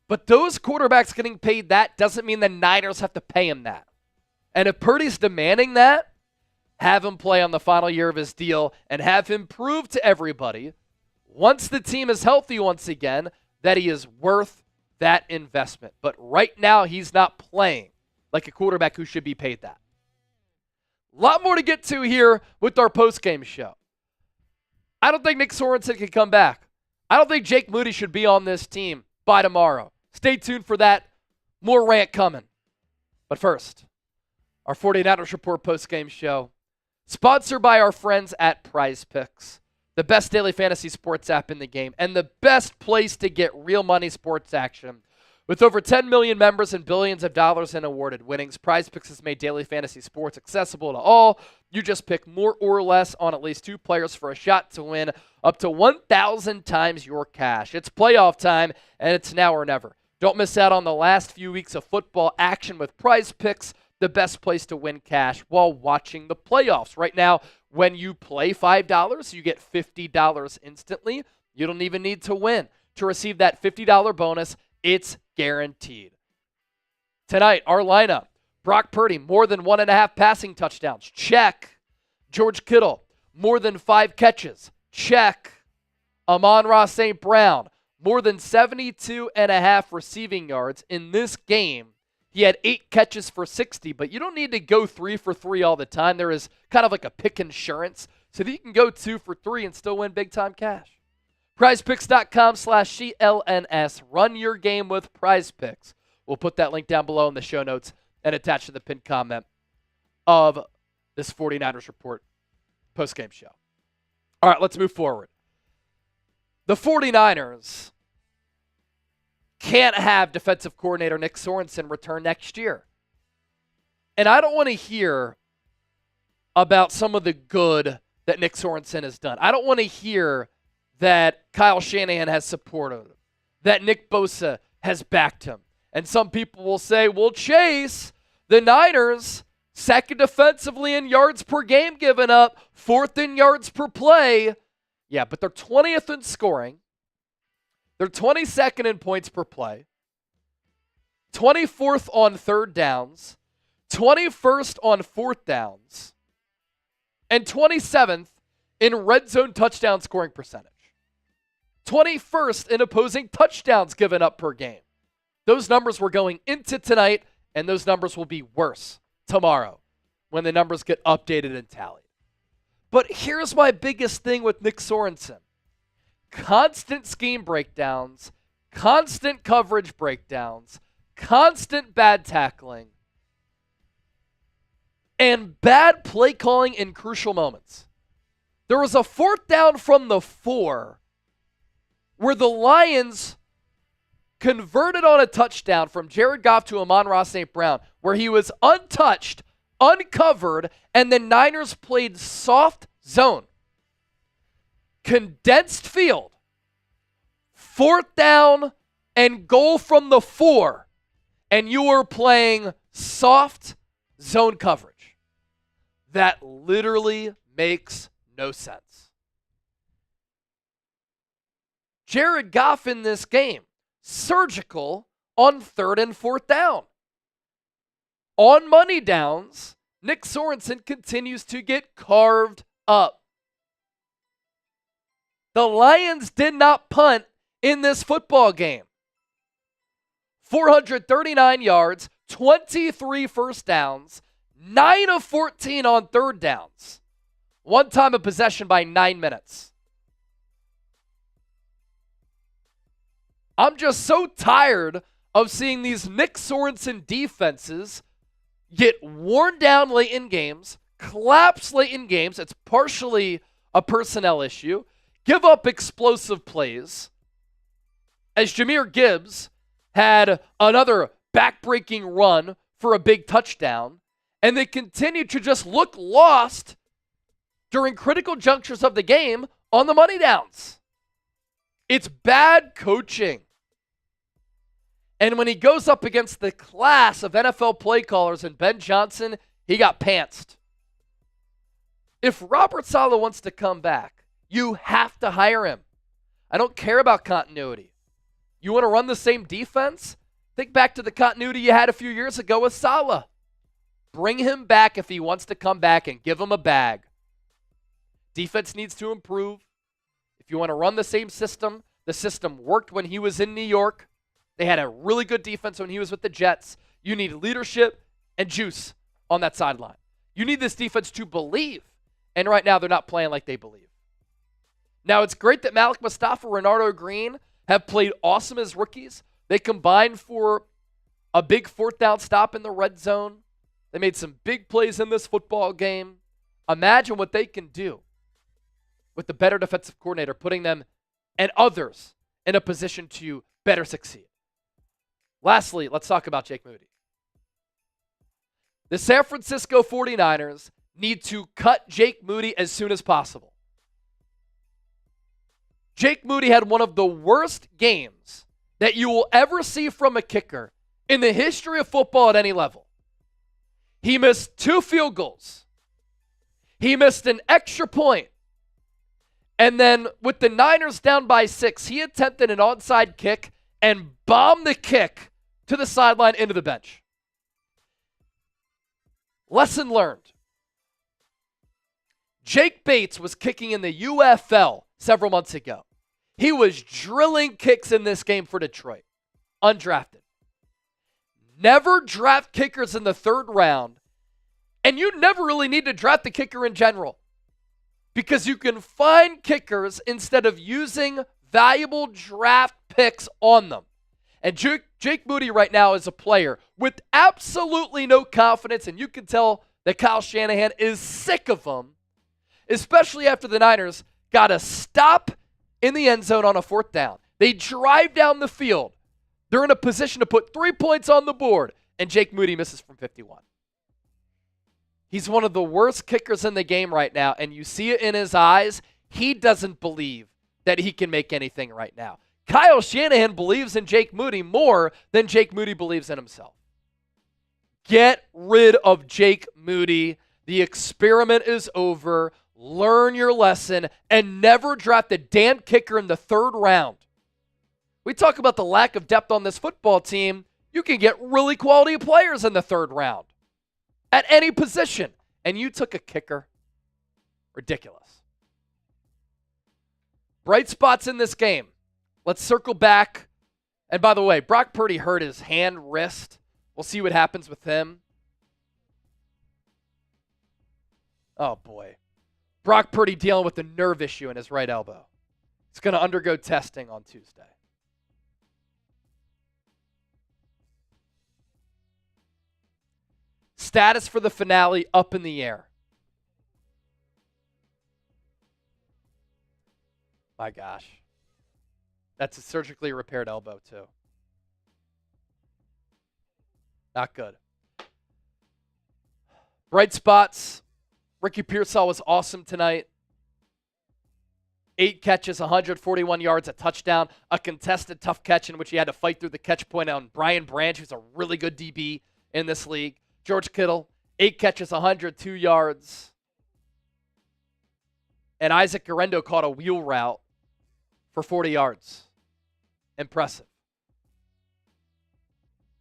But those quarterbacks getting paid that doesn't mean the Niners have to pay him that. And if Purdy's demanding that, have him play on the final year of his deal and have him prove to everybody, once the team is healthy once again, that he is worth that investment. But right now, he's not playing like a quarterback who should be paid that. A lot more to get to here with our postgame show. I don't think Nick Sorensen can come back. I don't think Jake Moody should be on this team by tomorrow. Stay tuned for that. More rant coming. But first, our 49ers Report postgame show, sponsored by our friends at Prize Picks, the best daily fantasy sports app in the game, and the best place to get real money sports action. With over 10 million members and billions of dollars in awarded winnings, Prize Picks has made daily fantasy sports accessible to all. You just pick more or less on at least two players for a shot to win up to 1,000 times your cash. It's playoff time, and it's now or never. Don't miss out on the last few weeks of football action with Prize Picks, the best place to win cash while watching the playoffs. Right now, when you play $5, you get $50 instantly. You don't even need to win to receive that $50 bonus. It's guaranteed. Tonight, our lineup: Brock Purdy, more than 1.5 passing touchdowns. Check. George Kittle, more than 5 catches. Check. Amon-Ra St. Brown, more than 72.5 receiving yards in this game. He had 8 catches for 60, but you don't need to go 3 for 3 all the time. There is kind of like a pick insurance so that you can go 2 for 3 and still win big-time cash. PrizePicks.com/CLNS. Run your game with PrizePicks. We'll put that link down below in the show notes and attach to the pinned comment of this 49ers Report postgame show. All right, let's move forward. The 49ers can't have defensive coordinator Nick Sorensen return next year. And I don't want to hear about some of the good that Nick Sorensen has done. I don't want to hear that Kyle Shanahan has supported him, that Nick Bosa has backed him. And some people will say, well, Chase, the Niners, second defensively in yards per game given up, fourth in yards per play. Yeah, but they're 20th in scoring. They're 22nd in points per play, 24th on third downs, 21st on fourth downs, and 27th in red zone touchdown scoring percentage. 21st in opposing touchdowns given up per game. Those numbers were going into tonight, and those numbers will be worse tomorrow when the numbers get updated and tallied. But here's my biggest thing with Nick Sorensen. Constant scheme breakdowns, constant coverage breakdowns, constant bad tackling, and bad play calling in crucial moments. There was a fourth down from the 4 where the Lions converted on a touchdown from Jared Goff to Amon-Ra St. Brown, where he was untouched, uncovered, and the Niners played soft zone. Condensed field, fourth down and goal from the 4, and you were playing soft zone coverage. That literally makes no sense. Jared Goff in this game, surgical on third and fourth down. On money downs, Nick Sorensen continues to get carved up. The Lions did not punt in this football game. 439 yards, 23 first downs, 9 of 14 on third downs. One time of possession by 9 minutes. I'm just so tired of seeing these Nick Sorensen defenses get worn down late in games, collapse late in games. It's partially a personnel issue. Give up explosive plays. As Jahmyr Gibbs had another back-breaking run for a big touchdown, and they continue to just look lost during critical junctures of the game on the money downs. It's bad coaching. And when he goes up against the class of NFL play callers and Ben Johnson, he got pantsed. If Robert Saleh wants to come back, you have to hire him. I don't care about continuity. You want to run the same defense? Think back to the continuity you had a few years ago with Saleh. Bring him back if he wants to come back and give him a bag. Defense needs to improve. If you want to run the same system, the system worked when he was in New York. They had a really good defense when he was with the Jets. You need leadership and juice on that sideline. You need this defense to believe. And right now, they're not playing like they believe. Now, it's great that Malik Mustafa, Renardo Green have played awesome as rookies. They combined for a big fourth down stop in the red zone. They made some big plays in this football game. Imagine what they can do with the better defensive coordinator, putting them and others in a position to better succeed. Lastly, let's talk about Jake Moody. The San Francisco 49ers need to cut Jake Moody as soon as possible. Jake Moody had one of the worst games that you will ever see from a kicker in the history of football at any level. He missed 2 field goals. He missed an extra point. And then with the Niners down by 6, he attempted an onside kick and bombed the kick to the sideline into the bench. Lesson learned. Jake Bates was kicking in the UFL several months ago. He was drilling kicks in this game for Detroit. Undrafted. Never draft kickers in the 3rd round. And you never really need to draft the kicker in general, because you can find kickers instead of using valuable draft picks on them. And Jake Moody right now is a player with absolutely no confidence, and you can tell that Kyle Shanahan is sick of him, especially after the Niners got a stop in the end zone on a 4th down. They drive down the field. They're in a position to put 3 points on the board, and Jake Moody misses from 51. He's one of the worst kickers in the game right now, and you see it in his eyes. He doesn't believe that he can make anything right now. Kyle Shanahan believes in Jake Moody more than Jake Moody believes in himself. Get rid of Jake Moody. The experiment is over. Learn your lesson and never draft a damn kicker in the 3rd round. We talk about the lack of depth on this football team. You can get really quality players in the 3rd round at any position, and you took a kicker. Ridiculous. Bright spots in this game. Let's circle back. And by the way, Brock Purdy hurt his hand, wrist. We'll see what happens with him. Oh, boy. Brock Purdy dealing with a nerve issue in his right elbow. He's going to undergo testing on Tuesday. Status for the finale up in the air. My gosh. That's a surgically repaired elbow, too. Not good. Bright spots. Ricky Pearsall was awesome tonight. 8 catches, 141 yards, a touchdown, a contested tough catch in which he had to fight through the catch point on Brian Branch, who's a really good DB in this league. George Kittle, 8 catches, 102 yards. And Isaac Guerrero caught a wheel route for 40 yards. Impressive.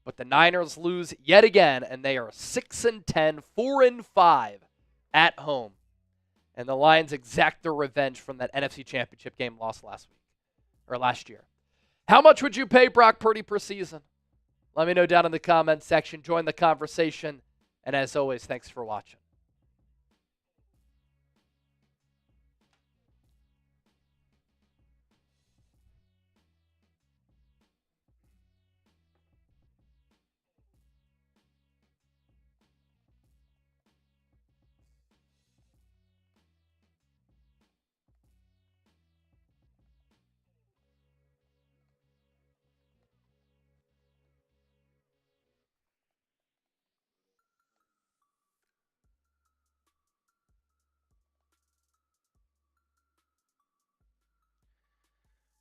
But the Niners lose yet again, and they are 6-10, 4-5 at home. And the Lions exact their revenge from that NFC Championship game lost last year. How much would you pay Brock Purdy per season? Let me know down in the comments section. Join the conversation. And as always, thanks for watching.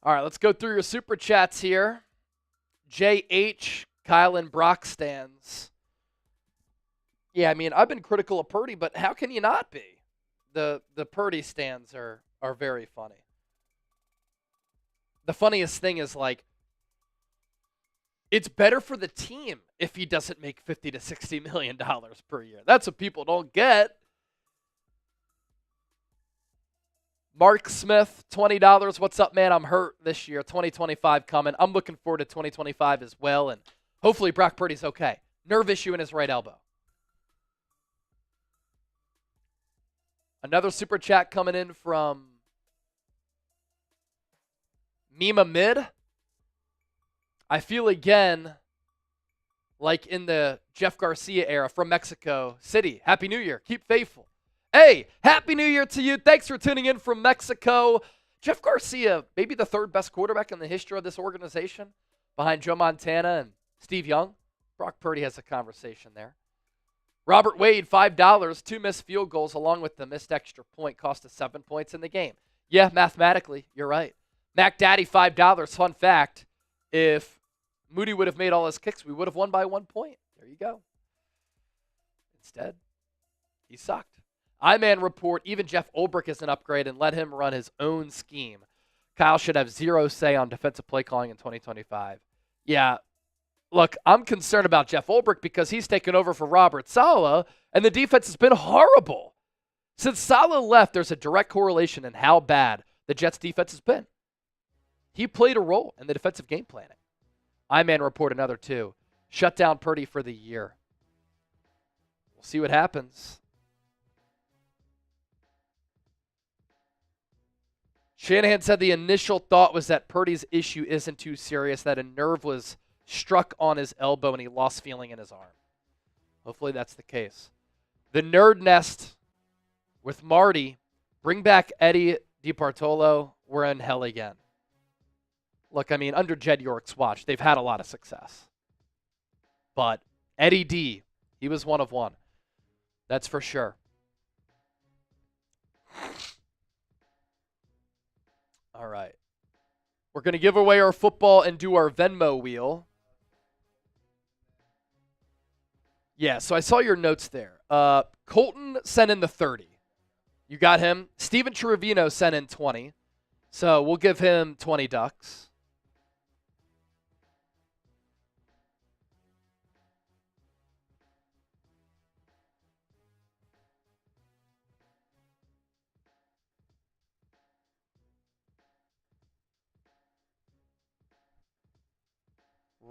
All right, let's go through your super chats here. JH, Kyle and Brock stands. Yeah, I mean, I've been critical of Purdy, but how can you not be? The Purdy stands are very funny. The funniest thing is, like, it's better for the team if he doesn't make $50 to $60 million per year. That's what people don't get. Mark Smith, $20. What's up, man? I'm hurt this year. 2025 coming. I'm looking forward to 2025 as well, and hopefully Brock Purdy's okay. Nerve issue in his right elbow. Another super chat coming in from Mima Mid. I feel again like in the Jeff Garcia era from Mexico City. Happy New Year. Keep faithful. Hey, Happy New Year to you. Thanks for tuning in from Mexico. Jeff Garcia, maybe the third best quarterback in the history of this organization, behind Joe Montana and Steve Young. Brock Purdy has a conversation there. Robert Wade, $5. 2 missed field goals along with the missed extra point cost us 7 points in the game. Yeah, mathematically, you're right. Mac Daddy, $5. Fun fact, if Moody would have made all his kicks, we would have won by 1 point. There you go. Instead, he sucked. I-Man report, even Jeff Ulbrich is an upgrade and let him run his own scheme. Kyle should have zero say on defensive play calling in 2025. Yeah, look, I'm concerned about Jeff Ulbrich because he's taken over for Robert Saleh, and the defense has been horrible. Since Saleh left, there's a direct correlation in how bad the Jets' defense has been. He played a role in the defensive game planning. I-Man report another 2. Shut down Purdy for the year. We'll see what happens. Shanahan said the initial thought was that Purdy's issue isn't too serious, that a nerve was struck on his elbow and he lost feeling in his arm. Hopefully that's the case. The Nerd Nest with Marty. Bring back Eddie DiBartolo. We're in hell again. Look, I mean, under Jed York's watch, they've had a lot of success. But Eddie D, he was one of one. That's for sure. All right. We're going to give away our football and do our Venmo wheel. Yeah, so I saw your notes there. Colton sent in the 30. You got him. Steven Trevino sent in 20. So we'll give him 20 ducks.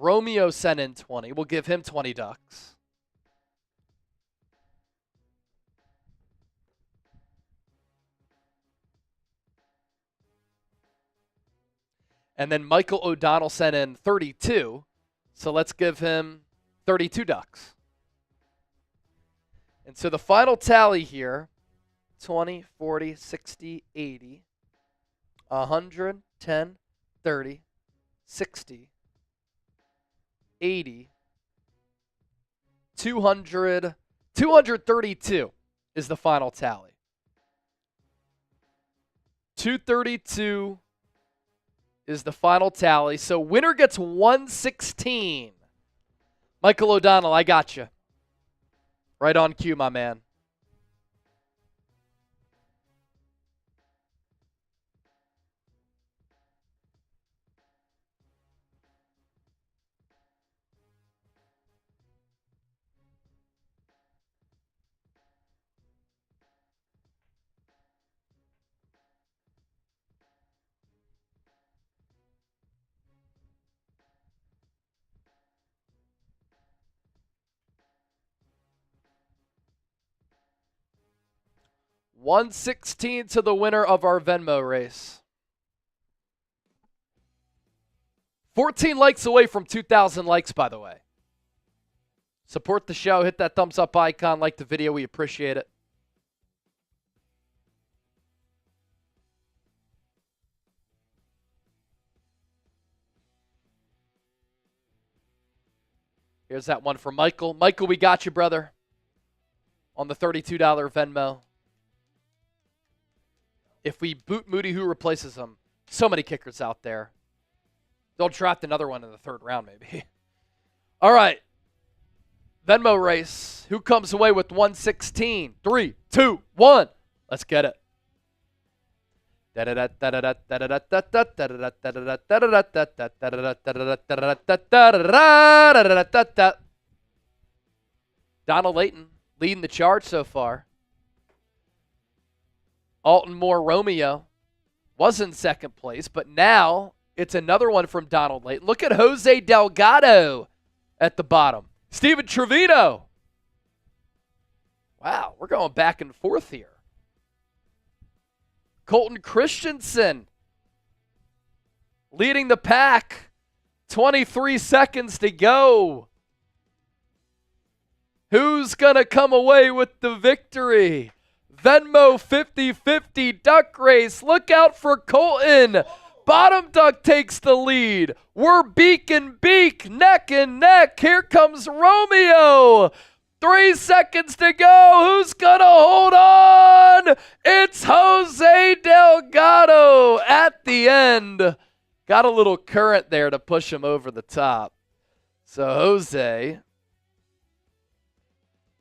Romeo sent in 20. We'll give him 20 ducks. And then Michael O'Donnell sent in 32. So let's give him 32 ducks. And so the final tally here, 20, 40, 60, 80, 100, 10, 30, 60, 80, 200, 232 is the final tally. 232 is the final tally. So winner gets 116. Michael O'Donnell, I got you. Right on cue, my man. $116 to the winner of our Venmo race. 14 likes away from 2,000 likes, by the way. Support the show. Hit that thumbs up icon. Like the video. We appreciate it. Here's that one for Michael. Michael, we got you, brother. On the $32 Venmo. If we boot Moody, who replaces him? So many kickers out there. They'll draft another one in the 3rd round, maybe. All right. Venmo race. Who comes away with 116? 3, 2, 1. Let's get it. Donald Layton leading the charge so far. Alton Moore Romeo was in 2nd place, but now it's another one from Donald Layton. Look at Jose Delgado at the bottom. Steven Trevino. Wow, we're going back and forth here. Colton Christensen leading the pack. 23 seconds to go. Who's going to come away with the victory? Venmo 50-50 duck race. Look out for Colton. Bottom duck takes the lead. We're beak and beak, neck and neck. Here comes Romeo. 3 seconds to go. Who's going to hold on? It's Jose Delgado at the end. Got a little current there to push him over the top. So Jose,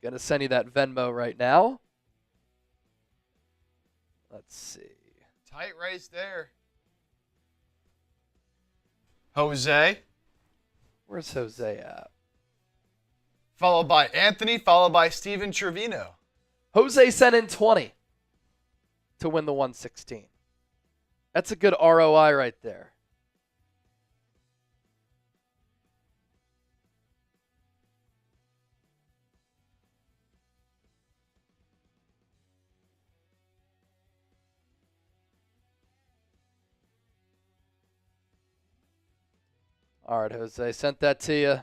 going to send you that Venmo right now. Let's see. Tight race there. Jose. Where's Jose at? Followed by Anthony, followed by Steven Trevino. Jose sent in 20 to win the 116. That's a good ROI right there. All right, Jose, sent that to you.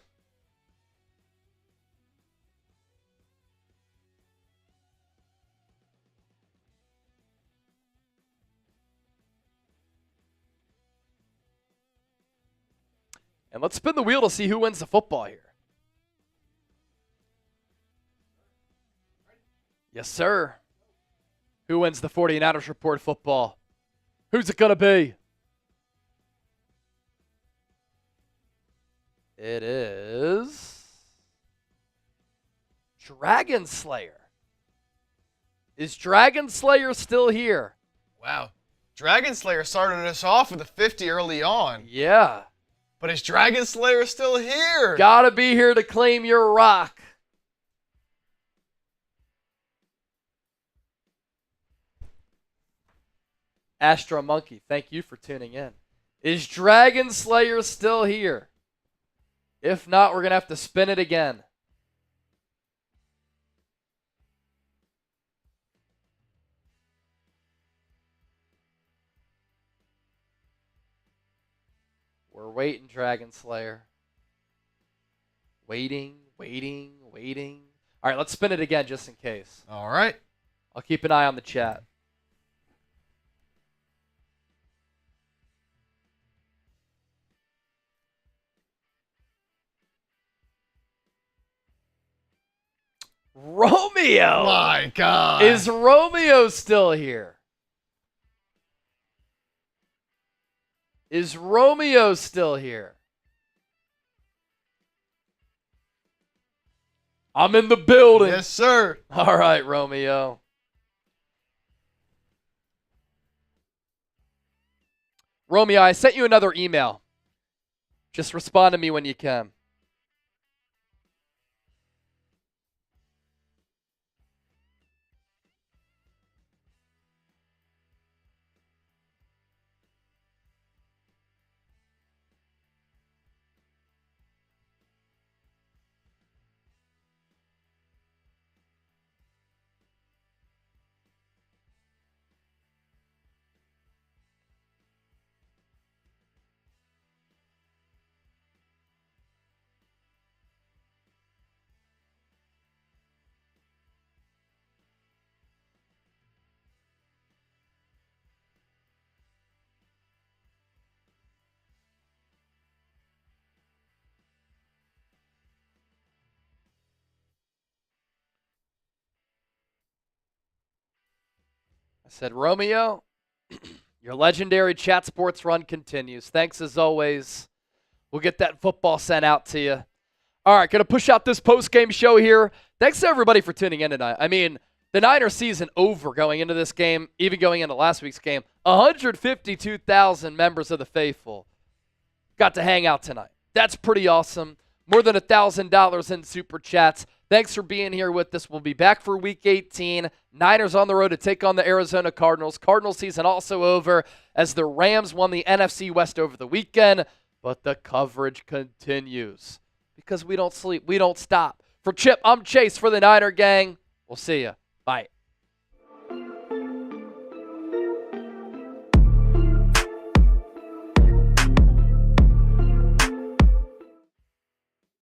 And let's spin the wheel to see who wins the football here. Yes, sir. Who wins the 49ers Report football? Who's it going to be? It is Dragon Slayer. Is Dragon Slayer still here? Wow. Dragon Slayer started us off with a 50 early on. Yeah. But is Dragon Slayer still here? Gotta be here to claim your rock. Astro Monkey, thank you for tuning in. Is Dragon Slayer still here? If not, we're going to have to spin it again. We're waiting, Dragon Slayer. Waiting. All right, let's spin it again just in case. All right. I'll keep an eye on the chat. Romeo! My God. Is Romeo still here? Is Romeo still here? I'm in the building. Yes, sir. All right, Romeo. Romeo, I sent you another email. Just respond to me when you can. I said, Romeo, Your legendary Chat Sports run continues. Thanks as always. We'll get that football sent out to you. All right, going to push out this post-game show here. Thanks to everybody for tuning in tonight. I mean, the Niners season over going into this game, even going into last week's game. 152,000 members of the faithful got to hang out tonight. That's pretty awesome. More than $1,000 in Super Chats. Thanks for being here with us. We'll be back for Week 18. Niners on the road to take on the Arizona Cardinals. Cardinals season also over as the Rams won the NFC West over the weekend. But the coverage continues because we don't sleep. We don't stop. For Chip, I'm Chase for the Niner Gang. We'll see you. Bye.